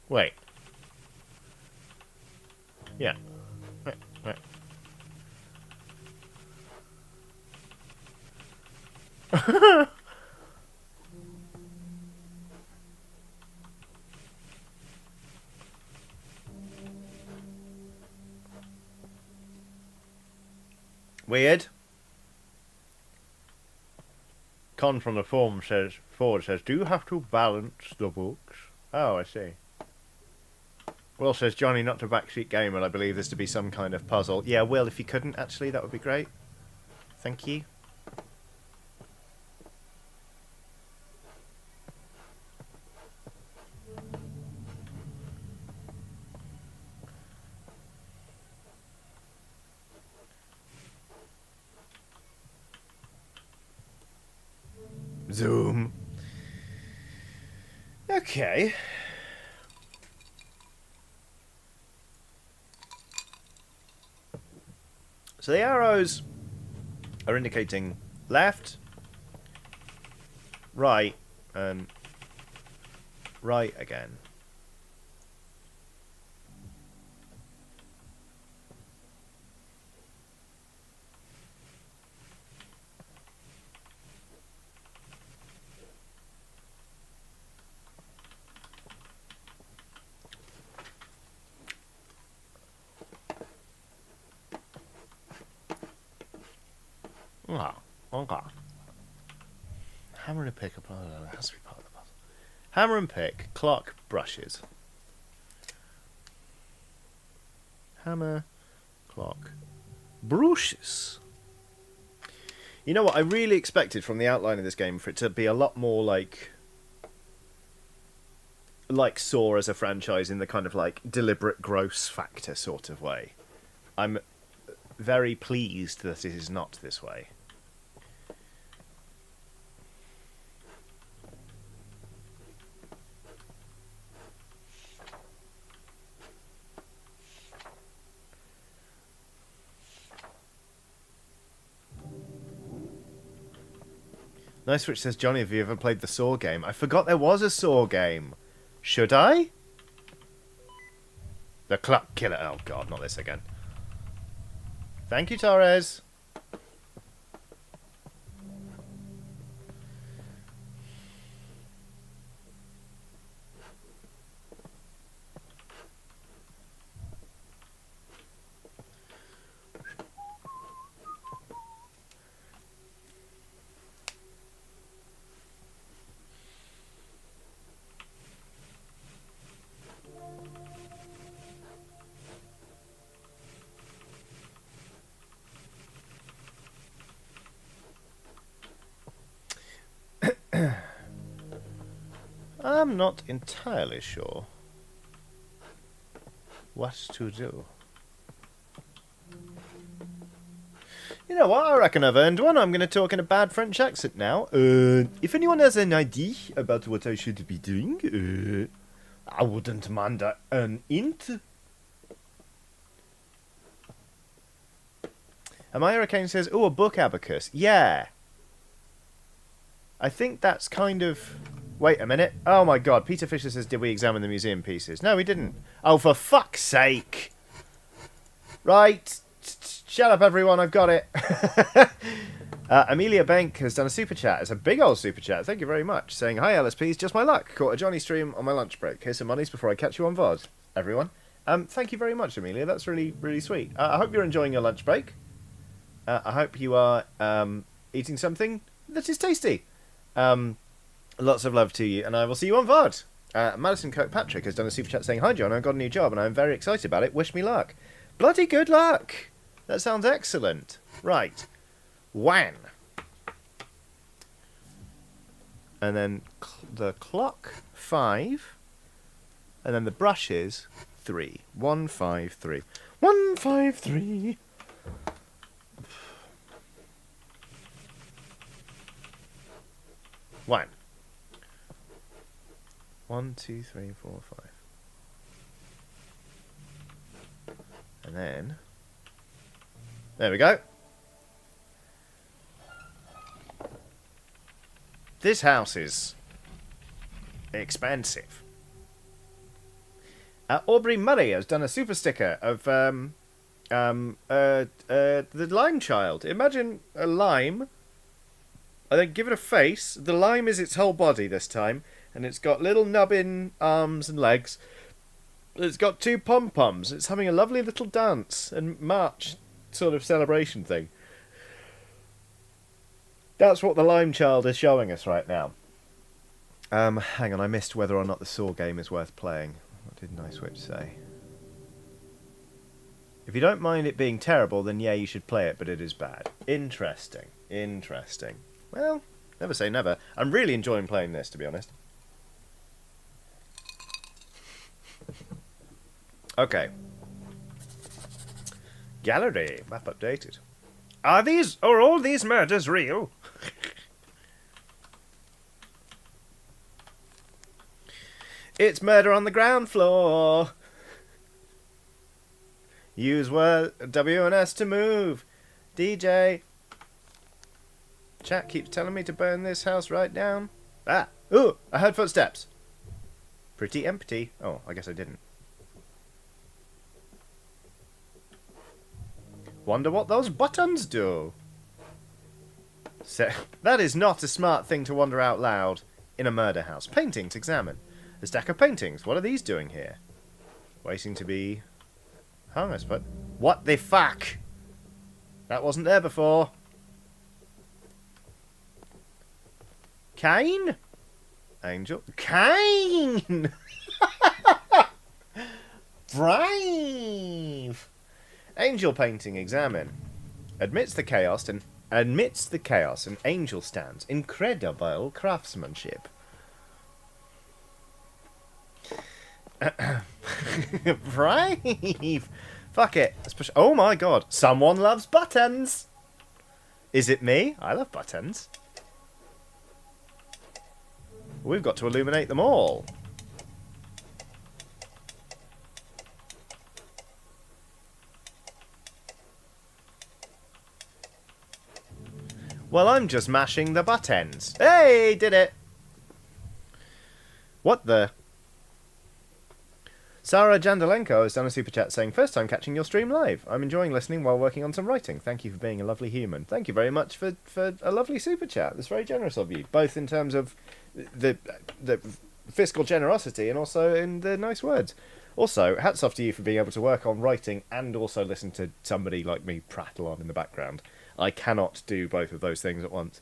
Wait. Yeah. Wait. Weird. Con from the forward says, do you have to balance the books? Oh, I see. Will says, Johnny, not a backseat gamer. I believe this to be some kind of puzzle. Yeah, Will, if you couldn't, actually, that would be great. Thank you. Zoom. Okay. So the arrows are indicating left, right, and right again. Oh, okay. Hammer and pick, that has to be part of the puzzle. Hammer and pick, clock, brushes. Hammer, clock, brushes. You know what? I really expected from the outline of this game for it to be a lot more like Saw as a franchise in the kind of like deliberate gross factor sort of way. I'm very pleased that it is not this way. Nice Switch says, Johnny, have you ever played the Saw game? I forgot there was a Saw game. Should I? The Clock Killer. Oh, God, not this again. Thank you, Torres. I'm not entirely sure what to do. You know what? I reckon I've earned one. I'm going to talk in a bad French accent now. If anyone has an idea about what I should be doing, I wouldn't mind an int. Amaya Hurricane says, "Oh, a book abacus." Yeah. I think that's kind of... Wait a minute. Oh my god. Peter Fisher says, did we examine the museum pieces? No, we didn't. Oh, for fuck's sake. Right. Shut up, everyone. I've got it. Amelia Bank has done a super chat. It's a big old super chat. Thank you very much. Saying, hi, LSPs. Just my luck. Caught a Johnny stream on my lunch break. Here's some monies before I catch you on VOD. Everyone. Thank you very much, Amelia. That's really, really sweet. I hope you're enjoying your lunch break. I hope you are eating something that is tasty. Lots of love to you, and I will see you on VOD. Madison Kirkpatrick has done a super chat saying, hi, John, I've got a new job, and I'm very excited about it. Wish me luck. Bloody good luck. That sounds excellent. Right. When? And then the clock, 5. And then the brushes, 3. 1, 5, 3. 1, 5, 3. One. 1, 2, 3, 4, 5. And then... There we go. This house is... expensive. Aubrey Murray has done a super sticker of the Lime Child. Imagine a lime... and then give it a face. The lime is its whole body this time. And it's got little nubbin arms and legs. It's got 2 pom-poms. It's having a lovely little dance and march sort of celebration thing. That's what the Lime Child is showing us right now. Hang on, I missed whether or not the Saw game is worth playing. What did Nice Witch say? If you don't mind it being terrible, then yeah, you should play it, but it is bad. Interesting. Interesting. Well, never say never. I'm really enjoying playing this, to be honest. Okay. Gallery. Map updated. Are all these murders real? It's murder on the ground floor. Use word W and S to move. DJ. Chat keeps telling me to burn this house right down. Ah! Ooh! I heard footsteps. Pretty empty. Oh, I guess I didn't. Wonder what those buttons do. So, that is not a smart thing to wonder out loud in a murder house. Painting to examine. A stack of paintings. What are these doing here? Waiting to be hung, I suppose. What the fuck? That wasn't there before. Cain? Angel? Cain! Brave! Angel painting, examine. Amidst the chaos, an angel stands. Incredible craftsmanship. Brave! Fuck it. Let's push. Oh my god. Someone loves buttons! Is it me? I love buttons. We've got to illuminate them all. Well, I'm just mashing the buttons. Hey, did it! What the? Sarah Jandalenko has done a super chat saying, first time catching your stream live. I'm enjoying listening while working on some writing. Thank you for being a lovely human. Thank you very much for a lovely super chat. That's very generous of you, both in terms of the fiscal generosity and also in the nice words. Also, hats off to you for being able to work on writing and also listen to somebody like me prattle on in the background. I cannot do both of those things at once.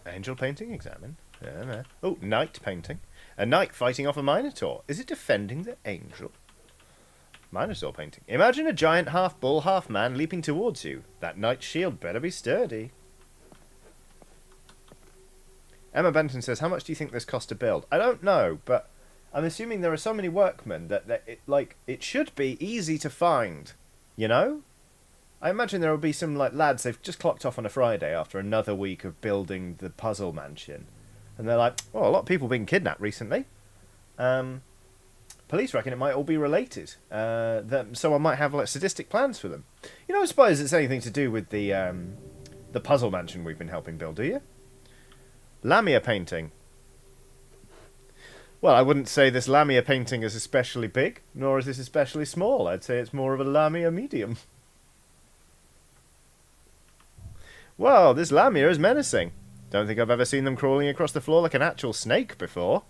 Angel painting examine. Yeah. Oh, knight painting. A knight fighting off a minotaur. Is it defending the angel? Minotaur painting. Imagine a giant half-bull, half-man leaping towards you. That knight's shield better be sturdy. Emma Benton says, how much do you think this cost to build? I don't know, but I'm assuming there are so many workmen that it should be easy to find. You know? I imagine there will be some lads, they've just clocked off on a Friday after another week of building the puzzle mansion. And they're like, well, a lot of people have been kidnapped recently. Police reckon it might all be related. Someone might have sadistic plans for them. You don't suppose it's anything to do with the puzzle mansion we've been helping build, do you? Lamia painting. Well, I wouldn't say this Lamia painting is especially big, nor is this especially small. I'd say it's more of a Lamia medium. Wow, this Lamia is menacing. Don't think I've ever seen them crawling across the floor like an actual snake before.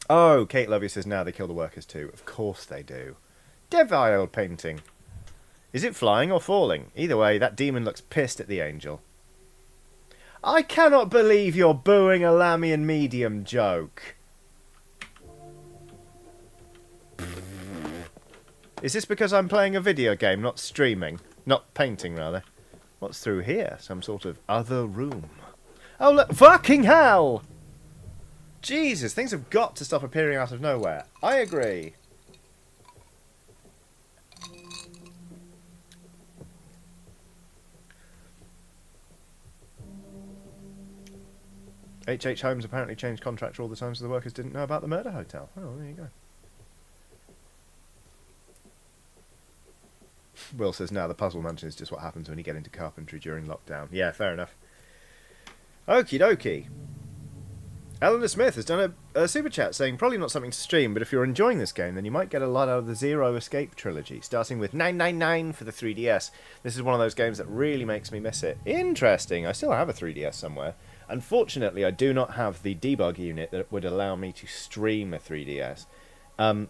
Oh, Kate Lovey says now they kill the workers too. Of course they do. Devile painting. Is it flying or falling? Either way, that demon looks pissed at the angel. I cannot believe you're booing a Lamian medium joke. Is this because I'm playing a video game, not streaming? Not painting, rather. What's through here? Some sort of other room. Oh, look! Fucking hell! Jesus, things have got to stop appearing out of nowhere. I agree. H.H. Holmes apparently changed contracts all the time so the workers didn't know about the murder hotel. Oh, there you go. Will says now the puzzle mansion is just what happens when you get into carpentry during lockdown. Yeah, fair enough. Okie dokie. Eleanor Smith has done a super chat saying probably not something to stream, but if you're enjoying this game, then you might get a lot out of the Zero Escape trilogy, starting with 999 for the 3DS. This is one of those games that really makes me miss it. Interesting. I still have a 3DS somewhere. Unfortunately, I do not have the debug unit that would allow me to stream a 3DS. Back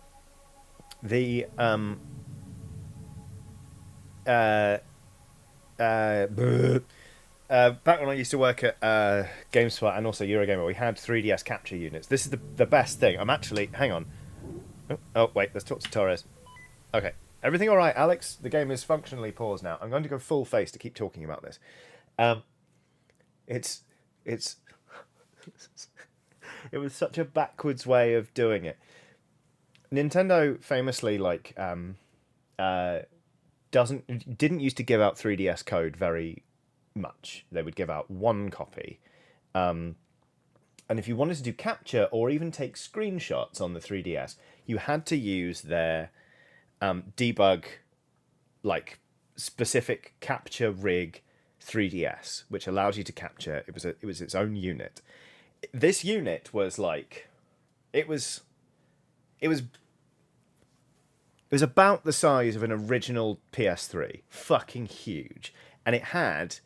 when I used to work at GameSpot and also Eurogamer, we had 3DS capture units. This is the best thing. I'm actually... Hang on. Oh, wait. Let's talk to Torres. Okay. Everything all right, Alex? The game is functionally paused now. I'm going to go full face to keep talking about this. It's... It was such a backwards way of doing it. Nintendo famously, didn't used to give out 3DS code very much. They would give out one copy. And if you wanted to do capture or even take screenshots on the 3DS, you had to use their debug, specific capture rig 3DS, which allows you to capture. It was its own unit. This unit was it was about the size of an original PS3, fucking huge, and it had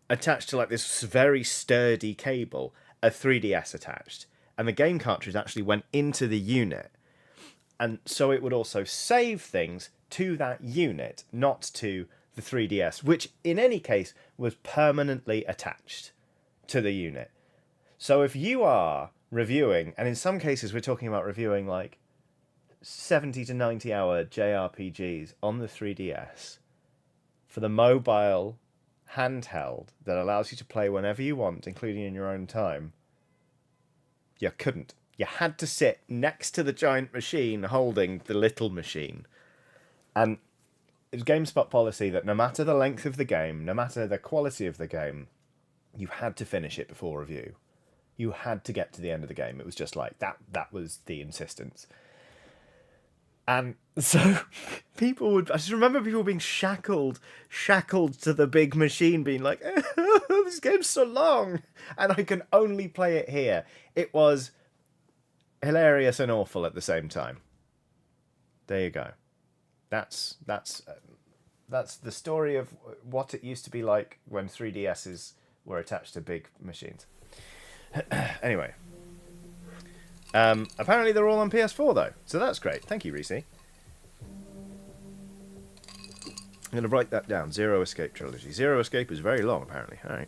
attached to this very sturdy cable a 3DS attached, and the game cartridge actually went into the unit, and so it would also save things to that unit, not to the 3DS, which in any case was permanently attached to the unit. So if you are reviewing, and in some cases we're talking about reviewing 70 to 90 hour JRPGs on the 3DS for the mobile handheld that allows you to play whenever you want, including in your own time, you couldn't. You had to sit next to the giant machine holding the little machine. And it was GameSpot policy that no matter the length of the game, no matter the quality of the game, you had to finish it before review. You had to get to the end of the game. It was just that was the insistence. And so people would... I just remember people being shackled to the big machine, being like, this game's so long, and I can only play it here. It was hilarious and awful at the same time. There you go. That's the story of what it used to be like when 3DSs were attached to big machines. Anyway. Apparently they're all on PS4 though, so that's great. Thank you, Reese. I'm going to write that down. Zero Escape Trilogy. Zero Escape is very long, apparently. All right.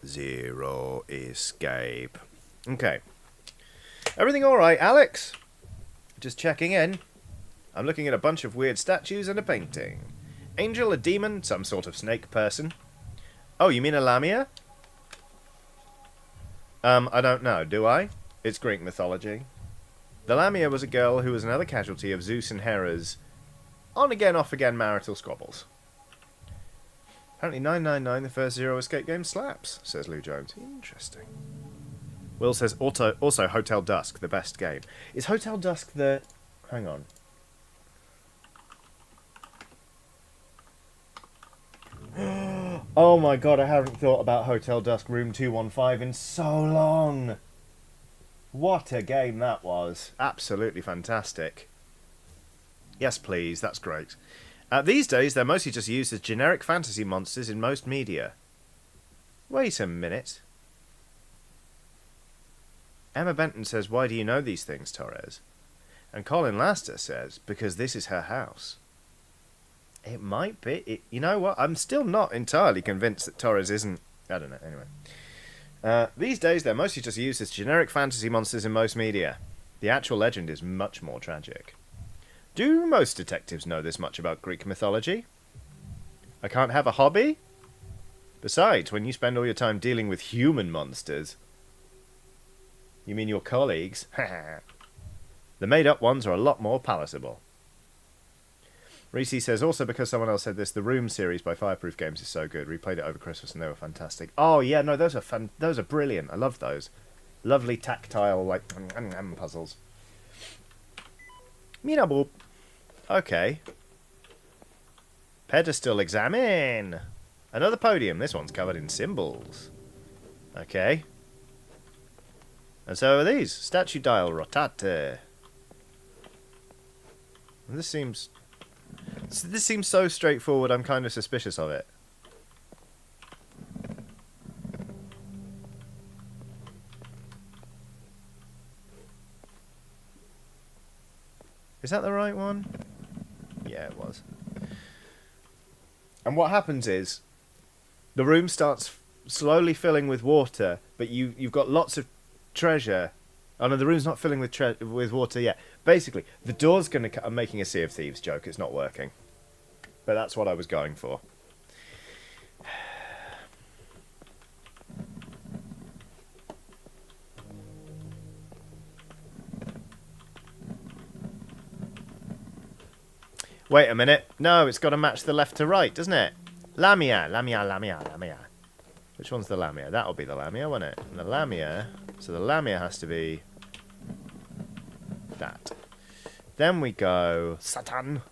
Zero Escape. Okay. Everything all right, Alex? Just checking in. I'm looking at a bunch of weird statues and a painting. Angel, a demon, some sort of snake person. Oh, you mean a Lamia? I don't know, do I? It's Greek mythology. The Lamia was a girl who was another casualty of Zeus and Hera's on-again, off-again marital squabbles. Apparently 999, the first Zero Escape game, slaps, says Lou Jones. Interesting. Will says, also Hotel Dusk, the best game. Is Hotel Dusk the... Hang on. Oh my god, I haven't thought about Hotel Dusk Room 215 in so long. What a game that was. Absolutely fantastic. Yes, please. That's great. These days, they're mostly just used as generic fantasy monsters in most media. Wait a minute. Emma Benton says, why do you know these things, Torres? And Colin Laster says, because this is her house. It might be. You know what? I'm still not entirely convinced that Torres isn't... I don't know. Anyway. These days, they're mostly just used as generic fantasy monsters in most media. The actual legend is much more tragic. Do most detectives know this much about Greek mythology? I can't have a hobby? Besides, when you spend all your time dealing with human monsters... You mean your colleagues? The made-up ones are a lot more palatable. Reese says, also because someone else said this, the Room series by Fireproof Games is so good. We played it over Christmas and they were fantastic. Oh, yeah, no, those are brilliant. I love those. Lovely tactile, like, puzzles. Mirabo. Okay. Pedestal examine. Another podium. This one's covered in symbols. Okay. And so are these. Statue dial rotate. And this seems so straightforward, I'm kind of suspicious of it. Is that the right one? Yeah, it was. And what happens is, the room starts slowly filling with water, but you've got lots of treasure. Oh no, the room's not filling with water yet. Basically, the door's going to... I'm making a Sea of Thieves joke, it's not working. But that's what I was going for. Wait a minute. No, it's got to match the left to right, doesn't it? Lamia, Lamia, Lamia, Lamia. Which one's the Lamia? That'll be the Lamia, won't it? And the Lamia... So the Lamia has to be... that. Then we go... Satan.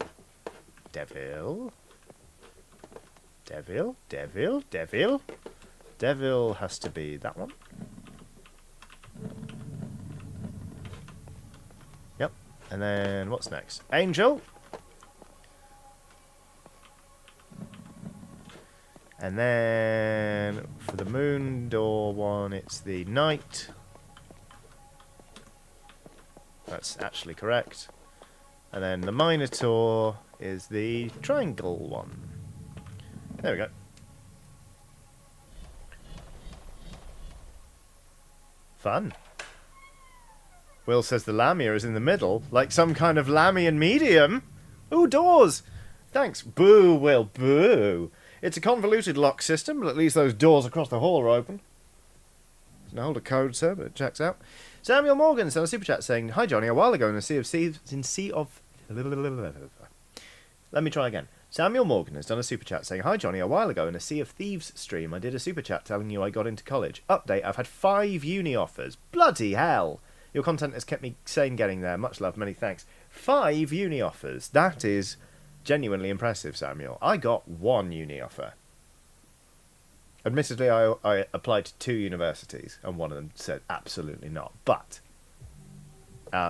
Devil. Devil. Devil. Devil. Devil has to be that one. Yep. And then what's next? Angel. And then for the moon door one, it's the knight. That's actually correct. And then the Minotaur is the triangle one. There we go. Fun. Will says the Lamia is in the middle, like some kind of Lamian medium. Ooh, doors! Thanks. Boo, Will, boo. It's a convoluted lock system, but at least those doors across the hall are open. There's hold a code, sir, but it checks out. Samuel Morgan sent a super chat saying, "Hi Johnny, a while ago in a Sea of Let me try again. Samuel Morgan has done a super chat saying, "Hi Johnny, a while ago in a Sea of Thieves stream, I did a super chat telling you I got into college. Update, I've had 5 uni offers. Bloody hell! Your content has kept me sane getting there. Much love, many thanks." 5 uni offers. That is genuinely impressive, Samuel. I got 1 uni offer. Admittedly, I applied to 2 universities, and one of them said absolutely not. But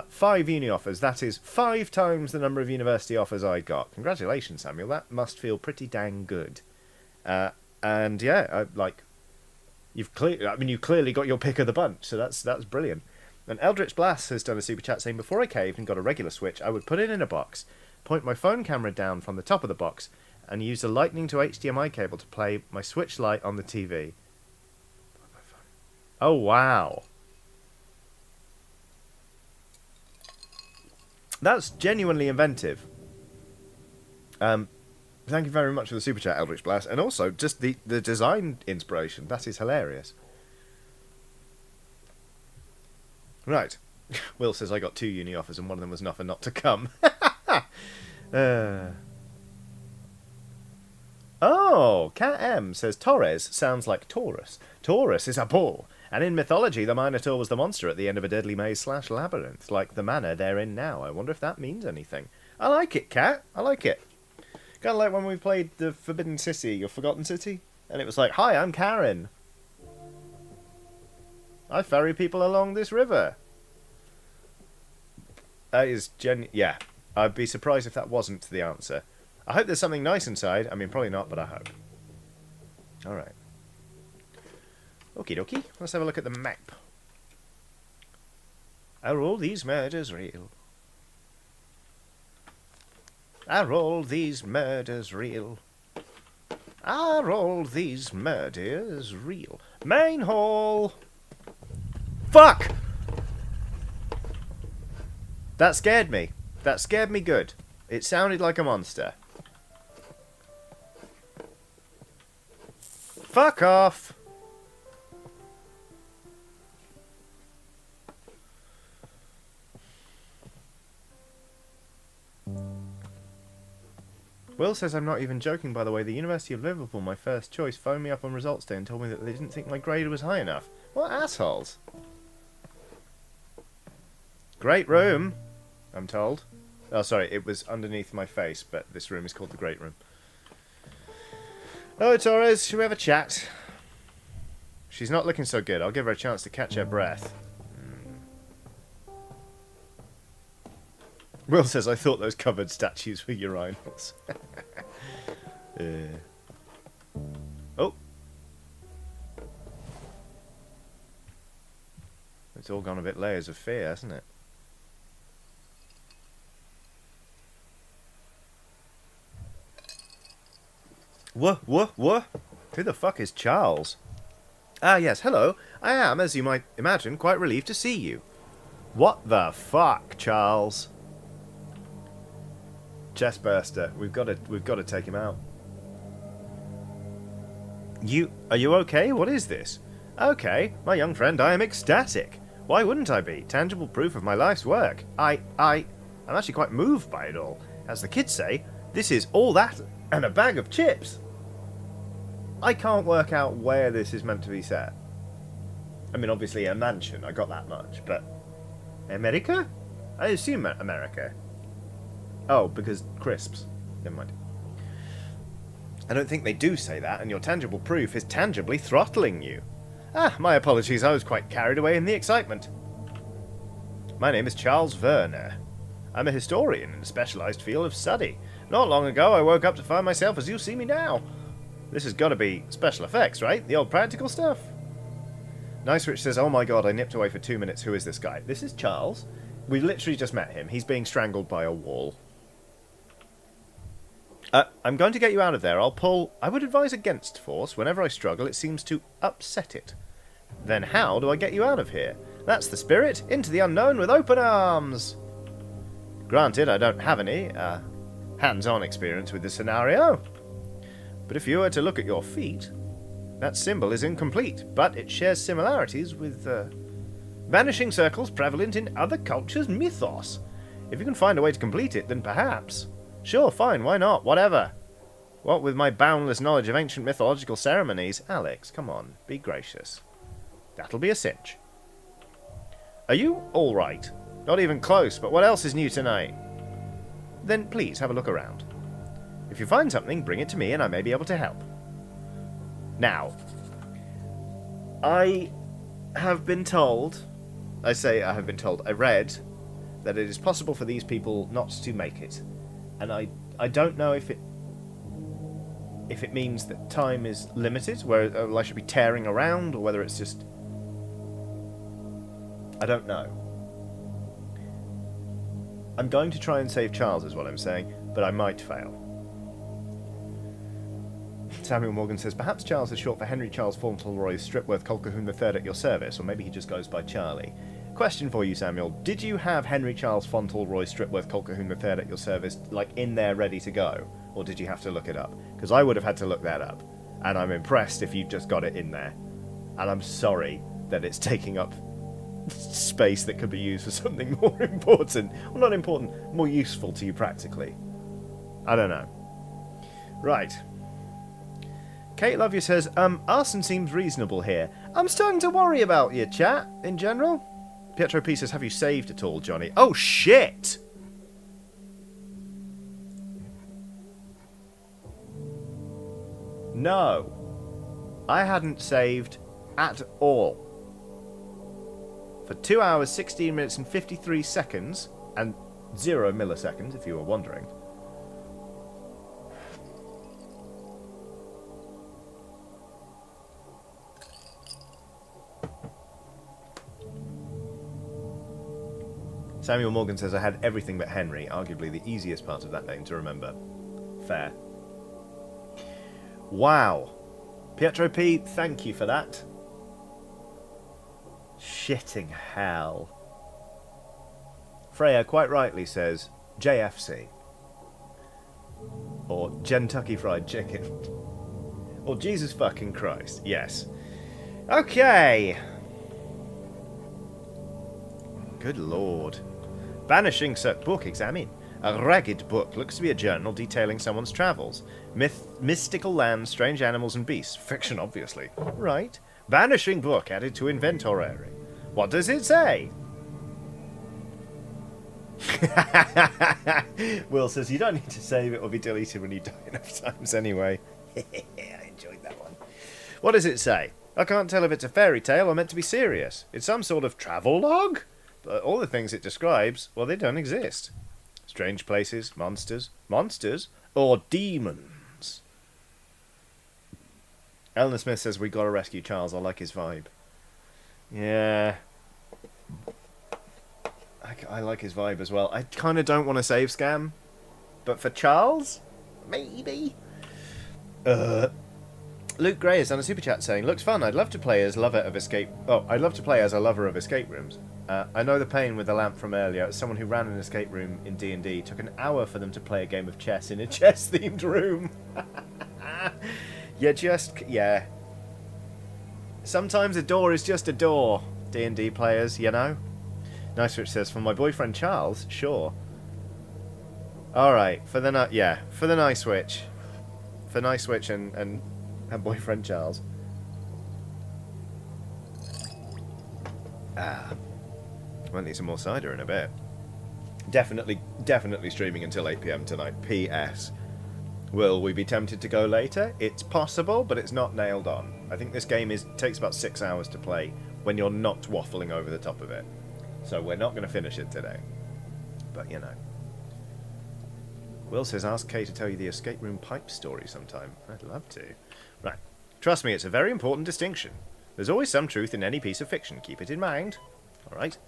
5 uni offers, that is 5 times the number of university offers I got. Congratulations, Samuel. That must feel pretty dang good. And yeah, you've clearly got your pick of the bunch, so that's brilliant. And Eldritch Blast has done a super chat saying, before I caved and got a regular Switch, I would put it in a box, point my phone camera down from the top of the box, and use a lightning to HDMI cable to play my Switch Lite on the TV. Oh, wow. That's genuinely inventive. Thank you very much for the super chat, Eldritch Blast. And also, just the design inspiration. That is hilarious. Right. Will says, I got 2 uni offers and one of them was an offer not to come. Oh, Cat M says, Torres sounds like Taurus. Taurus is a bull. And in mythology, the Minotaur was the monster at the end of a deadly maze / labyrinth, like the manor they're in now. I wonder if that means anything. I like it, Cat. I like it. Kind of like when we played the Forbidden City, or Forgotten City, and it was like, hi, I'm Karen. I ferry people along this river. That is yeah. I'd be surprised if that wasn't the answer. I hope there's something nice inside. I mean, probably not, but I hope. Alright. Okie dokie. Let's have a look at the map. Are all these murders real? Are all these murders real? Are all these murders real? Main hall! Fuck! That scared me. That scared me good. It sounded like a monster. Fuck off! Will says I'm not even joking, by the way. The University of Liverpool, my first choice, phoned me up on results day and told me that they didn't think my grade was high enough. What assholes? Great room, I'm told. Oh, sorry, it was underneath my face, but this room is called the Great Room. Oh, Torres, should we have a chat? She's not looking so good. I'll give her a chance to catch her breath. Will says, I thought those covered statues were urinals. Oh. It's all gone a bit layers of fear, hasn't it? What? Who the fuck is Charles? Ah, yes, hello. I am, as you might imagine, quite relieved to see you. What the fuck, Charles? Chestburster. We've got to take him out. Are you okay? What is this? Okay, my young friend, I am ecstatic. Why wouldn't I be? Tangible proof of my life's work. I'm actually quite moved by it all. As the kids say, this is all that and a bag of chips. I can't work out where this is meant to be set. I mean, obviously a mansion, I got that much, but... America? I assume America. Oh, because crisps. Never mind. I don't think they do say that, and your tangible proof is tangibly throttling you. Ah, my apologies, I was quite carried away in the excitement. My name is Charles Werner. I'm a historian in a specialised field of study. Not long ago, I woke up to find myself as you see me now. This has got to be special effects, right? The old practical stuff? Nice Rich says, oh my god, I nipped away for 2 minutes. Who is this guy? This is Charles. We've literally just met him. He's being strangled by a wall. I'm going to get you out of there. I'll pull... I would advise against force. Whenever I struggle, it seems to upset it. Then how do I get you out of here? That's the spirit. Into the unknown with open arms. Granted, I don't have any hands-on experience with this scenario. But if you were to look at your feet, that symbol is incomplete, but it shares similarities with vanishing circles prevalent in other cultures' mythos. If you can find a way to complete it, then perhaps... Sure, fine, why not? Whatever. What with my boundless knowledge of ancient mythological ceremonies? Alex, come on, be gracious. That'll be a cinch. Are you alright? Not even close, but what else is new tonight? then please have a look around. If you find something, bring it to me and I may be able to help. Now, I have been told, I read that it is possible for these people not to make it. And I don't know if it means that time is limited, where I should be tearing around, or whether it's just... I don't know. I'm going to try and save Charles, is what I'm saying, but I might fail. Samuel Morgan says, perhaps Charles is short for Henry Charles Fauntleroy Stripworth Colquhoun III at your service, or maybe he just goes by Charlie. Question for you, Samuel. Did you have Henry Charles Fauntleroy Stripworth Colquhoun III at your service, like, in there ready to go? Or did you have to look it up? Because I would have had to look that up. And I'm impressed if you've just got it in there. And I'm sorry that it's taking up space that could be used for something more important. Well, not important, more useful to you practically. I don't know. Right. Kate Lovey says, arson seems reasonable here. I'm starting to worry about you, chat, in general. Pietro P says, have you saved at all, Johnny? Oh, shit! No. I hadn't saved at all. For 2 hours, 16 minutes and 53 seconds, and 0 milliseconds, if you were wondering. Samuel Morgan says, I had everything but Henry, arguably the easiest part of that name to remember. Fair. Wow. Pietro P, thank you for that. Shitting hell. Freya quite rightly says, JFC. Or Kentucky Fried Chicken. Or Jesus fucking Christ, yes. Okay. Good lord. Banishing Cert book examine. A ragged book. Looks to be a journal detailing someone's travels. Mystical lands, strange animals and beasts. Fiction, obviously. Right. Banishing book added to inventory. What does it say? Will says, you don't need to save, it will be deleted when you die enough times anyway. I enjoyed that one. What does it say? I can't tell if it's a fairy tale or meant to be serious. It's some sort of travel log? But all the things it describes, well, they don't exist. Strange places, monsters, or demons. Eleanor Smith says, we gotta rescue Charles, I like his vibe. Yeah. I like his vibe as well. I kind of don't want to save scam, but for Charles, maybe. Luke Gray is on a super chat saying, looks fun, I'd love to play as a lover of escape rooms. I know the pain with the lamp from earlier. As someone who ran an escape room in D&D, took an hour for them to play a game of chess in a chess-themed room. Yeah. Sometimes a door is just a door, D&D players, you know? Nice Switch says, for my boyfriend Charles, sure. Alright, for the Nice Switch. For Nice Switch and boyfriend Charles. Might need some more cider in a bit. Definitely streaming until 8 PM tonight. P.S. Will we be tempted to go later? It's possible, but it's not nailed on. I think this game takes about 6 hours to play when you're not waffling over the top of it. So we're not going to finish it today. But, you know. Will says, ask Kay to tell you the escape room pipe story sometime. I'd love to. Right. Trust me, it's a very important distinction. There's always some truth in any piece of fiction. Keep it in mind. Alright.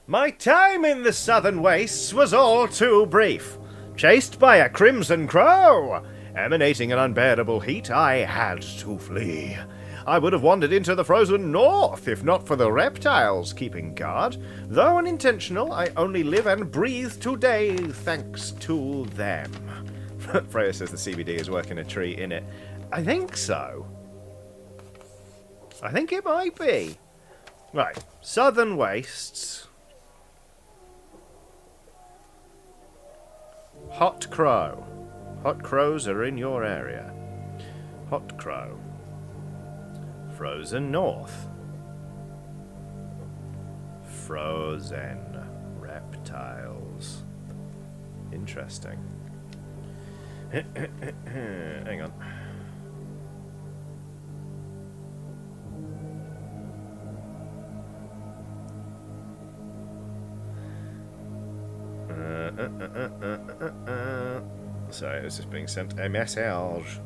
My time in the southern wastes was all too brief. Chased by a crimson crow, emanating an unbearable heat, I had to flee. I would have wandered into the frozen north, if not for the reptiles keeping guard. Though unintentional, I only live and breathe today, thanks to them. Freya says the CBD is working a treat in it. I think so. I think it might be. Right, southern wastes. Hot crow. Hot crows are in your area. Hot crow. Frozen north. Frozen reptiles. Interesting. Hang on. Sorry, it's just being sent a message.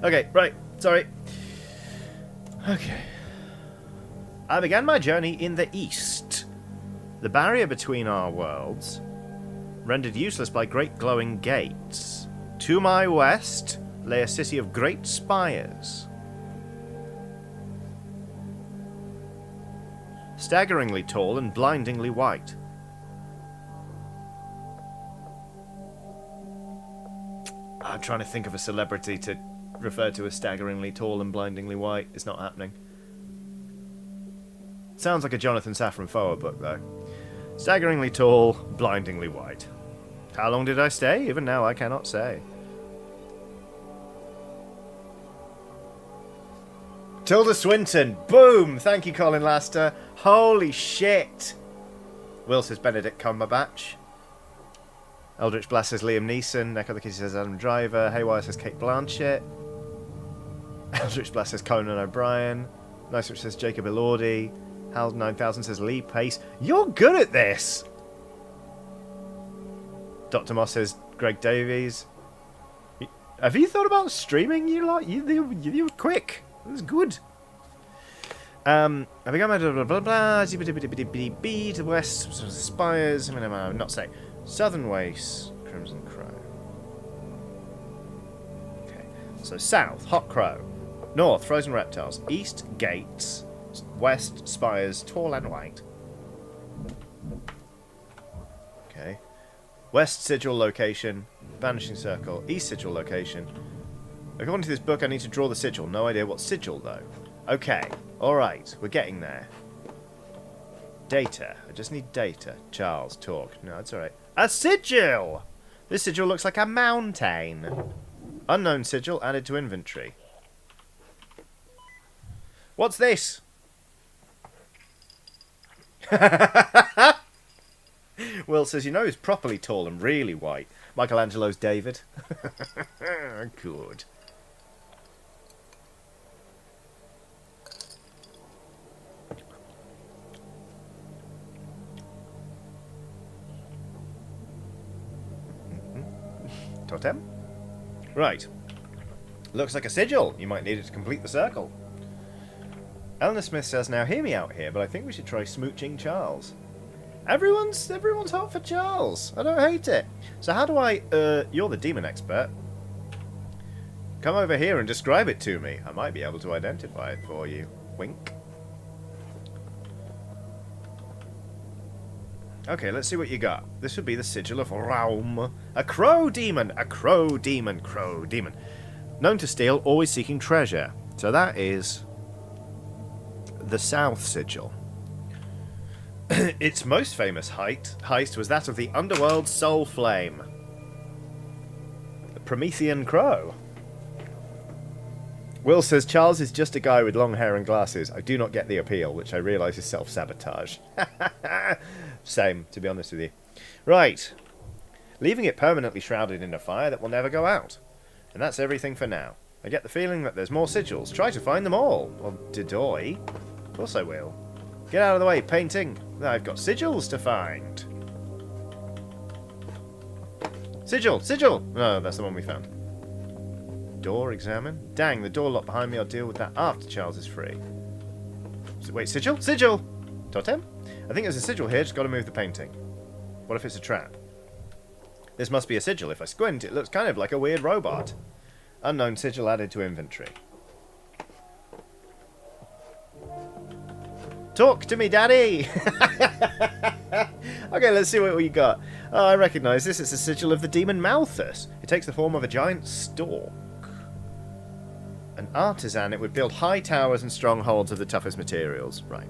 Okay, right, sorry. Okay. I began my journey in the east. The barrier between our worlds, rendered useless by great glowing gates. To my west lay a city of great spires. Staggeringly tall and blindingly white. I'm trying to think of a celebrity to refer to as staggeringly tall and blindingly white. It's not happening. Sounds like a Jonathan Safran Foer book, though. Staggeringly tall, blindingly white. How long did I stay? Even now I cannot say. Tilda Swinton. Boom! Thank you, Colin Laster. Holy shit! Will says Benedict Cumberbatch. Eldritch Blast says Liam Neeson. Echo the Kitty says Adam Driver. Haywire says Kate Blanchett. Eldritch Blast says Conan O'Brien. Nice Rich says Jacob Elordi. Hal 9000 says Lee Pace. You're good at this! Dr. Moss says Greg Davies. Have you thought about streaming? You were quick. It was good. I began my blah blah blah to the west spires. I mean, I'm not saying southern waste, Crimson Crow. Okay, so south, Hot Crow, north, Frozen Reptiles, east, Gates, west, Spires, tall and white. Okay, west sigil location, Vanishing Circle, east sigil location. According to this book, I need to draw the sigil. No idea what sigil, though. Okay, alright, we're getting there. Data. I just need data. Charles, talk. No, it's alright. A sigil! This sigil looks like a mountain. Unknown sigil added to inventory. What's this? Will says, you know who's properly tall and really white? Michelangelo's David. Good. Totem? Right. Looks like a sigil. You might need it to complete the circle. Eleanor Smith says, now hear me out here, but I think we should try smooching Charles. Everyone's hot for Charles. I don't hate it. So how do I... you're the demon expert. Come over here and describe it to me. I might be able to identify it for you. Wink. Okay, let's see what you got. This would be the Sigil of Raum. A crow demon! A crow demon! Crow demon. Known to steal, always seeking treasure. So that is... the South Sigil. Its most famous heist was that of the Underworld Soul Flame. The Promethean Crow. Will says, Charles is just a guy with long hair and glasses. I do not get the appeal, which I realise is self-sabotage. Same, to be honest with you. Right. Leaving it permanently shrouded in a fire that will never go out. And that's everything for now. I get the feeling that there's more sigils. Try to find them all. Well, did I? Of course I will. Get out of the way, painting. I've got sigils to find. Sigil! Sigil! No, that's the one we found. Door examine. Dang, the door locked behind me. I'll deal with that after Charles is free. Wait, sigil? Sigil! Totem? I think there's a sigil here, just got to move the painting. What if it's a trap? This must be a sigil. If I squint, it looks kind of like a weird robot. Unknown sigil added to inventory. Talk to me, Daddy! Okay, let's see what we got. Oh, I recognise this. It's a sigil of the demon Malthus. It takes the form of a giant stork. An artisan, it would build high towers and strongholds of the toughest materials. Right.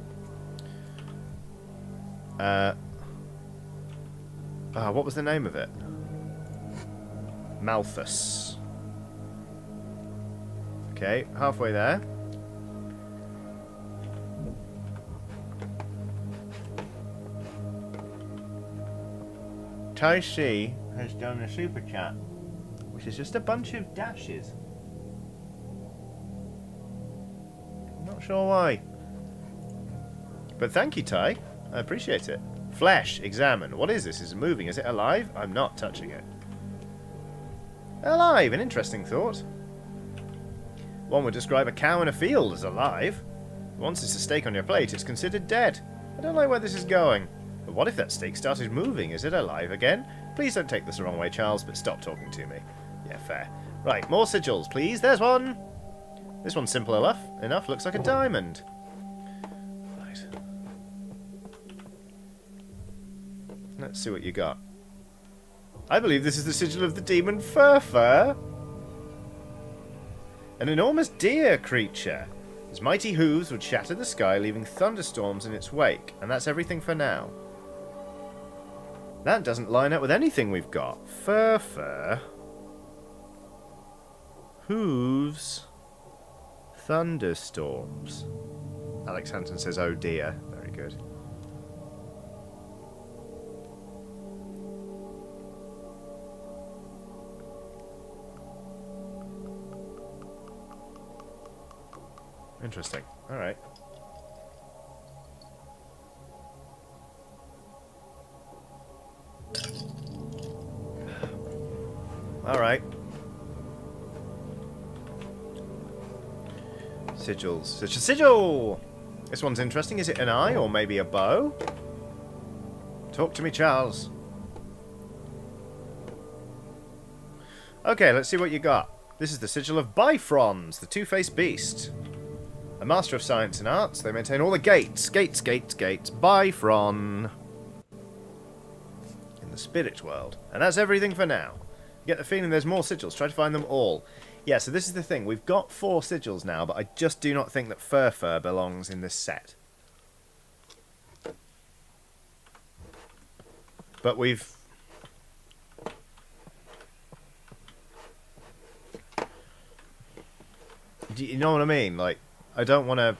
What was the name of it? Malthus. Okay, halfway there. Tai C has done a super chat, which is just a bunch of dashes. I'm not sure why. But thank you, Tai. I appreciate it. Flesh, examine. What is this? Is it moving? Is it alive? I'm not touching it. Alive, an interesting thought. One would describe a cow in a field as alive. Once it's a steak on your plate, it's considered dead. I don't like where this is going. But what if that steak started moving? Is it alive again? Please don't take this the wrong way, Charles, but stop talking to me. Yeah, fair. Right, more sigils, please. There's one. This one's simple enough. Looks like a diamond. Right. Let's see what you got. I believe this is the sigil of the demon Furfur. An enormous deer creature. Its mighty hooves would shatter the sky, leaving thunderstorms in its wake. And that's everything for now. That doesn't line up with anything we've got. Furfur. Hooves. Thunderstorms. Alex Hansen says, oh dear. Very good. Interesting. Alright. Alright. Sigils. Such a sigil! This one's interesting. Is it an eye or maybe a bow? Talk to me, Charles. Okay, let's see what you got. This is the sigil of Bifrons, the two-faced beast. A master of science and arts, they maintain all the gates. Gates. Bifron. In the spirit world. And that's everything for now. You get the feeling there's more sigils. Try to find them all. Yeah, so this is the thing. We've got 4 sigils now, but I just do not think that Furfur belongs in this set. But we've... Do you know what I mean? Like, I don't want to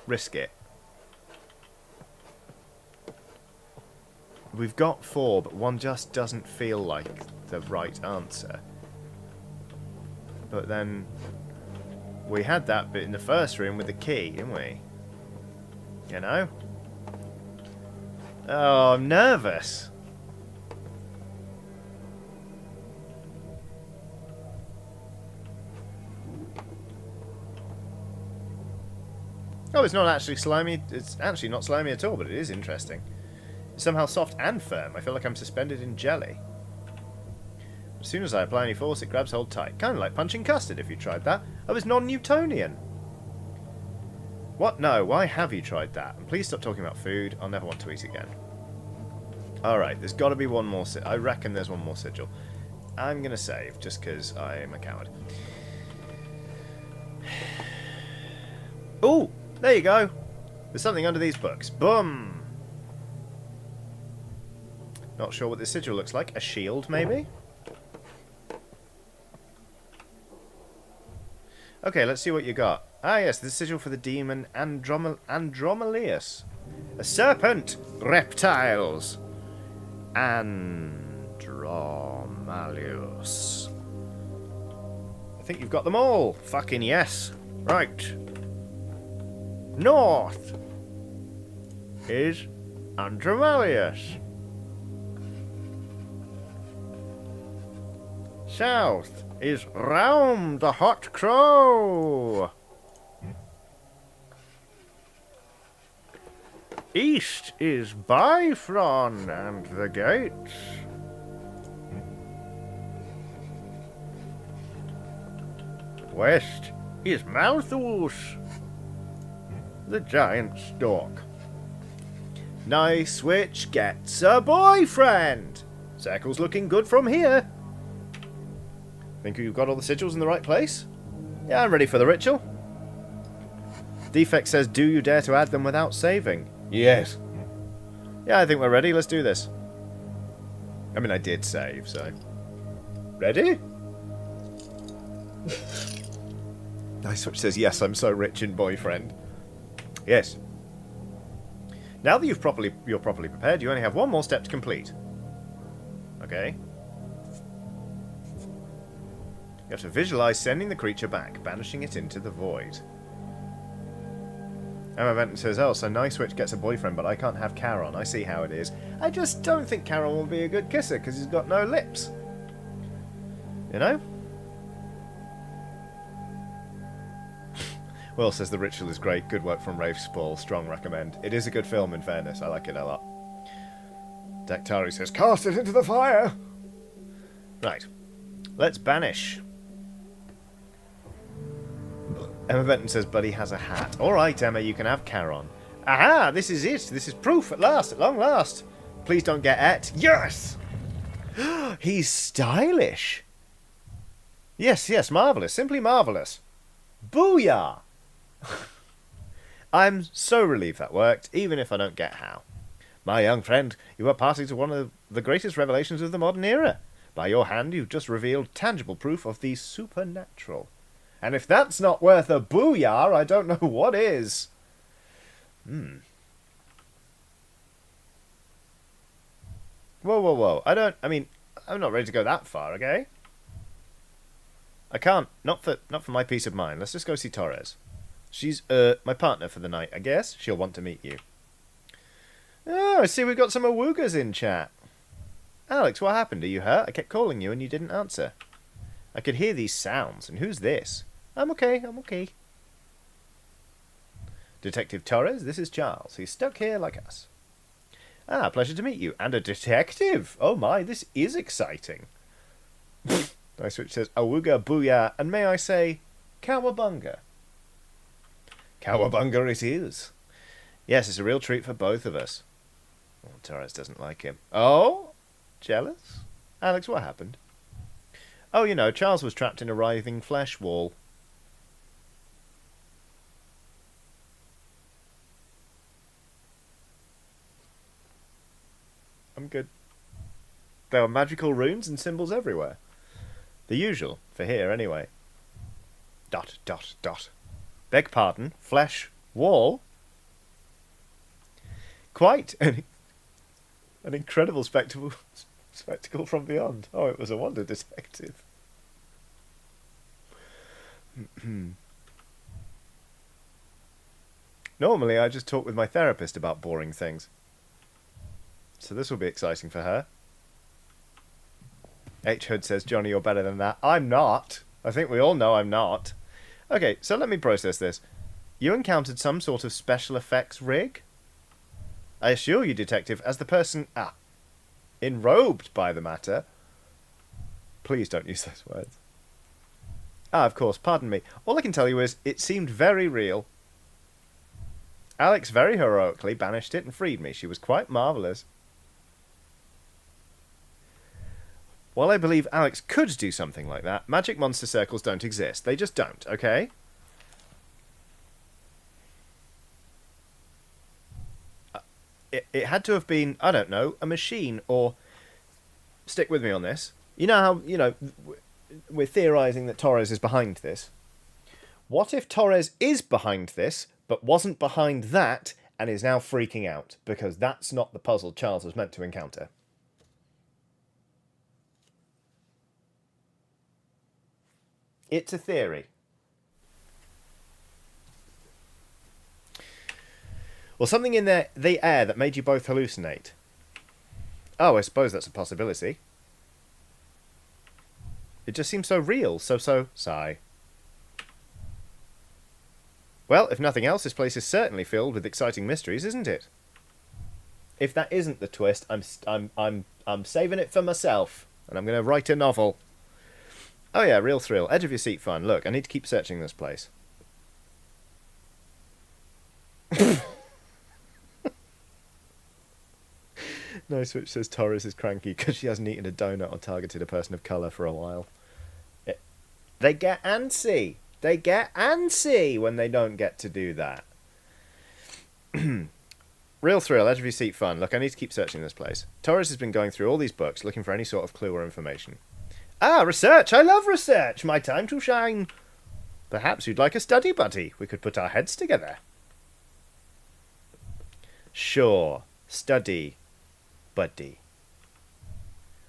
risk it. We've got 4, but one just doesn't feel like the right answer. But then we had that bit in the first room with the key, didn't we? You know? Oh, I'm nervous. Oh, it's not actually slimy. It's actually not slimy at all, but it is interesting. It's somehow soft and firm. I feel like I'm suspended in jelly. As soon as I apply any force, it grabs hold tight. Kind of like punching custard, if you tried that. I was non-Newtonian. What? No, why have you tried that? And please stop talking about food. I'll never want to eat again. Alright, there's got to be one more sigil. I reckon there's one more sigil. I'm going to save, just because I'm a coward. Ooh! There you go. There's something under these books. Boom! Not sure what this sigil looks like. A shield, maybe? Okay, let's see what you got. Ah, yes, the sigil for the demon Andromalius. A serpent! Reptiles! Andromalius. I think you've got them all. Fucking yes. Right. North is Andromalius. South is Raum the Hot Crow. East is Bifron and the gates. West is Malthus, the giant stork. Nice witch gets a boyfriend. Circle's looking good from here. Think you've got all the sigils in the right place? Yeah, I'm ready for the ritual. Defect says, do you dare to add them without saving? Yes. Yeah, I think we're ready. Let's do this. I mean, I did save, so... Ready? Nice Switch says, yes, I'm so rich in boyfriend. Yes. Now that you're properly prepared, you only have one more step to complete. Okay. You have to visualize sending the creature back, banishing it into the void. Emma Benton says, oh, so Nice Switch gets a boyfriend, but I can't have Charon. I see how it is. I just don't think Charon will be a good kisser, because he's got no lips. You know? Will says the ritual is great. Good work from Rafe Spall. Strong recommend. It is a good film, in fairness. I like it a lot. Dactari says, cast it into the fire! Right. Let's banish. Emma Benton says, Buddy has a hat. Alright, Emma, you can have Charon. Aha! This is it! This is proof at last, at long last. Please don't get et. Yes! He's stylish. Yes, yes, marvellous. Simply marvellous. Booyah! I'm so relieved that worked, even if I don't get how. My young friend, you are party to one of the greatest revelations of the modern era. By your hand, you've just revealed tangible proof of the supernatural. And if that's not worth a booyah, I don't know what is. Whoa, whoa, whoa. I'm not ready to go that far, okay? I can't. Not for my peace of mind. Let's just go see Torres. She's, my partner for the night, I guess. She'll want to meet you. Oh, I see we've got some awoogas in chat. Alex, what happened? Are you hurt? I kept calling you and you didn't answer. I could hear these sounds. And who's this? I'm okay, I'm okay. Detective Torres, this is Charles. He's stuck here like us. Ah, pleasure to meet you. And a detective! Oh my, this is exciting. Nice Switch says, awooga booyah, and may I say, cowabunga. Cowabunga it is. Yes, it's a real treat for both of us. Oh, Torres doesn't like him. Oh? Jealous? Alex, what happened? Oh, you know, Charles was trapped in a writhing flesh wall. I'm good. There were magical runes and symbols everywhere. The usual, for here anyway. Dot, dot, dot. Beg pardon, flesh wall? Quite an incredible spectacle from beyond. Oh, it was a wonder, detective. Normally, I just talk with my therapist about boring things. So this will be exciting for her. H. Hood says, Johnny, you're better than that. I'm not. I think we all know I'm not. Okay, so let me process this. You encountered some sort of special effects rig? I assure you, detective, as the person... enrobed by the matter. Please don't use those words. Of course, pardon me. All I can tell you is, it seemed very real. Alex very heroically banished it and freed me. She was quite marvellous. While I believe Alex could do something like that, magic monster circles don't exist. They just don't, okay? It had to have been, I don't know, a machine or... Stick with me on this. You know how, we're theorising that Torres is behind this. What if Torres is behind this, but wasn't behind that, and is now freaking out? Because that's not the puzzle Charles was meant to encounter. It's a theory. Well, something in the air that made you both hallucinate. Oh, I suppose that's a possibility. It just seems so real, so sigh. Well, if nothing else, this place is certainly filled with exciting mysteries, isn't it? If that isn't the twist, I'm saving it for myself, and I'm going to write a novel. Oh yeah, real thrill. Edge of your seat fun. Look, I need to keep searching this place. No Switch says Torres is cranky because she hasn't eaten a donut or targeted a person of colour for a while. They get antsy. They get antsy when they don't get to do that. Real thrill, edge of your seat fun. Look, I need to keep searching this place. Torres has been going through all these books looking for any sort of clue or information. Ah, research! I love research! My time to shine! Perhaps you'd like a study buddy. We could put our heads together. Sure. Study buddy.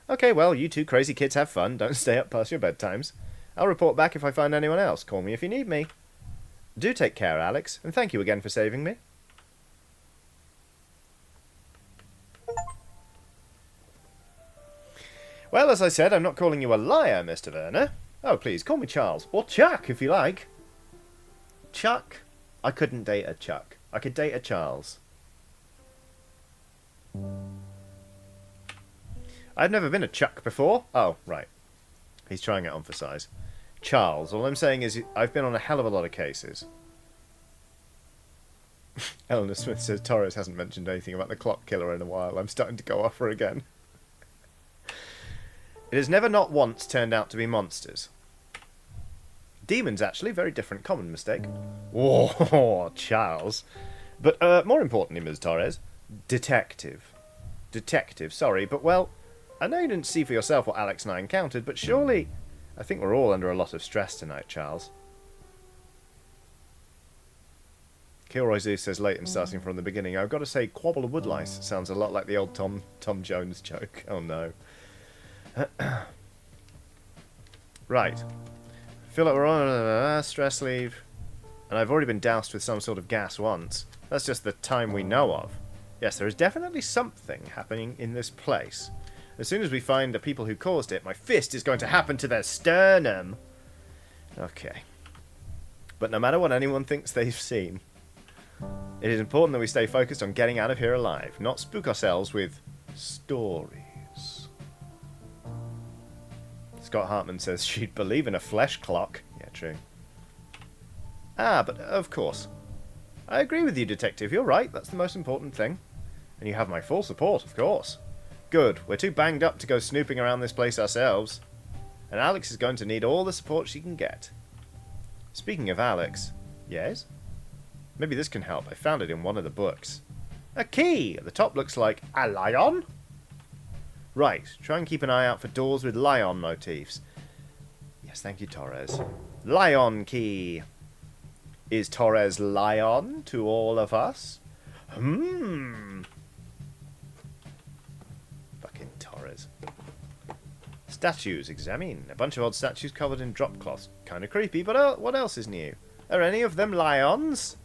Okay, well, you two crazy kids have fun. Don't stay up past your bedtimes. I'll report back if I find anyone else. Call me if you need me. Do take care, Alex, and thank you again for saving me. Well, as I said, I'm not calling you a liar, Mr. Werner. Oh, please, call me Charles. Or Chuck, if you like. Chuck? I couldn't date a Chuck. I could date a Charles. I've never been a Chuck before. Oh, right. He's trying to emphasise. Charles, all I'm saying is I've been on a hell of a lot of cases. Eleanor Smith says Torres hasn't mentioned anything about the clock killer in a while. I'm starting to go off her again. It has never not once turned out to be monsters. Demons, actually. Very different. Common mistake. Oh, Charles. But more importantly, Ms. Torres, detective. Detective, sorry, but well, I know you didn't see for yourself what Alex and I encountered, but surely... I think we're all under a lot of stress tonight, Charles. Kilroy Zeus says Leighton, starting from the beginning. I've got to say, quabble of woodlice sounds a lot like the old Tom Jones joke. Oh no. Right. Feel like we're on stress leave. And I've already been doused with some sort of gas once. That's just the time we know of. Yes, there is definitely something happening in this place. As soon as we find the people who caused it, my fist is going to happen to their sternum. Okay. But no matter what anyone thinks they've seen, it is important that we stay focused on getting out of here alive, not spook ourselves with stories. Scott Hartman says she'd believe in a flesh clock. Yeah, true. Ah, but of course. I agree with you, Detective. You're right. That's the most important thing. And you have my full support, of course. Good. We're too banged up to go snooping around this place ourselves. And Alex is going to need all the support she can get. Speaking of Alex... Yes? Maybe this can help. I found it in one of the books. A key! At the top looks like a lion? Right. Try and keep an eye out for doors with lion motifs. Yes, thank you, Torres. Lion key. Is Torres lion to all of us? Fucking Torres. Statues, examine. A bunch of odd statues covered in drop cloths. Kind of creepy, but what else is new? Are any of them lions?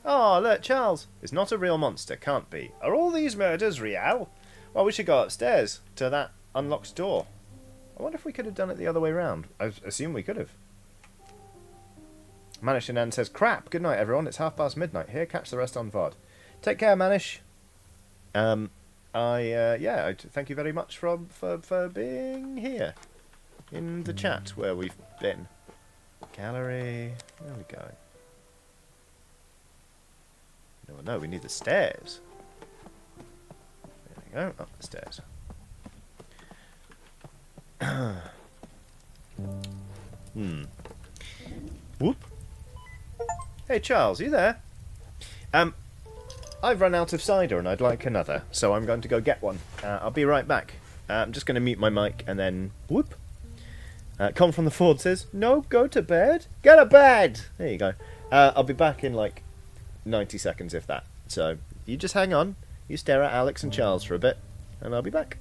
Oh, look, Charles. It's not a real monster, can't be. Are all these murders real? Well, we should go upstairs to that unlocked door. I wonder if we could have done it the other way round. I assume we could have. Manish Anand says, crap, good night everyone, it's midnight here, catch the rest on VOD. Take care, Manish. I thank you very much for being here in the chat where we've been. Gallery, there we go. No, we need the stairs. There we go, up the stairs. Whoop. Hey Charles, you there? I've run out of cider and I'd like another, so I'm going to go get one. I'll be right back. I'm just going to mute my mic and then whoop. Con from the Ford says, no, go to bed. Get a bed! There you go. I'll be back in like 90 seconds if that. So you just hang on. You stare at Alex and Charles for a bit and I'll be back.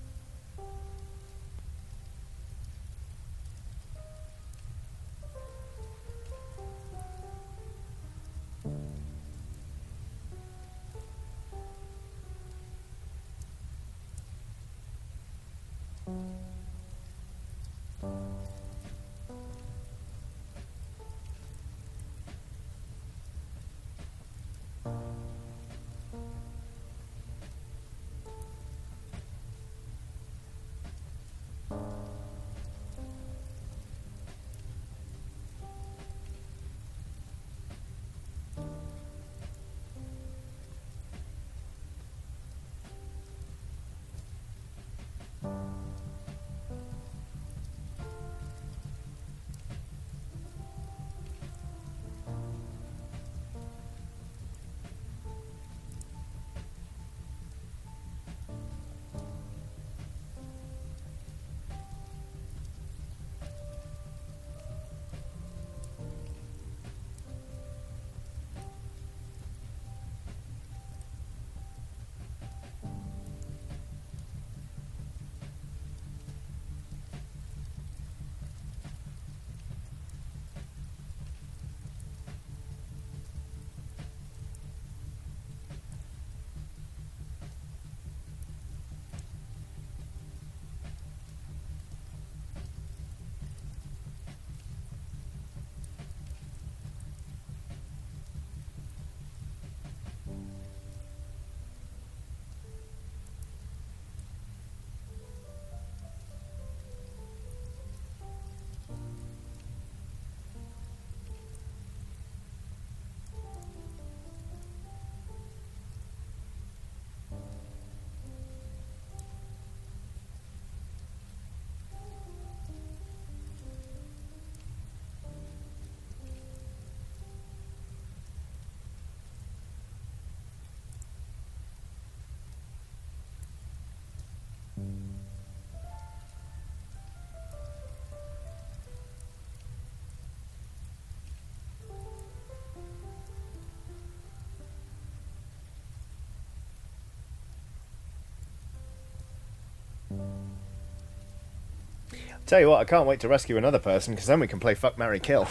Tell you what, I can't wait to rescue another person, because then we can play Fuck, Marry, Kill.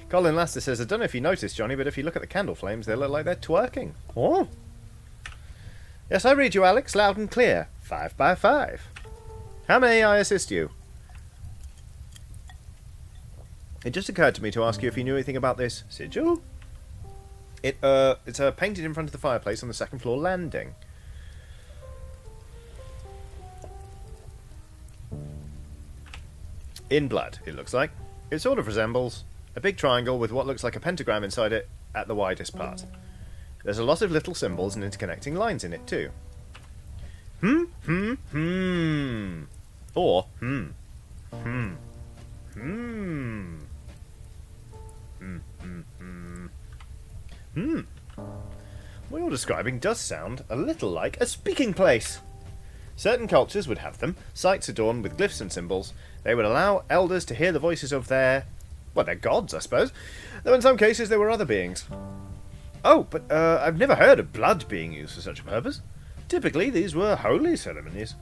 Colin Laster says, I don't know if you noticed, Johnny, but if you look at the candle flames, they look like they're twerking. Oh. Yes, I read you, Alex, loud and clear. 5 by 5. How may I assist you? It just occurred to me to ask you if you knew anything about this sigil. It's painted in front of the fireplace on the second floor landing. In blood, it looks like. It sort of resembles a big triangle with what looks like a pentagram inside it at the widest part. There's a lot of little symbols and interconnecting lines in it too. Or What you're describing does sound a little like a speaking place. Certain cultures would have them, sites adorned with glyphs and symbols. They would allow elders to hear the voices of their gods, I suppose. Though in some cases there were other beings. Oh, but I've never heard of blood being used for such a purpose. Typically, these were holy ceremonies.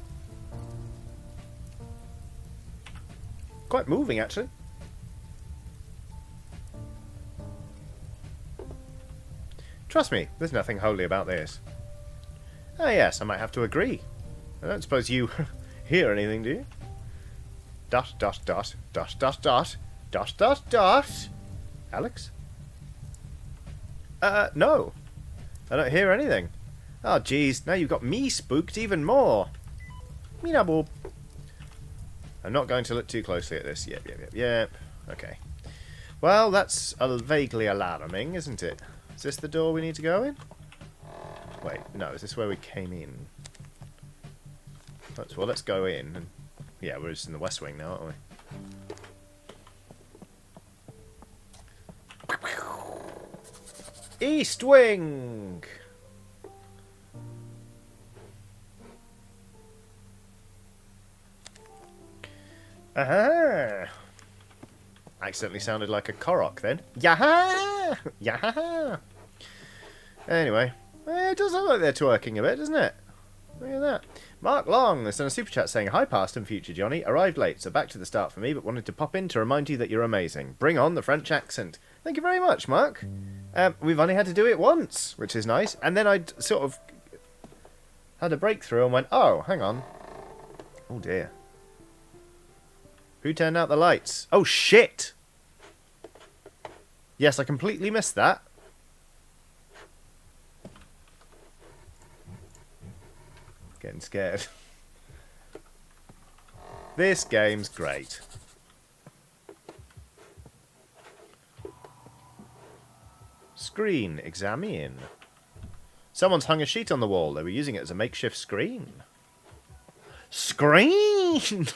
Quite moving, actually. Trust me, there's nothing holy about this. Ah, yes, I might have to agree. I don't suppose you hear anything, do you? Dot, dot, dot, dot, dot, dot, dot, dot, dot. Alex? No. I don't hear anything. Oh, jeez, now you've got me spooked even more. Meow. I'm not going to look too closely at this. Yep. Okay. Well, that's vaguely alarming, isn't it? Is this the door we need to go in? Wait, no, is this where we came in? Well, let's go in. And, yeah, we're just in the West Wing now, aren't we? East Wing! Aha! Accidentally sounded like a Korok then. Yaha! Yaha! Anyway, it does look like they're twerking a bit, doesn't it? Look at that. Mark Long has done a super chat saying, hi past and future Johnny, arrived late, so back to the start for me, but wanted to pop in to remind you that you're amazing. Bring on the French accent. Thank you very much, Mark. We've only had to do it once, which is nice, and then I sort of had a breakthrough and went, oh, hang on. Oh dear. Who turned out the lights? Oh shit! Yes, I completely missed that. Getting scared. This game's great. Screen, examine. Someone's hung a sheet on the wall. They were using it as a makeshift screen. Screen!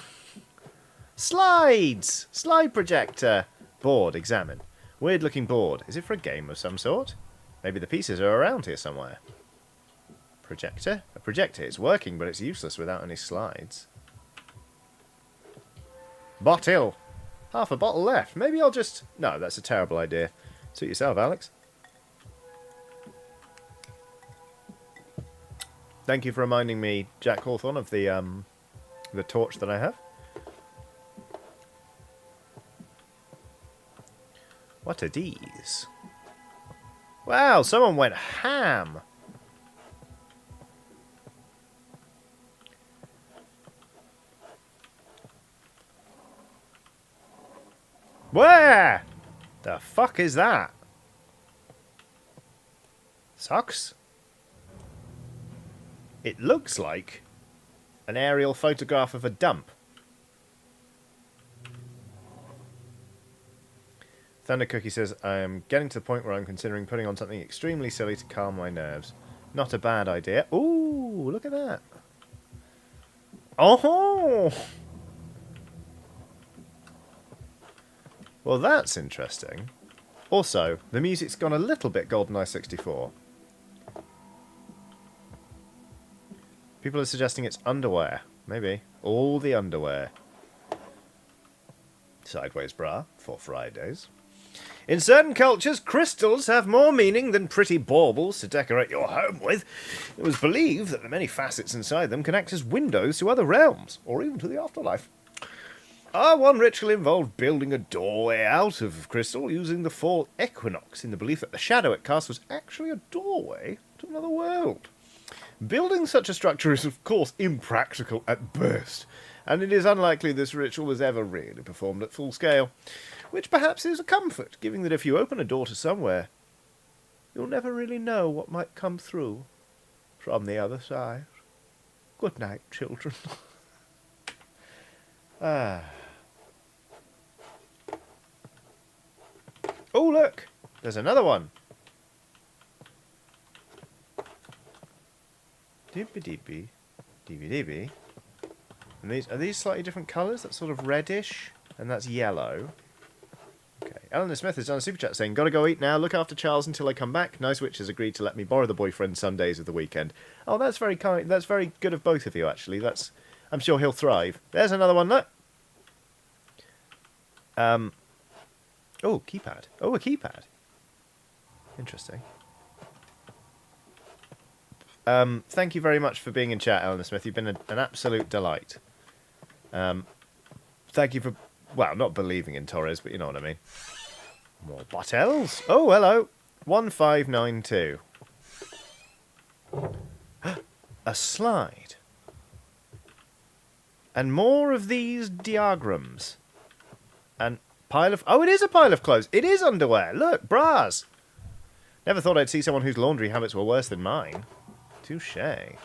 Slides! Slide projector. Board, examine. Weird looking board. Is it for a game of some sort? Maybe the pieces are around here somewhere. Projector? A projector is working, but it's useless without any slides. Bottle! Half a bottle left. Maybe I'll just... No, that's a terrible idea. Suit yourself, Alex. Thank you for reminding me, Jack Hawthorne, of the torch that I have. What are these? Wow, someone went ham! Where? The fuck is that? Socks? It looks like an aerial photograph of a dump. Thunder Cookie says, I am getting to the point where I'm considering putting on something extremely silly to calm my nerves. Not a bad idea. Ooh, look at that. Oh! Well, that's interesting. Also, the music's gone a little bit GoldenEye 64. People are suggesting it's underwear. Maybe. All the underwear. Sideways bra for Fridays. In certain cultures, crystals have more meaning than pretty baubles to decorate your home with. It was believed that the many facets inside them can act as windows to other realms, or even to the afterlife. One ritual involved building a doorway out of crystal using the fall equinox in the belief that the shadow it cast was actually a doorway to another world. Building such a structure is, of course, impractical at best, and it is unlikely this ritual was ever really performed at full scale, which perhaps is a comfort, given that if you open a door to somewhere, you'll never really know what might come through from the other side. Good night, children. Oh, look! There's another one. Deepy. And are these slightly different colours? That's sort of reddish, and that's yellow. Okay. Eleanor Smith has done a super chat saying, "Gotta go eat now. Look after Charles until I come back. Nice Witch has agreed to let me borrow the boyfriend Sundays of the weekend." Oh, that's very kind. That's very good of both of you, actually. I'm sure he'll thrive. There's another one. Look. Oh, keypad. Oh, a keypad. Interesting. Thank you very much for being in chat, Eleanor Smith. You've been an absolute delight. Thank you for, well, not believing in Torres, but you know what I mean. More bottles. Oh, hello. 1592. A slide. And more of these diagrams. And pile of... Oh, it is a pile of clothes. It is underwear. Look, bras. Never thought I'd see someone whose laundry habits were worse than mine. Touché.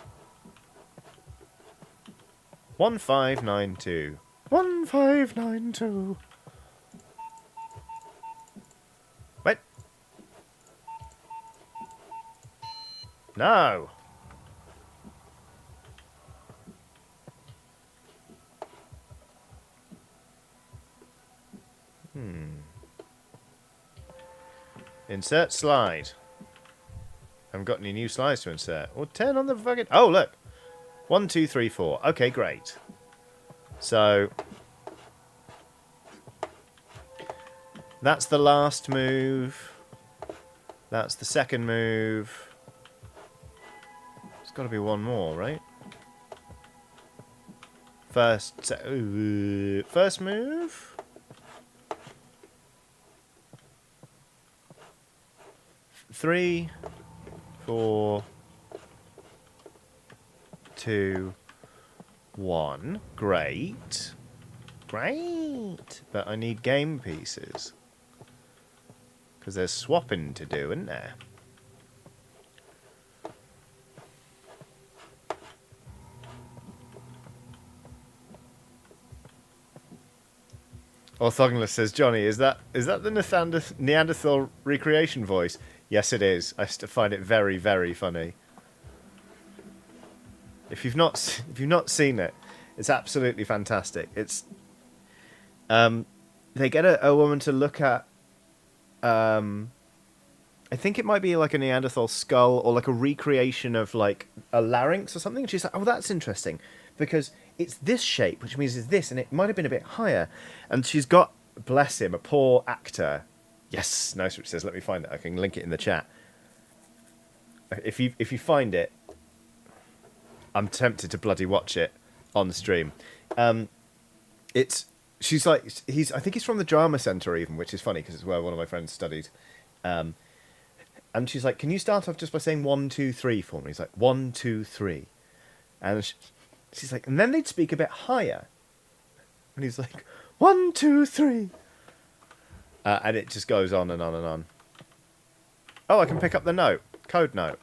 1592. 1592. Wait. No. Insert slide. Haven't got any new slides to insert. Or 10 on the fucking... Oh, look. 1, 2, 3, 4. Okay, great. So... that's the last move. That's the second move. There's got to be one more, right? First move. 3, 4, 2, 1. Great. Great. But I need game pieces. Because there's swapping to do, isn't there? Orthogonalist says, Johnny, is that the Neanderthal recreation voice? Yes, it is. I find it very, very funny. If you've not seen it, it's absolutely fantastic. It's they get a woman to look at I think it might be like a Neanderthal skull or like a recreation of like a larynx or something. And she's like, oh, that's interesting because it's this shape, which means it's this, and it might have been a bit higher. And she's got, bless him, a poor actor. Yes, nice. Which says, let me find it. I can link it in the chat. If you find it, I'm tempted to bloody watch it on the stream. I think he's from the drama centre even, which is funny because it's where one of my friends studied. And she's like, can you start off just by saying 1, 2, 3 for me? He's like, 1, 2, 3. And she's like, and then they'd speak a bit higher. And he's like, 1, 2, 3. And it just goes on and on and on. Oh, I can pick up the note. Code note.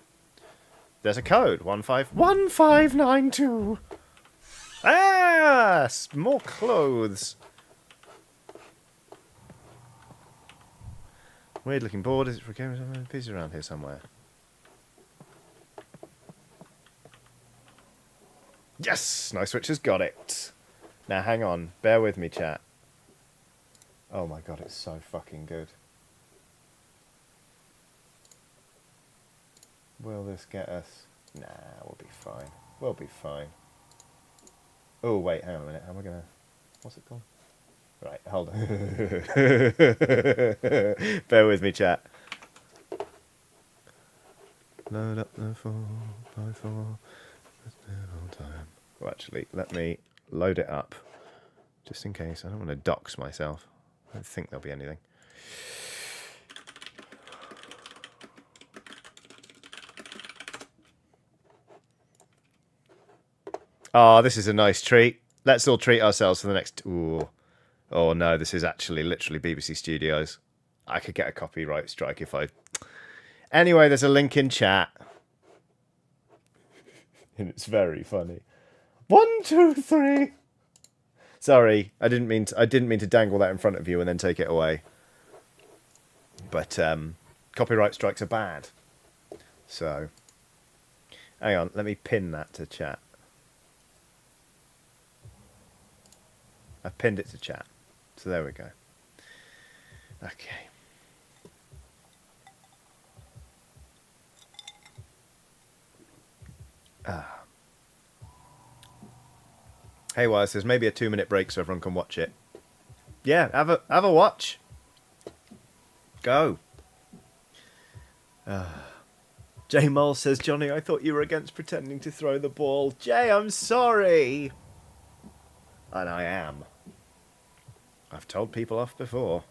There's a code. 1592. Ah! More clothes. Weird looking board. Is it for cameras? Pieces around here somewhere. Yes! Nice Switch has got it. Now hang on. Bear with me, chat. Oh my god, it's so fucking good. Will this get us? Nah, we'll be fine. We'll be fine. Oh, wait, hang on a minute. How am I gonna... What's it called? Right, hold on. Bear with me, chat. Load up the 4x4. Time. Well, actually, let me load it up. Just in case. I don't want to dox myself. I don't think there'll be anything. Oh, this is a nice treat. Let's all treat ourselves for the next... Ooh. Oh, no, this is actually literally BBC Studios. I could get a copyright strike if I... Anyway, there's a link in chat. And it's very funny. 1, 2, 3. Sorry, I didn't mean to dangle that in front of you and then take it away. But copyright strikes are bad. So, hang on, let me pin that to chat. I've pinned it to chat. So there we go. Okay. Haywire says maybe a 2-minute break so everyone can watch it. Yeah, have a watch. Go. Jay Mole says, Johnny, I thought you were against pretending to throw the ball. Jay, I'm sorry. And I am. I've told people off before.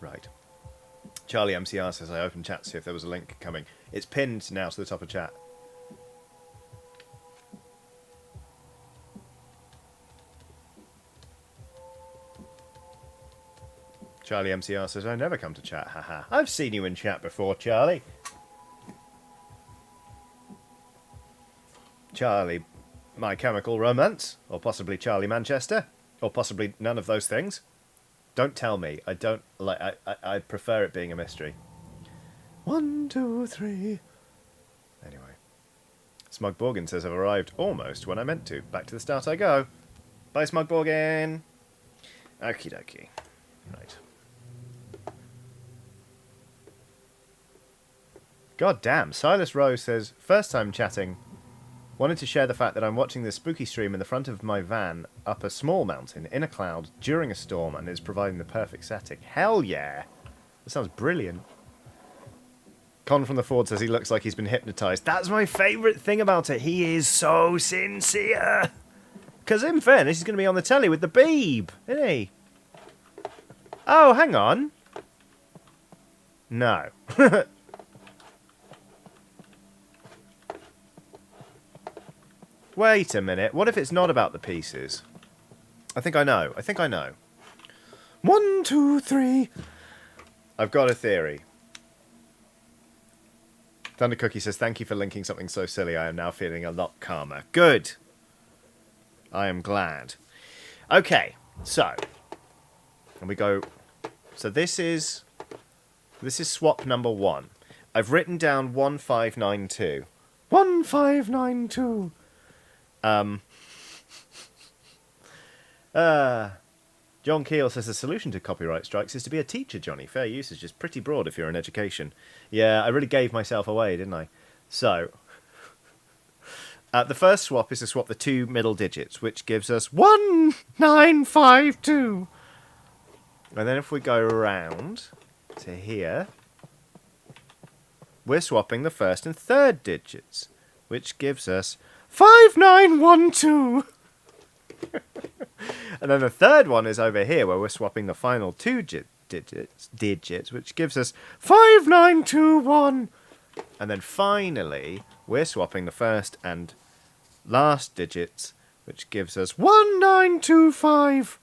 Right. Charlie MCR says, I opened chat to see if there was a link coming. It's pinned now to the top of chat. Charlie MCR says, I never come to chat, haha. I've seen you in chat before, Charlie. Charlie My Chemical Romance, or possibly Charlie Manchester, or possibly none of those things. Don't tell me. I don't like. I prefer it being a mystery. 1, 2, 3. Anyway, Smugborgin says I've arrived almost when I meant to. Back to the start I go. Bye, Smugborgin. Okie dokie. Right. God damn. Silas Rose says first time chatting. Wanted to share the fact that I'm watching this spooky stream in the front of my van up a small mountain in a cloud during a storm and is providing the perfect setting. Hell yeah! That sounds brilliant. Con from the Ford says he looks like he's been hypnotised. That's my favourite thing about it. He is so sincere. Because in fairness, he's going to be on the telly with the Beeb, isn't he? Oh, hang on. No. Wait a minute. What if it's not about the pieces? I think I know. 1, 2, 3. I've got a theory. Thunder Cookie says, thank you for linking something so silly. I am now feeling a lot calmer. Good. I am glad. Okay, so. And we go. So this is swap number 1. I've written down 1592. 1592. John Keel says the solution to copyright strikes is to be a teacher, Johnny. Fair use is just pretty broad if you're in education. Yeah, I really gave myself away, didn't I? So, the first swap is to swap the 2 middle digits, which gives us 1952. And then if we go around to here, we're swapping the first and third digits, which gives us 5912. And then the third one is over here where we're swapping the final 2 digits, which gives us 5921. And then finally, we're swapping the first and last digits, which gives us 1925.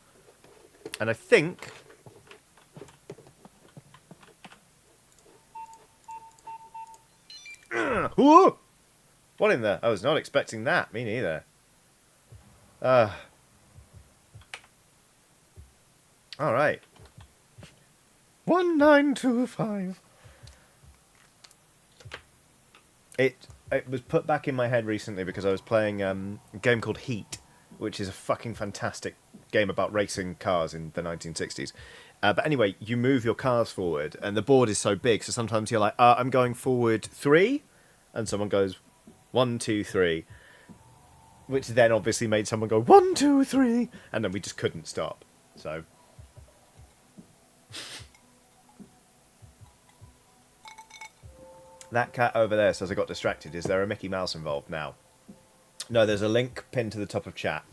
And I think... Whoa! What in there? I was not expecting that. Me neither. Alright. 1925. It was put back in my head recently because I was playing a game called Heat, which is a fucking fantastic game about racing cars in the 1960s. But anyway, you move your cars forward, and the board is so big, so sometimes you're like, I'm going forward 3, and someone goes 1, 2, 3. which then obviously made someone go 1, 2, 3, and then we just couldn't stop. So that cat over there says I got distracted. Is there a Mickey Mouse involved now? No, there's a link pinned to the top of chat.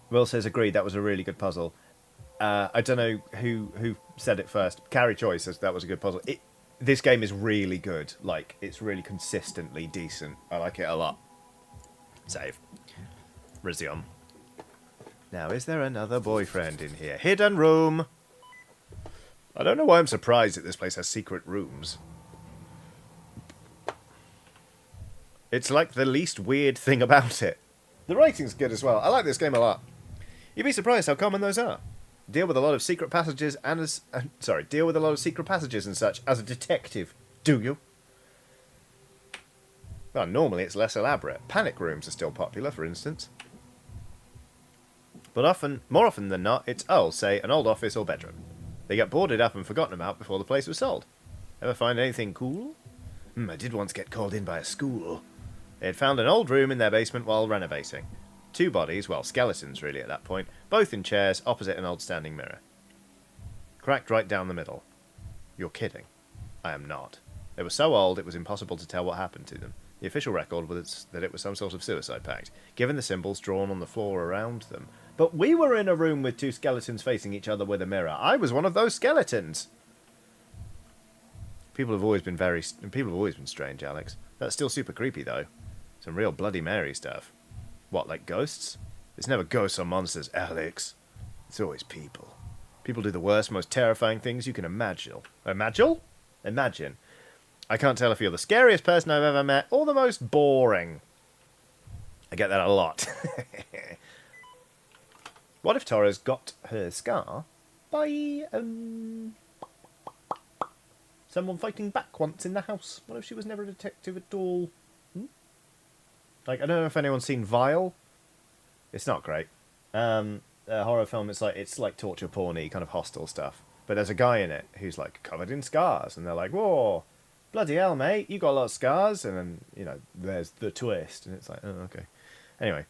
Will says agreed. That was a really good puzzle. I don't know who said it first. Carrie Choice says that was a good puzzle. This game is really good. Like, it's really consistently decent. I like it a lot. Save. Resume. Now, is there another boyfriend in here? Hidden room. I don't know why I'm surprised that this place has secret rooms. It's like the least weird thing about it. The writing's good as well. I like this game a lot. You'd be surprised how common those are. Deal with a lot of secret passages and deal with a lot of secret passages and such as a detective. Do you? Well, normally it's less elaborate. Panic rooms are still popular, for instance. But more often than not, it's, say, an old office or bedroom. They get boarded up and forgotten about before the place was sold. Ever find anything cool? I did once get called in by a school. They had found an old room in their basement while renovating. 2 bodies, well, skeletons really at that point, both in chairs opposite an old standing mirror. Cracked right down the middle. You're kidding. I am not. They were so old it was impossible to tell what happened to them. The official record was that it was some sort of suicide pact, given the symbols drawn on the floor around them. But we were in a room with 2 skeletons facing each other with a mirror. I was one of those skeletons. People have always been strange, Alex. That's still super creepy, though. Some real Bloody Mary stuff. What, like ghosts? It's never ghosts or monsters, Alex. It's always people. People do the worst, most terrifying things you can imagine. Imagine. I can't tell if you're the scariest person I've ever met or the most boring. I get that a lot. What if Tara's got her scar by someone fighting back once in the house? What if she was never a detective at all? Like, I don't know if anyone's seen Vile. It's not great. A horror film. It's like torture porny kind of hostile stuff. But there's a guy in it who's like covered in scars, and they're like, "Whoa, bloody hell, mate, you got a lot of scars." And then there's the twist, and it's like, oh, okay. Anyway,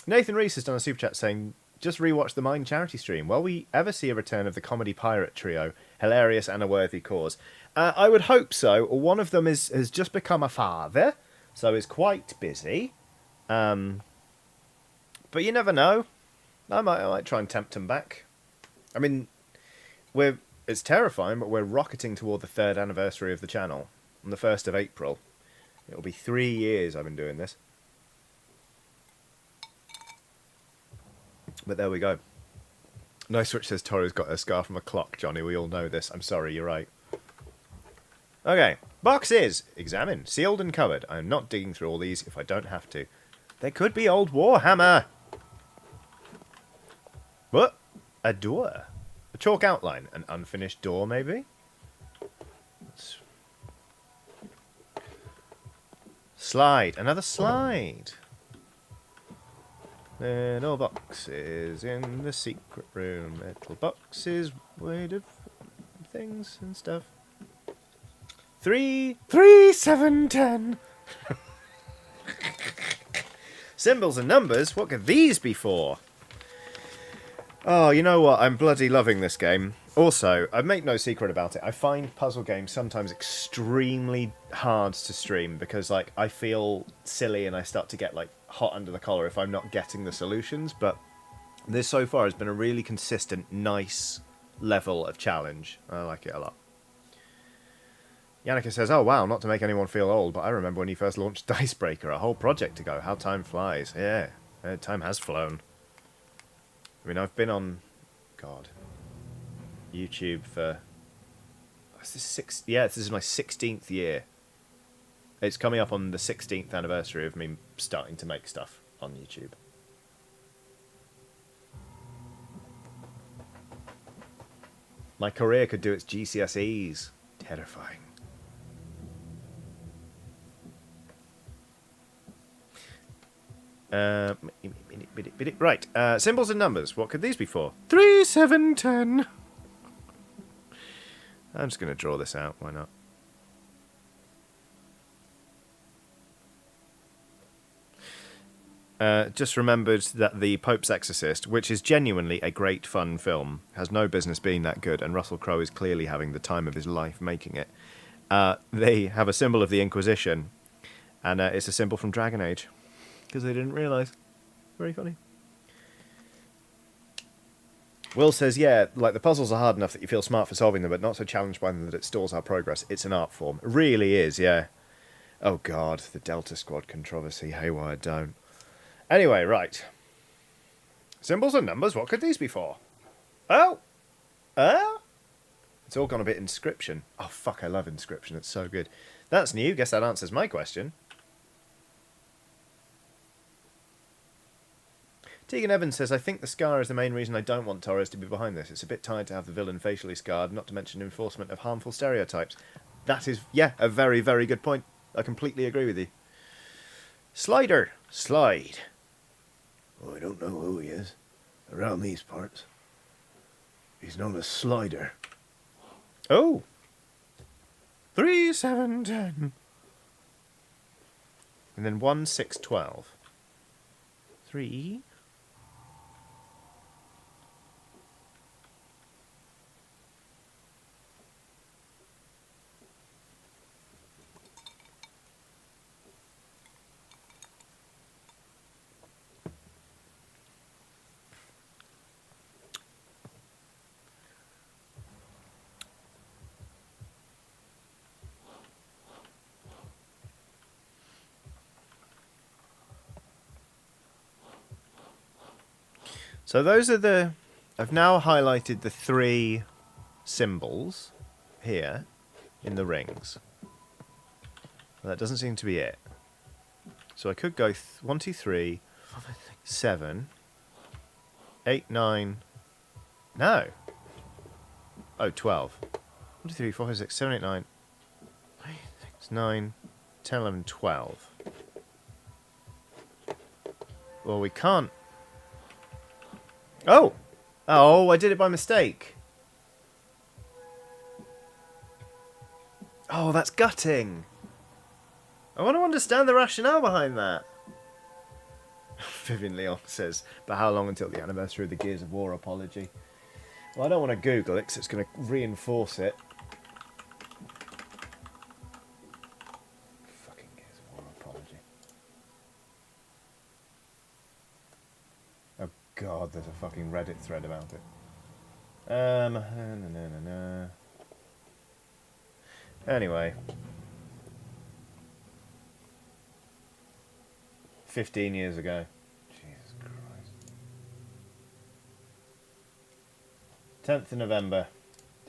Nathan Reese has done a super chat saying, "Just rewatch the Mine charity stream. Will we ever see a return of the comedy pirate trio? Hilarious and a worthy cause." I would hope so. One of them has just become a father, so is quite busy. But you never know. I might try and tempt him back. I mean, it's terrifying, but we're rocketing toward the 3rd anniversary of the channel on the 1st of April. It'll be 3 years I've been doing this. But there we go. Nice Switch says Tori's got a scar from a clock, Johnny. We all know this. I'm sorry, you're right. Okay. Boxes! Examine. Sealed and covered. I am not digging through all these if I don't have to. There could be old Warhammer. What? A door. A chalk outline. An unfinished door, maybe? Slide. Another slide. Little boxes in the secret room. Little boxes made of things and stuff. 3, 7, 10. Symbols and numbers? What could these be for? Oh, you know what? I'm bloody loving this game. Also, I make no secret about it. I find puzzle games sometimes extremely hard to stream because, like, I feel silly and I start to get, like, hot under the collar if I'm not getting the solutions. But this so far has been a really consistent, nice level of challenge. I like it a lot. Yannicka says, "Oh wow, not to make anyone feel old, but I remember when you first launched Dicebreaker a whole project ago. How time flies." Yeah, time has flown. I mean, I've been on, God, YouTube for, this is my 16th year. It's coming up on the 16th anniversary of me starting to make stuff on YouTube. My career could do its GCSEs. Terrifying. Right, symbols and numbers. What could these be for? 3, 7, 10. I'm just going to draw this out. Why not? Just remembered that The Pope's Exorcist, which is genuinely a great fun film, has no business being that good, and Russell Crowe is clearly having the time of his life making it. They have a symbol of the Inquisition, and it's a symbol from Dragon Age, because they didn't realise. Very funny. Will says, yeah, like the puzzles are hard enough that you feel smart for solving them, but not so challenged by them that it stalls our progress. It's an art form. It really is, yeah. Oh God, the Delta Squad controversy. Haywire, don't. Anyway, right. Symbols and numbers, what could these be for? Oh! It's all gone a bit Inscription. Oh, fuck, I love Inscription. It's so good. That's new. Guess that answers my question. Tegan Evans says, I think the scar is the main reason I don't want Torres to be behind this. It's a bit tired to have the villain facially scarred, not to mention enforcement of harmful stereotypes. That is, yeah, a very, very good point. I completely agree with you. Slider. Slide. Oh, I don't know who he is. Around these parts. He's known as Slider. Oh. 3, 7, 10. And then 1, 6, 12. 3. So those are the... I've now highlighted the 3 symbols here in the rings. That doesn't seem to be it. So I could go 1, 2, 3, 7, 8, 9... No. Oh, 12. 1, 2, 3, 4, 5, 6, 7, 8, 9... 9, 10, 11, 12. Well, we can't... Oh! Oh, I did it by mistake. Oh, that's gutting. I want to understand the rationale behind that. Vivian Leon says, but how long until the anniversary of the Gears of War apology? Well, I don't want to Google it because it's going to reinforce it. Fucking Gears of War apology. Oh God, there's a fucking Reddit thread about it. Anyway. 15 years ago. Jesus Christ. 10th of November,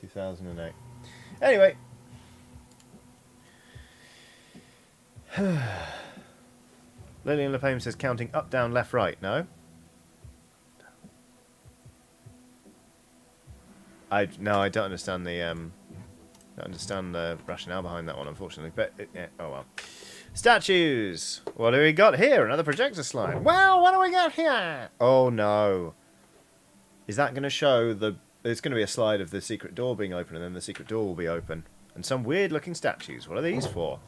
2008. Anyway. Lillian LePame says counting up, down, left, right. No? I don't understand the rationale behind that one, unfortunately. But yeah, oh well. Statues. What do we got here? Another projector slide. Well, what do we got here? Oh no. Is that going to show the? It's going to be a slide of the secret door being open, and then the secret door will be open, and some weird-looking statues. What are these for?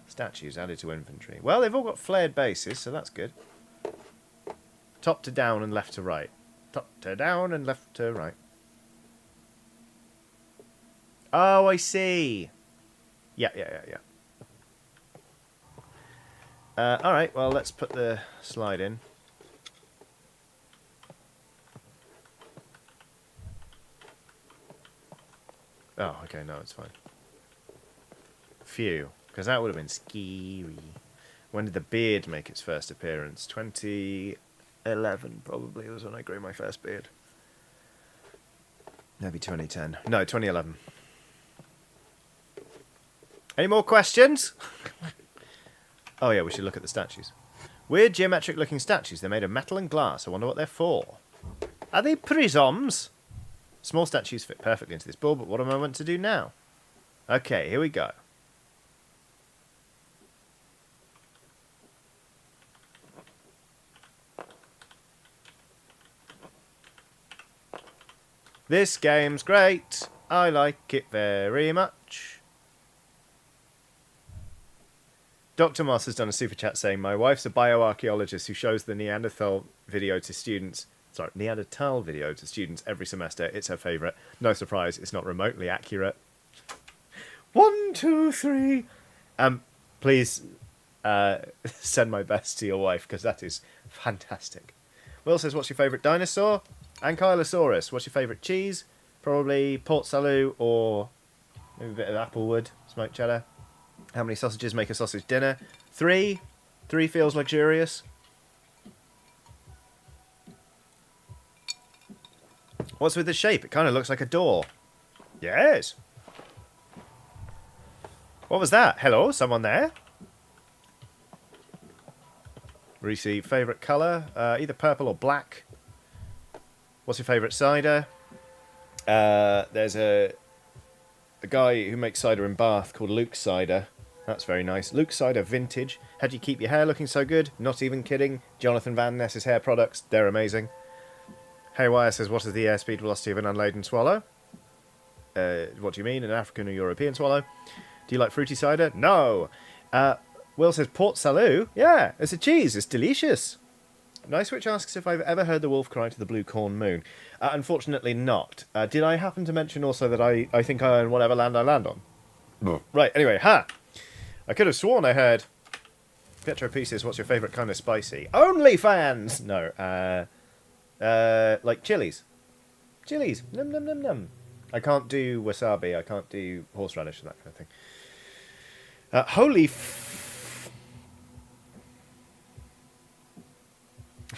Statues added to inventory. Well, they've all got flared bases, so that's good. Top to down and left to right. Top to down and left to right. Oh, I see. Yeah. Alright, well, let's put the slide in. Oh, okay, no, it's fine. Phew, because that would have been scary. When did the beard make its first appearance? 2011, probably, was when I grew my first beard. Maybe 2010. No, 2011. Any more questions? Oh yeah, we should look at the statues. Weird geometric looking statues. They're made of metal and glass. I wonder what they're for. Are they prisms? Small statues fit perfectly into this ball, but what am I meant to do now? Okay, here we go. This game's great. I like it very much. Dr. Moss has done a super chat saying, my wife's a bioarchaeologist who shows the Neanderthal video to students. Sorry, Neanderthal video to students every semester. It's her favourite. No surprise, it's not remotely accurate. 1, 2, 3. Please send my best to your wife, because that is fantastic. Will says, what's your favourite dinosaur? Ankylosaurus. What's your favourite cheese? Probably Port Salut or maybe a bit of applewood, smoked cheddar. How many sausages make a sausage dinner? 3. 3 feels luxurious. What's with the shape? It kind of looks like a door. Yes. What was that? Hello, someone there? Reese, favourite colour? Either purple or black. What's your favourite cider? There's a guy who makes cider in Bath called Luke Cider. That's very nice. Luke Cider Vintage. How do you keep your hair looking so good? Not even kidding. Jonathan Van Ness's hair products. They're amazing. Haywire says, what is the airspeed velocity of an unladen swallow? What do you mean? An African or European swallow? Do you like fruity cider? No. Will says, Port Salut? Yeah, it's a cheese. It's delicious. Nicewitch asks if I've ever heard the wolf cry to the blue corn moon. Unfortunately not. Did I happen to mention also that I think I own whatever land I land on? No. Right, anyway, I could have sworn I heard... Pietro Pieces, what's your favourite kind of spicy? OnlyFans! No, like chilies. Chilies. Num num num num. I can't do wasabi, I can't do horseradish and that kind of thing. Holy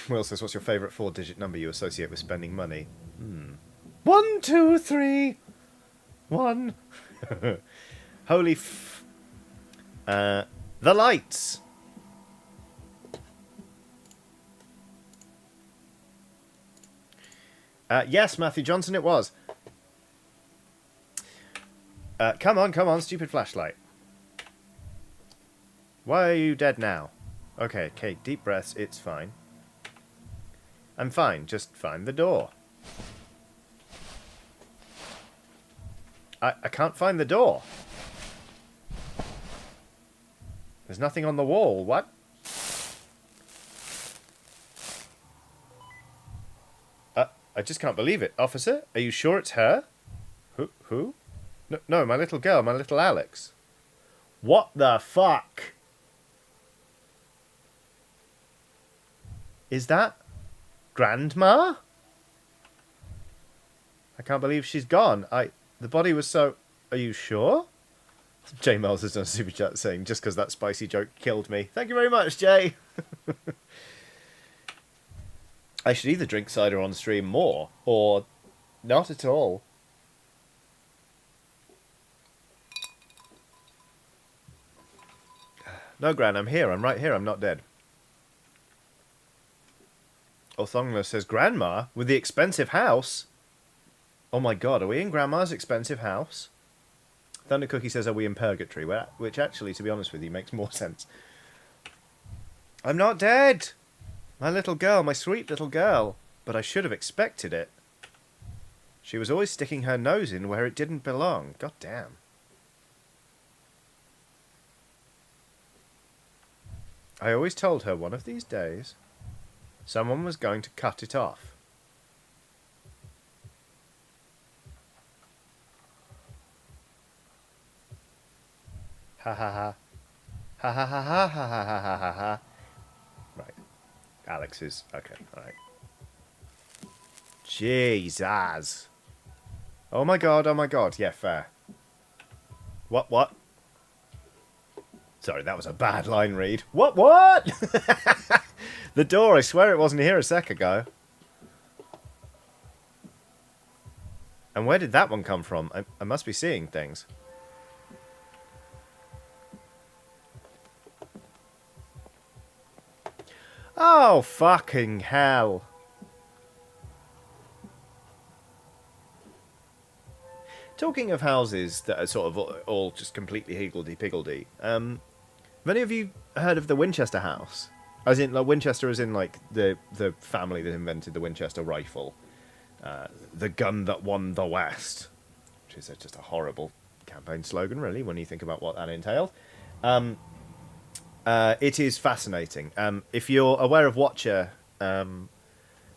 Will says, what's your favourite 4-digit number you associate with spending money? 1, 2, 3. 1. Holy the lights. Yes, Matthew Johnson, it was. Come on, stupid flashlight. Why are you dead now? Okay, Kate, deep breaths, it's fine. I'm fine, just find the door. I can't find the door. There's nothing on the wall, what? I just can't believe it. Officer, are you sure it's her? Who? No, my little girl, my little Alex. What the fuck? Is that Grandma? I can't believe she's gone. The body was so... Are you sure? Jay Miles has done a super chat saying, just because that spicy joke killed me. Thank you very much, Jay. I should either drink cider on stream more, or not at all. No, Gran, I'm here. I'm right here. I'm not dead. Orthongler says, Grandma? With the expensive house? Oh my god, are we in Grandma's expensive house? Thunder Cookie says, are we in purgatory? Which actually, to be honest with you, makes more sense. I'm not dead! My little girl, my sweet little girl. But I should have expected it. She was always sticking her nose in where it didn't belong. God damn. I always told her one of these days, someone was going to cut it off. Ha ha ha. Ha ha ha ha ha ha ha ha ha. Right. Alex is... Okay, alright. Jesus. Oh my god, oh my god. Yeah, fair. What? Sorry, that was a bad line read. What? The door, I swear it wasn't here a sec ago. And where did that one come from? I must be seeing things. Oh, fucking hell. Talking of houses that are sort of all just completely higgledy-piggledy, have any of you heard of the Winchester house? As in, like, Winchester as in, like, the family that invented the Winchester rifle. The gun that won the West. Which is just a horrible campaign slogan, really, when you think about what that entailed. It is fascinating. If you're aware of Watcher,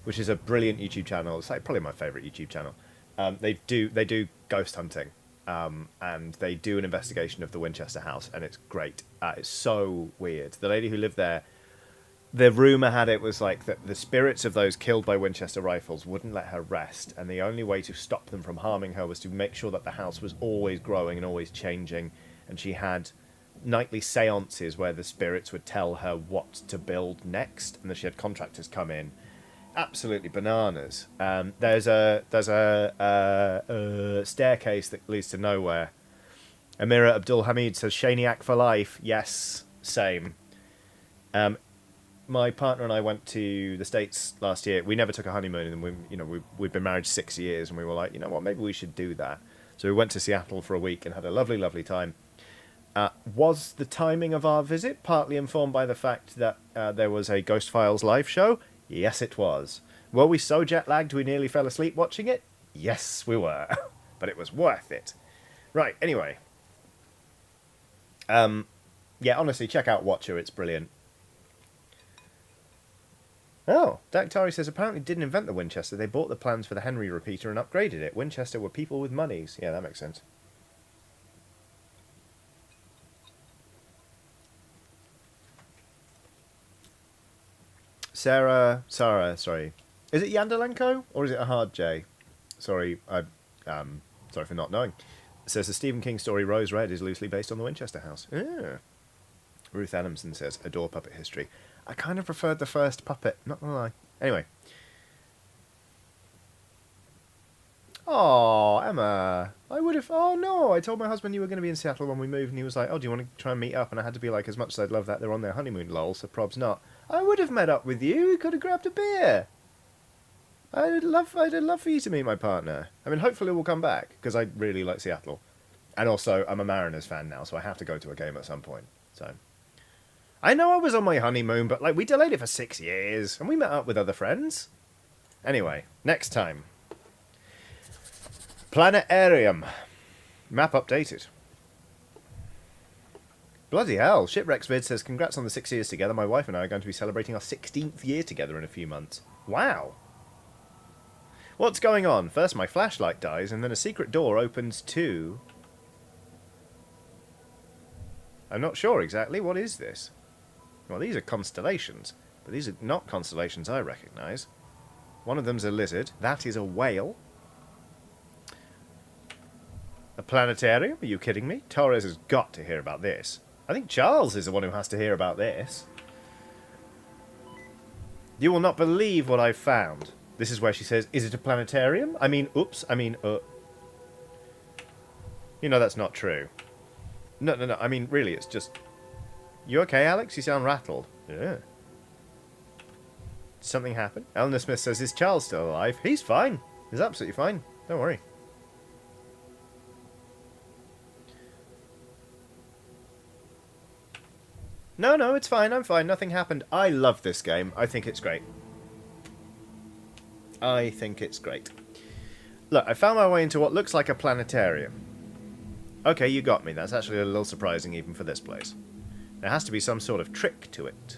which is a brilliant YouTube channel, it's like probably my favourite YouTube channel. They do ghost hunting, and they do an investigation of the Winchester house, and it's great. It's so weird. The lady who lived there, the rumour had it was like that the spirits of those killed by Winchester rifles wouldn't let her rest, and the only way to stop them from harming her was to make sure that the house was always growing and always changing, and she had nightly seances where the spirits would tell her what to build next, and that she had contractors come in. Absolutely bananas. There's a staircase that leads to nowhere. Amira Abdul Hamid says Shaniac for life. Yes, same. My partner and I went to the States last year. We never took a honeymoon, and we'd been married 6 years, and we were like, you know what, maybe we should do that. So we went to Seattle for a week and had a lovely, lovely time. Was the timing of our visit partly informed by the fact that there was a Ghost Files live show? Yes, it was. Were we so jet-lagged we nearly fell asleep watching it? Yes, we were. But it was worth it. Right, anyway. Yeah, honestly, check out Watcher. It's brilliant. Oh, Dactari says apparently didn't invent the Winchester. They bought the plans for the Henry repeater and upgraded it. Winchester were people with monies. Yeah, that makes sense. Sarah, sorry. Is it Yandalenko or is it a hard J? Sorry, sorry for not knowing. It says the Stephen King story Rose Red is loosely based on the Winchester house. Yeah. Ruth Adamson says adore puppet history. I kind of preferred the first puppet, not gonna lie. Anyway. Oh, Emma. I would have... Oh, no. I told my husband you were going to be in Seattle when we moved, and he was like, oh, do you want to try and meet up? And I had to be like, as much as I'd love that, they're on their honeymoon, lol, so probs not. I would have met up with you. We could have grabbed a beer. I'd love for you to meet my partner. I mean, hopefully we'll come back, because I really like Seattle. And also, I'm a Mariners fan now, so I have to go to a game at some point. So, I know I was on my honeymoon, but, like, we delayed it for 6 years, and we met up with other friends. Anyway, next time. Planetarium. Map updated. Bloody hell. Shipwrecksvid says, congrats on the 6 years together. My wife and I are going to be celebrating our 16th year together in a few months. Wow. What's going on? First my flashlight dies, and then a secret door opens to... I'm not sure exactly. What is this? Well, these are constellations, but these are not constellations I recognise. One of them's a lizard. That is a whale. A planetarium? Are you kidding me? Torres has got to hear about this. I think Charles is the one who has to hear about this. You will not believe what I've found. This is where she says, is it a planetarium? I mean, oops. I mean, You know that's not true. No. I mean, really, it's just... You okay, Alex? You sound rattled. Yeah. Did something happen? Eleanor Smith says, is Charles still alive? He's fine. He's absolutely fine. Don't worry. No, it's fine. I'm fine. Nothing happened. I love this game. I think it's great. I think it's great. Look, I found my way into what looks like a planetarium. Okay, you got me. That's actually a little surprising even for this place. There has to be some sort of trick to it.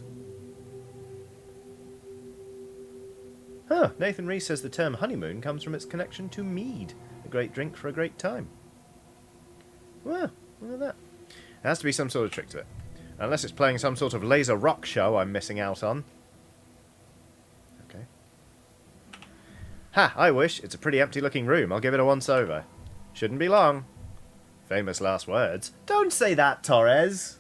Huh, Nathan Reese says the term honeymoon comes from its connection to mead, a great drink for a great time. Well, look at that. There has to be some sort of trick to it. Unless it's playing some sort of laser rock show I'm missing out on. Okay. Ha, I wish. It's a pretty empty looking room. I'll give it a once over. Shouldn't be long. Famous last words. Don't say that, Torres.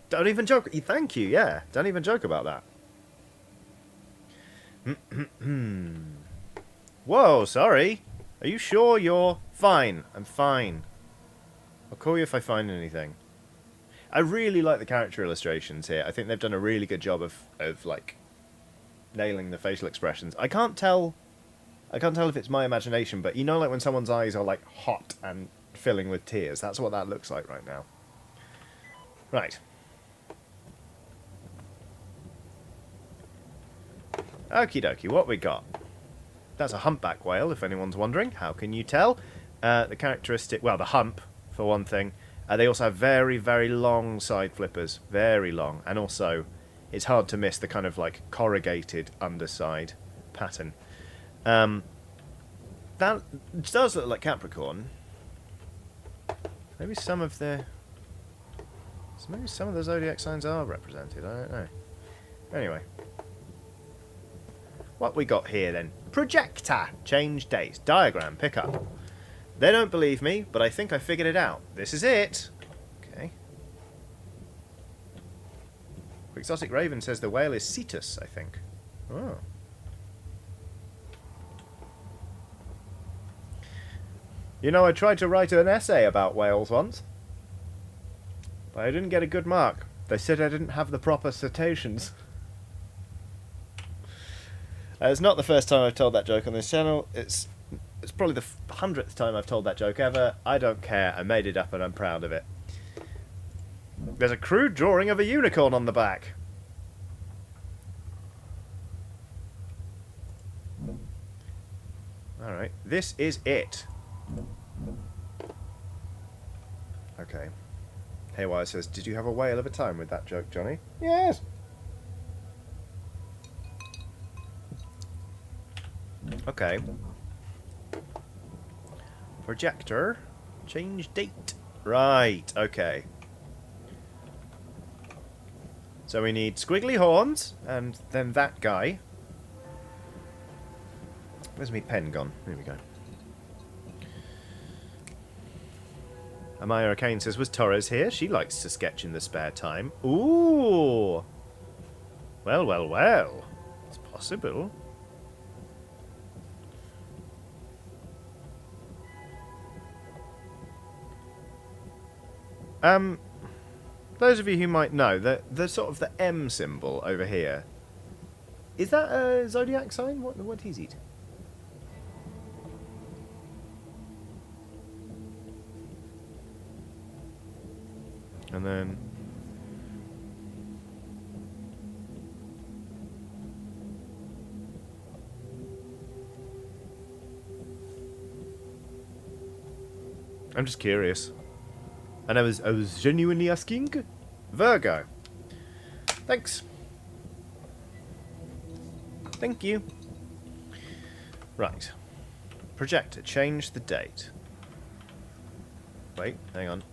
Don't even joke. Thank you, yeah. Don't even joke about that. Whoa, sorry. Are you sure you're fine? I'm fine. I'll call you if I find anything. I really like the character illustrations here. I think they've done a really good job of like nailing the facial expressions. I can't tell if it's my imagination, but you know, like when someone's eyes are like hot and filling with tears. That's what that looks like right now. Right. Okie dokie, what we got? That's a humpback whale, if anyone's wondering. How can you tell? The characteristic, well, the hump, for one thing. They also have very, very long side flippers. Very long. And also, it's hard to miss the kind of like corrugated underside pattern. That does look like Capricorn. Maybe some of the zodiac signs are represented. I don't know. Anyway, what we got here then? Projector, change date, diagram, pick up. They don't believe me, but I think I figured it out. This is it. Okay. Exotic Raven says the whale is Cetus, I think. Oh. You know, I tried to write an essay about whales once, but I didn't get a good mark. They said I didn't have the proper citations. It's not the first time I've told that joke on this channel. It's probably the 100th time I've told that joke ever. I don't care. I made it up and I'm proud of it. There's a crude drawing of a unicorn on the back. Alright, this is it. Okay. Haywire says, did you have a whale of a time with that joke, Johnny? Yes. Okay. Projector. Change date. Right, okay. So we need squiggly horns, and then that guy. Where's my pen gone? Here we go. Amaya Kane says, was Torres here? She likes to sketch in the spare time. Ooh! Well, well, well. It's possible. Those of you who might know, the sort of the M symbol over here, is that a zodiac sign? What is it? And then I'm just curious. And I was genuinely asking. Virgo. Thanks. Thank you. Right. Projector, change the date. Wait, hang on.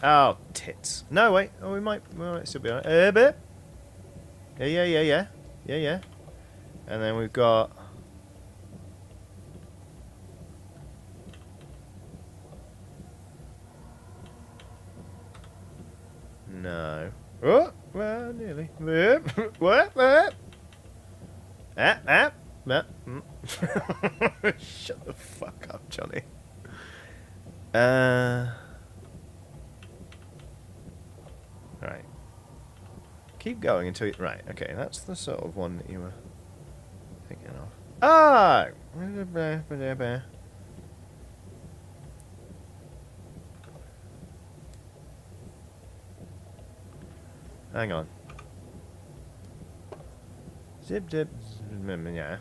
Oh, tits. No, wait. Oh, we might still be on it. A bit. Yeah. And then we've got... No. Oh, well, nearly. What? Shut the fuck up, Johnny. Right. Keep going until you... Right, okay, that's the sort of one that you were thinking of. Ah! Hang on. Zip, zip, yeah.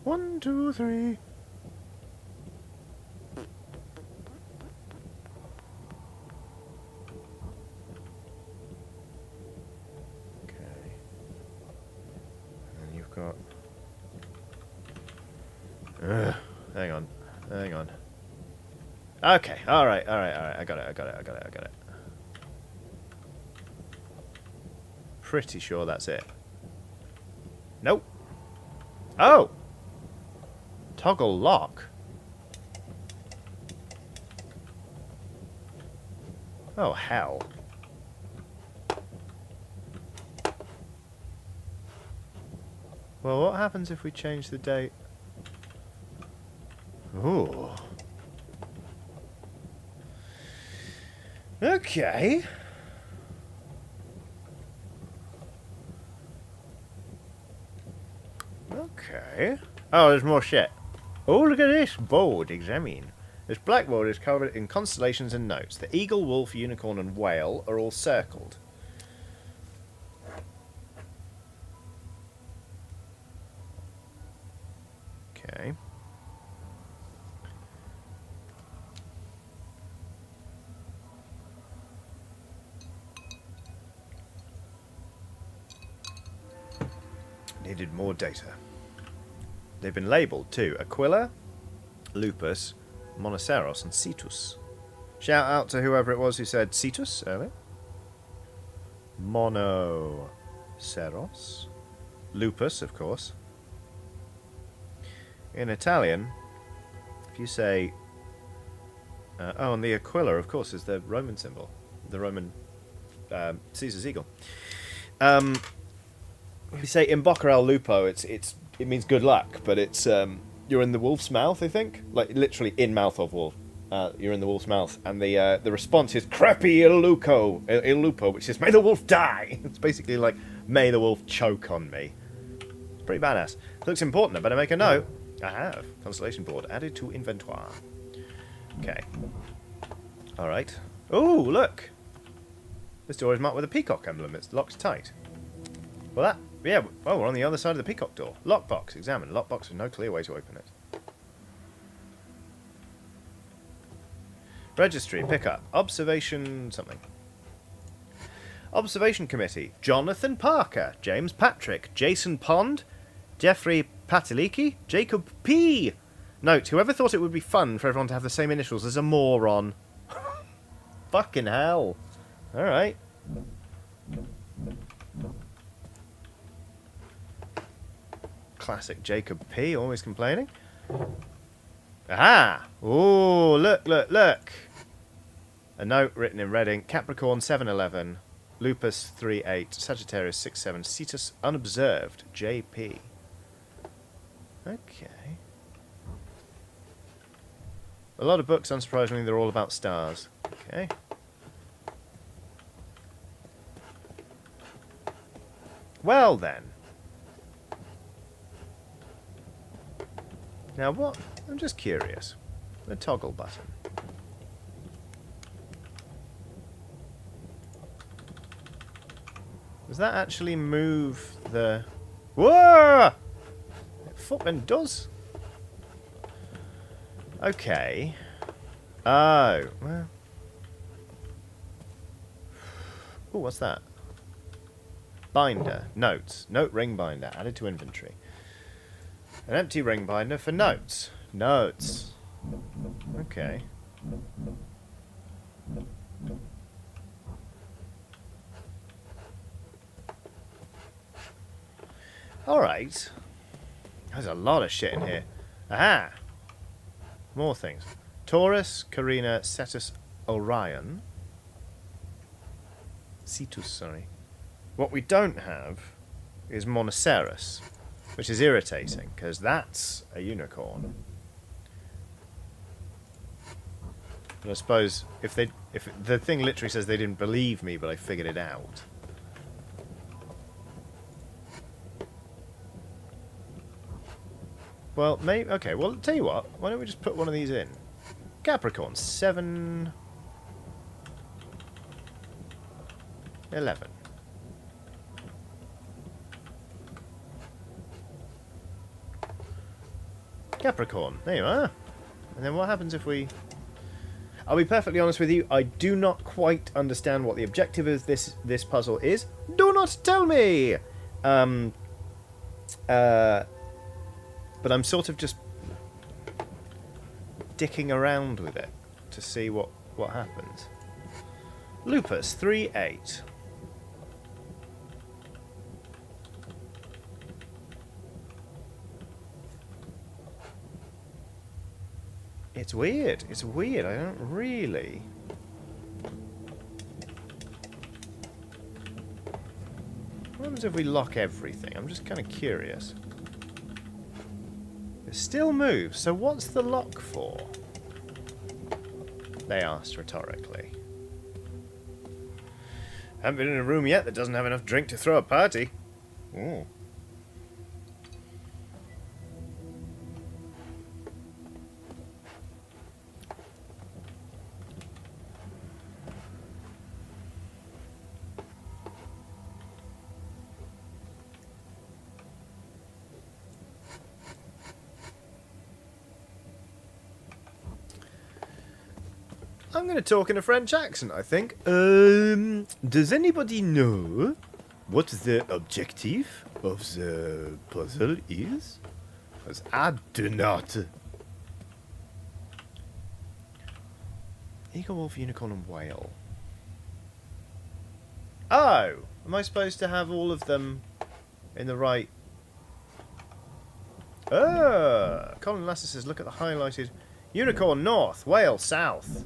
1, 2, 3. Okay. And you've got... hang on. Okay, alright, I got it. Pretty sure that's it. Nope. Oh! Toggle lock. Oh, hell. Well, what happens if we change the date? Ooh. Okay. Okay. Oh, there's more shit. Oh, look at this board. Examine. This blackboard is covered in constellations and notes. The eagle, wolf, unicorn, and whale are all circled. Okay. Needed more data. They've been labelled too. Aquila, Lupus, Monoceros, and Cetus. Shout out to whoever it was who said Cetus earlier. Monoceros. Lupus, of course. In Italian, if you say... oh, and the Aquila, of course, is the Roman symbol. The Roman Caesar's eagle. If you say in bocca al lupo, it means good luck, but it's you're in the wolf's mouth, I think, like literally in mouth of wolf. You're in the wolf's mouth, and the response is "Crepi il lupo," which is "May the wolf die." It's basically like "May the wolf choke on me." It's pretty badass. Looks important. I better make a note. I have constellation board added to inventory. Okay. All right. Oh, look. This door is marked with a peacock emblem. It's locked tight. Well, that... Yeah, oh, we're on the other side of the peacock door. Lockbox. Examine. Lockbox with no clear way to open it. Registry. Pick up. Observation... something. Observation Committee. Jonathan Parker. James Patrick. Jason Pond. Jeffrey Patiliki. Jacob P. Note, whoever thought it would be fun for everyone to have the same initials is a moron. Fucking hell. Alright. Classic Jacob P. Always complaining. Aha! Oh, look, look, look. A note written in red ink. Capricorn 711. Lupus 38. Sagittarius 67. Cetus unobserved. JP. Okay. A lot of books, unsurprisingly, they're all about stars. Okay. Well then. Now what? I'm just curious. The toggle button. Does that actually move the... Whoa! It fucking does. Okay. Oh. Well. Oh, what's that? Binder. Notes. Note ring binder. Added to inventory. An empty ring binder for notes. Notes. Okay. Alright. There's a lot of shit in here. Aha! More things. Taurus, Carina, Cetus, Orion. Cetus, sorry. What we don't have is Monoceros, which is irritating, because that's a unicorn. But I suppose if the thing literally says they didn't believe me, but I figured it out. Well, maybe... Okay, well, tell you what. Why don't we just put one of these in? Capricorn, 7... 11. Capricorn, there you are. And then what happens if we... I'll be perfectly honest with you, I do not quite understand what the objective of this puzzle is. Do not tell me! But I'm sort of just dicking around with it to see what happens. Lupus 3-8. It's weird. It's weird. I don't really... What happens if we lock everything? I'm just kind of curious. It still moves, so what's the lock for? They asked rhetorically. Haven't been in a room yet that doesn't have enough drink to throw a party. Ooh. I'm going to talk in a French accent, I think. Does anybody know what the objective of the puzzle is? Because I do not. Eagle, wolf, unicorn, and whale. Oh! Am I supposed to have all of them in the right... Colin Lasser says, look at the highlighted... Unicorn north, whale south.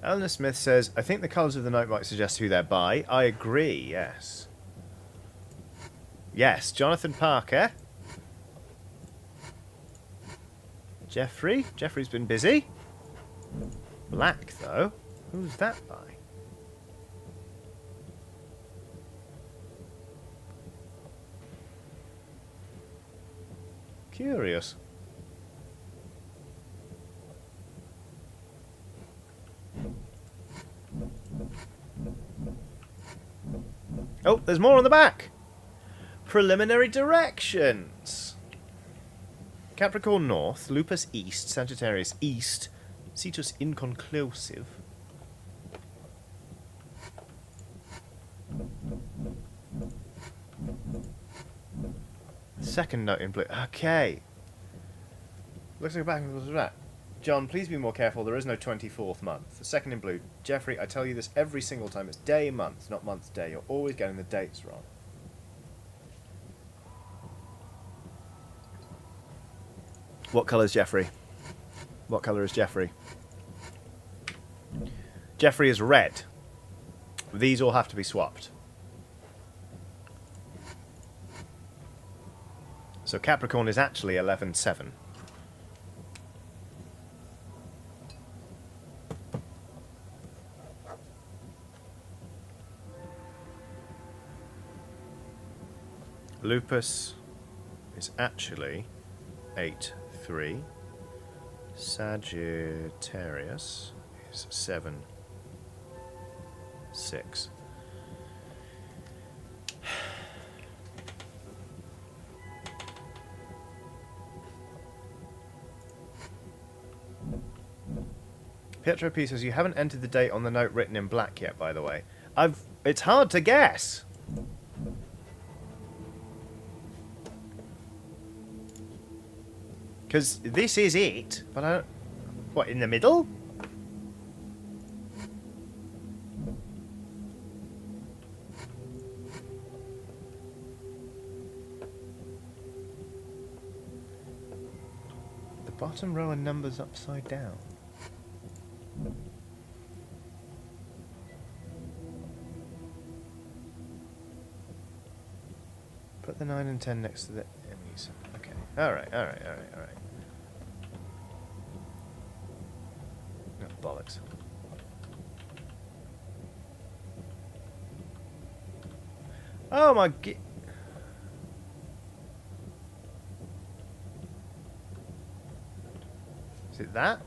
Eleanor Smith says, I think the colours of the note might suggest who they're by. I agree, yes. Yes, Jonathan Parker. Jeffrey. Jeffrey's been busy. Black, though. Who's that by? Curious. Oh, there's more on the back. Preliminary directions. Capricorn North, Lupus East, Sagittarius East, Cetus Inconclusive. Second note in blue. Okay. Looks like a back and that. John, please be more careful. There is no 24th month. The second in blue. Jeffrey, I tell you this every single time. It's day, month, not month, day. You're always getting the dates wrong. What colour is Jeffrey? What colour is Jeffrey? Jeffrey is red. These all have to be swapped. So Capricorn is actually 11-7. Lupus is actually 8-3. Sagittarius is 7-6. Pietro P says, you haven't entered the date on the note written in black yet, by the way. It's hard to guess. Because this is it, but I don't... What, in the middle? The bottom row are numbers upside down. Put the 9 and 10 next to the Emmys. Okay. Alright. No, bollocks. Oh my g... Is it that?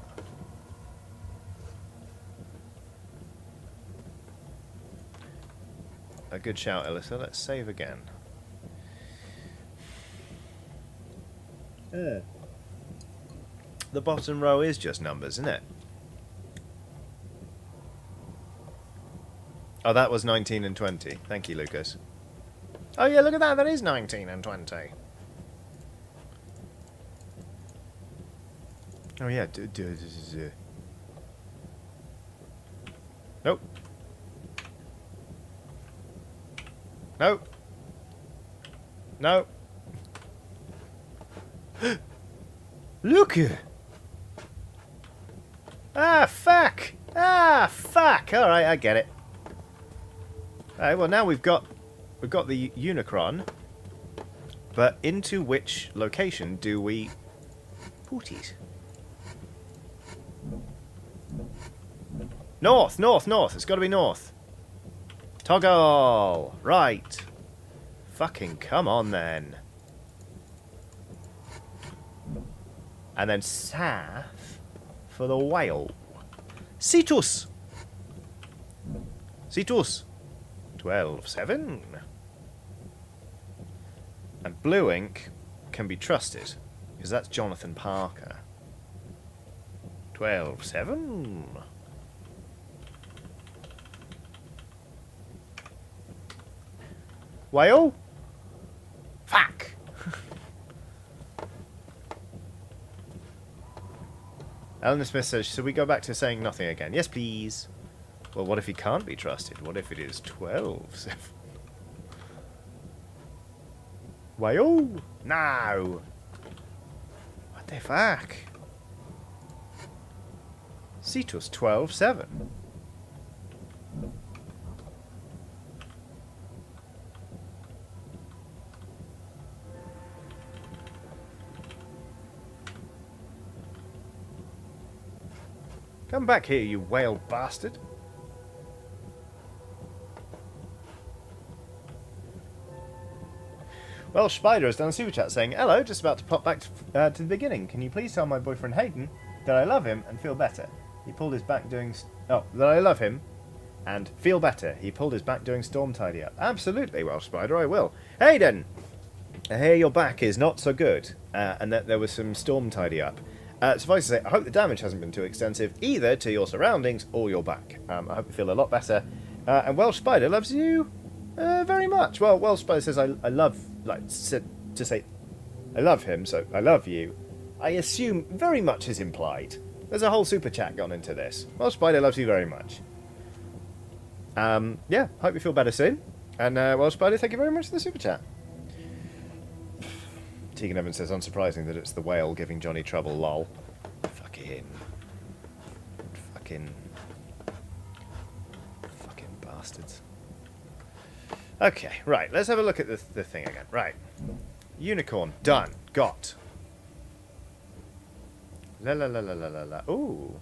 A good shout, Alyssa. Let's save again. The bottom row is just numbers, isn't it? Oh, that was 19 and 20. Thank you, Lucas. Oh yeah, look at that. That is 19 and 20. Oh yeah. Nope. Nope. Nope. Look! Ah, fuck! Ah, fuck! Alright, I get it. Alright, well now we've got the Unicron. But into which location do we put it? North! It's got to be north. Toggle! Right. Fucking come on then. And then south for the whale. Cetus! 12-7. And blue ink can be trusted, because that's Jonathan Parker. 12-7. Whale? Fuck! Eleanor Smith says, should we go back to saying nothing again? Yes, please. Well, what if he can't be trusted? What if it is 12-7? Whale? No! What the fuck? Cetus 12-7. Come back here, you whale bastard. Well, Spider has done a super chat saying, hello, just about to pop back to the beginning. Can you please tell my boyfriend Hayden that I love him and feel better? He pulled his back doing... Oh, that I love him and feel better. He pulled his back doing Storm Tidy Up. Absolutely, well, Spider, I will. Hayden! I hear your back is not so good, and that there was some Storm Tidy Up. Suffice to say, I hope the damage hasn't been too extensive, either to your surroundings or your back. I hope you feel a lot better. And Welsh Spider loves you very much. Well, Welsh Spider says, I love, like, to say, I love him, so I love you. I assume very much is implied. There's a whole super chat gone into this. Welsh Spider loves you very much. Yeah, hope you feel better soon. And Welsh Spider, thank you very much for the super chat. Tegan Evans says, unsurprising that it's the whale giving Johnny trouble, lol. Fucking bastards. Okay, right, let's have a look at the thing again. Right. Unicorn, done. Got. La la la la la la la. Ooh.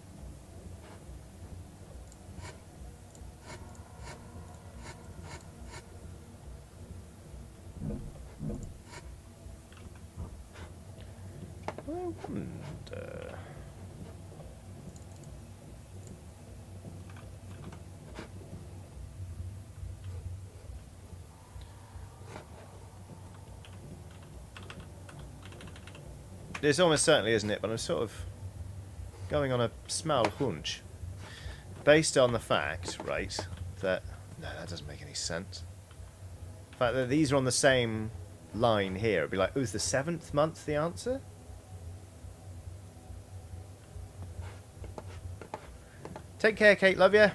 This almost certainly isn't it, but I'm sort of going on a small hunch. Based on the fact, right, that... No, that doesn't make any sense. The fact that these are on the same line here, it'd be like, who's the 7th month the answer? Take care, Kate, love you.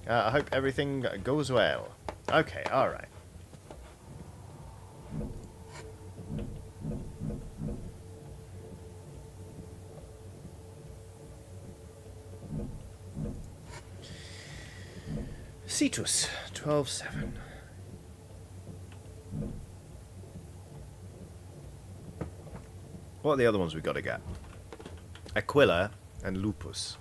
I hope everything goes well. Okay, alright. Cetus, 12-7. What are the other ones we've got to get? Aquila and Lupus.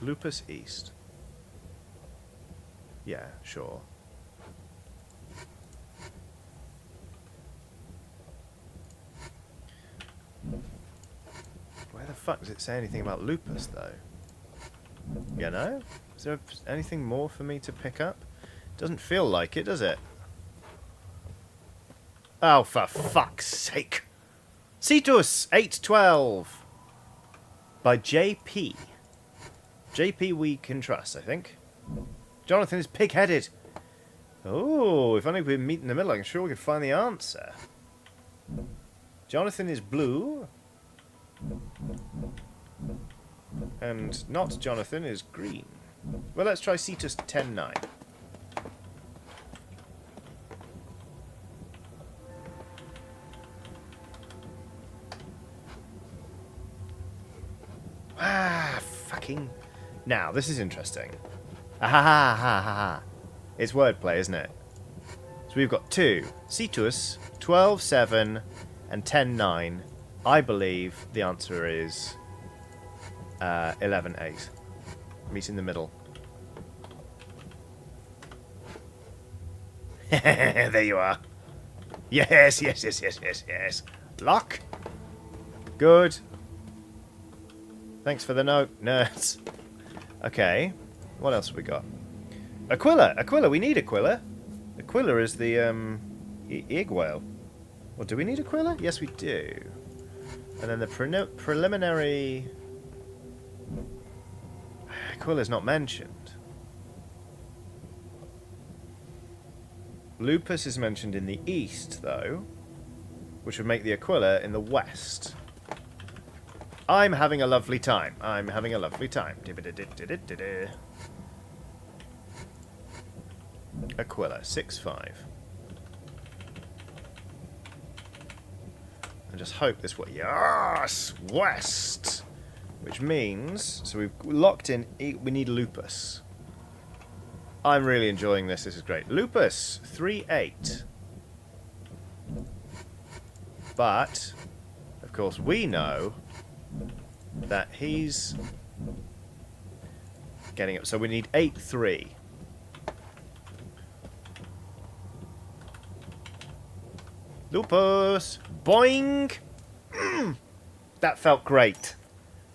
Lupus East. Yeah, sure. Where the fuck does it say anything about Lupus, though? You know? Is there anything more for me to pick up? Doesn't feel like it, does it? Oh, for fuck's sake. Cetus 812 by JP. JP we can trust, I think. Jonathan is pig-headed. Oh, if only we meet in the middle, I'm sure we could find the answer. Jonathan is blue. And not Jonathan is green. Well, let's try Cetus 10-9. Ah, fucking... Now, this is interesting. Ah ha ha ha ha ha. It's wordplay, isn't it? So we've got 2. Cetus, 12-7, and 10-9. I believe the answer is 11-8. Meet in the middle. There you are. Yes, yes, yes, yes, yes, yes. Lock. Good. Thanks for the note, nerds. Okay. What else have we got? Aquila! Aquila! We need Aquila! Aquila is the, egg whale. Well, do we need Aquila? Yes, we do. And then the preliminary... Aquila's not mentioned. Lupus is mentioned in the east, though, which would make the Aquila in the west. I'm having a lovely time. I'm having a lovely time. Aquila, 6-5. And just hope this way. Yes! West! Which means... So we've locked in... We need Lupus. I'm really enjoying this. This is great. Lupus, 3-8. But, of course, we know that he's getting up. So we need 8-3. Lupus! Boing! That felt great.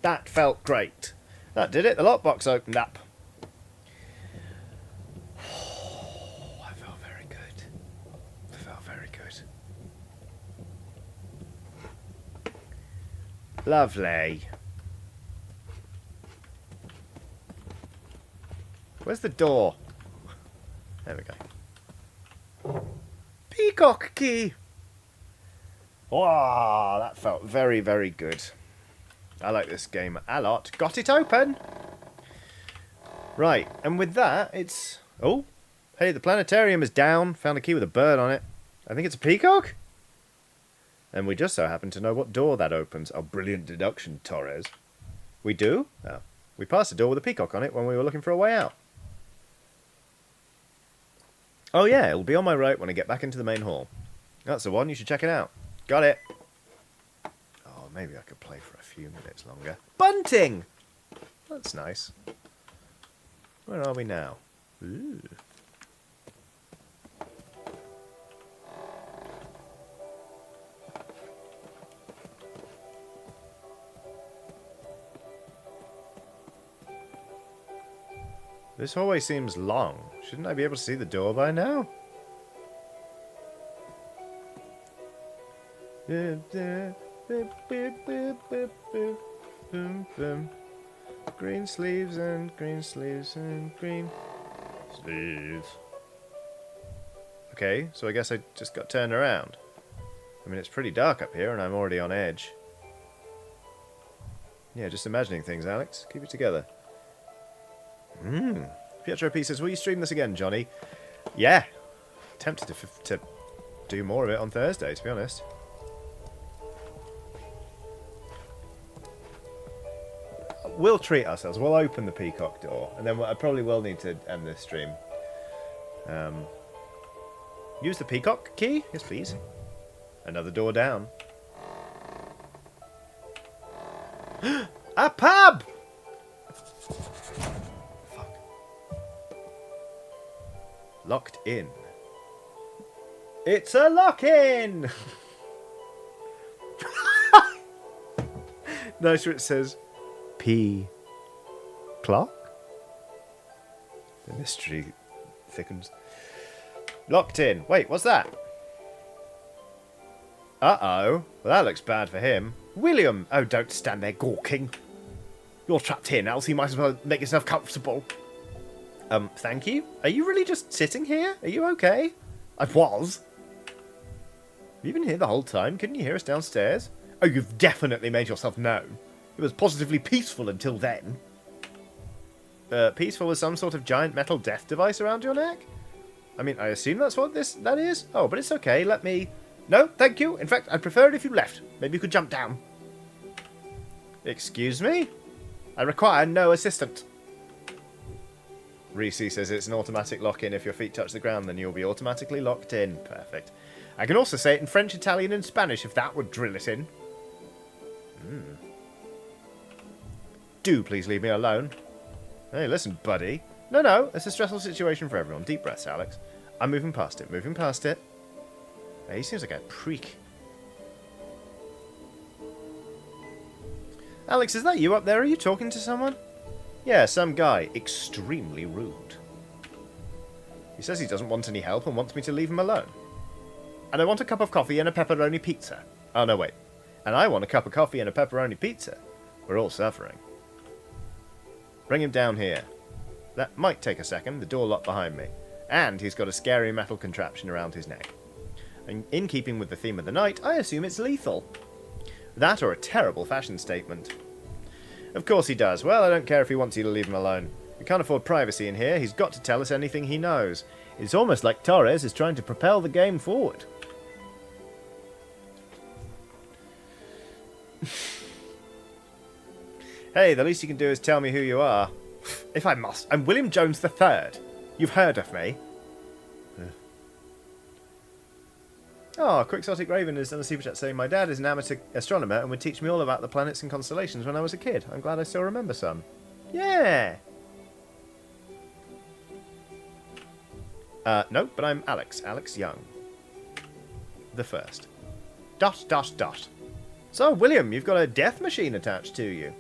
That felt great. That did it. The lockbox opened up. Oh, I felt very good. I felt very good. Lovely. Where's the door? There we go. Peacock key! Wow, that felt very, very good. I like this game a lot. Got it open! Right, and with that, it's... Oh, hey, the planetarium is down. Found a key with a bird on it. I think it's a peacock? And we just so happen to know what door that opens. Oh, brilliant deduction, Torres. We do? Oh. We passed a door with a peacock on it when we were looking for a way out. Oh yeah, it'll be on my right when I get back into the main hall. That's the one, you should check it out. Got it. Oh, maybe I could play for a few minutes longer. Bunting! That's nice. Where are we now? Ooh. This hallway seems long. Shouldn't I be able to see the door by now? Green sleeves and green sleeves and green sleeves. Okay, so I guess I just got turned around. I mean, it's pretty dark up here and I'm already on edge. Yeah, just imagining things, Alex. Keep it together. Pietro P says, will you stream this again, Johnny? Yeah. Tempted to do more of it on Thursday, to be honest. We'll treat ourselves. We'll open the peacock door. And then I probably will need to end this stream. Use the peacock key? Yes, please. Another door down. A pub! Fuck. Locked in. It's a lock-in! Nice where it says P clock. The mystery thickens. Locked in. Wait, what's that? Uh-oh. Well, that looks bad for him. William! Oh, don't stand there gawking. You're trapped here now, so you might as well make yourself comfortable. Thank you? Are you really just sitting here? Are you okay? I was. Have you been here the whole time? Couldn't you hear us downstairs? Oh, you've definitely made yourself known. It was positively peaceful until then. Peaceful with some sort of giant metal death device around your neck? I mean, I assume that's what that is? Oh, but it's okay. Let me... No, thank you. In fact, I'd prefer it if you left. Maybe you could jump down. Excuse me? I require no assistant. Reese says it's an automatic lock-in. If your feet touch the ground, then you'll be automatically locked in. Perfect. I can also say it in French, Italian, and Spanish, if that would drill it in. Do please leave me alone. Hey, listen, buddy. No, it's a stressful situation for everyone. Deep breaths, Alex. I'm moving past it, moving past it. Hey, he seems like a freak. Alex, is that you up there? Are you talking to someone? Yeah, some guy. Extremely rude. He says he doesn't want any help and wants me to leave him alone. And I want a cup of coffee and a pepperoni pizza. Oh, no, wait. And I want a cup of coffee and a pepperoni pizza. We're all suffering. Bring him down here. That might take a second. The door locked behind me. And he's got a scary metal contraption around his neck. And in keeping with the theme of the night, I assume it's lethal. That or a terrible fashion statement. Of course he does. Well, I don't care if he wants you to leave him alone. We can't afford privacy in here. He's got to tell us anything he knows. It's almost like Torres is trying to propel the game forward. Hey, the least you can do is tell me who you are. If I must. I'm William Jones III. You've heard of me. Oh, Quixotic Raven has done a super chat saying, my dad is an amateur astronomer and would teach me all about the planets and constellations when I was a kid. I'm glad I still remember some. Yeah! No, but I'm Alex. Alex Young. The first. ... So, William, you've got a death machine attached to you.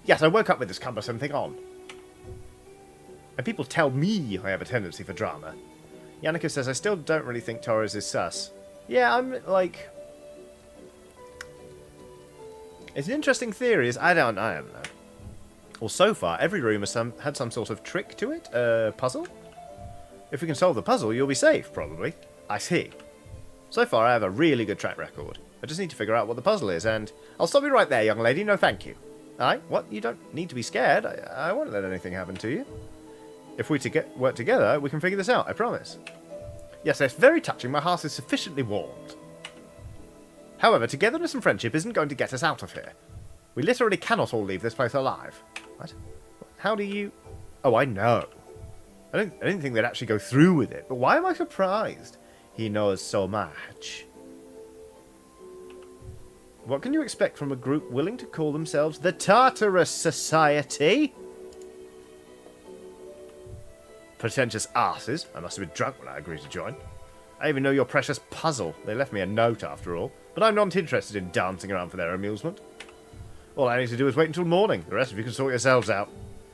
Yes, I woke up with this cumbersome thing on. And people tell me I have a tendency for drama. Yannicka says, I still don't really think Torres is sus. Yeah, I'm, like... It's an interesting theory. I don't know. Well, so far, every room has had some sort of trick to it. Puzzle? If we can solve the puzzle, you'll be safe, probably. I see. So far, I have a really good track record. I just need to figure out what the puzzle is, and... I'll stop you right there, young lady. No, thank you. Aye? What? You don't need to be scared. I won't let anything happen to you. If we work together, we can figure this out, I promise. Yes, that's very touching. My heart is sufficiently warmed. However, togetherness and friendship isn't going to get us out of here. We literally cannot all leave this place alive. What? How do you... Oh, I know. I didn't think they'd actually go through with it, but why am I surprised? He knows so much. What can you expect from a group willing to call themselves the Tartarus Society? Pretentious asses. I must have been drunk when I agreed to join. I even know your precious puzzle. They left me a note after all, but I'm not interested in dancing around for their amusement. All I need to do is wait until morning. The rest of you can sort yourselves out.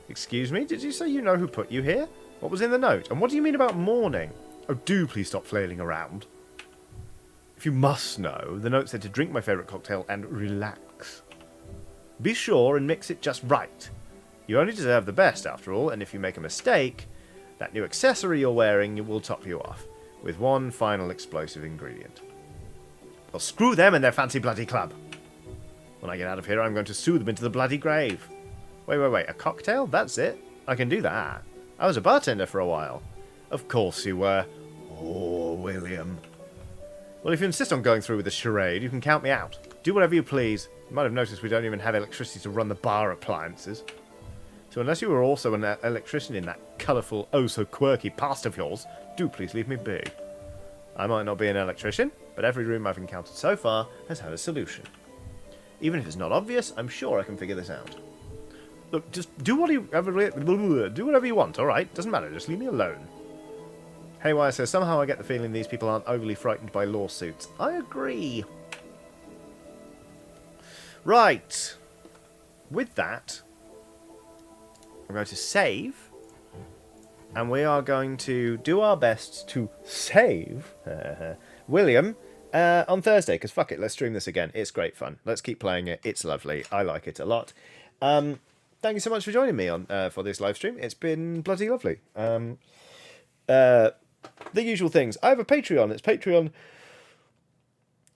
Excuse me? Did you say you know who put you here? What was in the note? And what do you mean about morning? Oh, do please stop flailing around. If you must know, the note said to drink my favourite cocktail and relax. Be sure and mix it just right. You only deserve the best, after all, and if you make a mistake, that new accessory you're wearing will top you off, with one final explosive ingredient. Well, screw them and their fancy bloody club. When I get out of here, I'm going to sue them into the bloody grave. Wait, a cocktail? That's it? I can do that. I was a bartender for a while. Of course you were. Oh, William. Well, if you insist on going through with the charade, you can count me out. Do whatever you please. You might have noticed we don't even have electricity to run the bar appliances. So unless you were also an electrician in that colourful, oh-so-quirky past of yours, do please leave me be. I might not be an electrician, but every room I've encountered so far has had a solution. Even if it's not obvious, I'm sure I can figure this out. Look, just do whatever you want, alright? Doesn't matter, just leave me alone. Haywire says, somehow I get the feeling these people aren't overly frightened by lawsuits. I agree. Right. With that, I'm going to save, and we are going to do our best to save William on Thursday, because fuck it, let's stream this again. It's great fun. Let's keep playing it. It's lovely. I like it a lot. Thank you so much for joining me on for this live stream. It's been bloody lovely. The usual things. I have a Patreon. It's Patreon...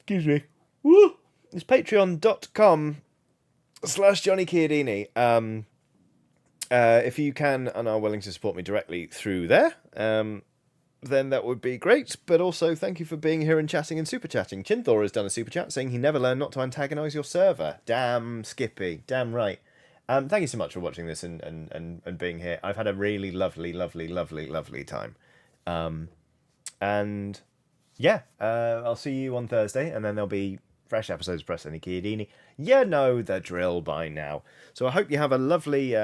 Excuse me. Woo! It's patreon.com/Johnny Chiodini. If you can and are willing to support me directly through there, then that would be great. But also, thank you for being here and chatting and super chatting. Chinthor has done a super chat saying he never learned not to antagonise your server. Damn, Skippy. Damn right. Thank you so much for watching this and being here. I've had a really lovely time. And yeah, I'll see you on Thursday, and then there'll be fresh episodes of Press Any Chiodini. You know the drill by now. So I hope you have a lovely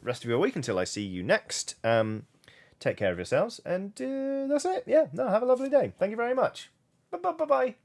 rest of your week until I see you next. Take care of yourselves, and that's it. Yeah, no, have a lovely day. Thank you very much. Bye-bye.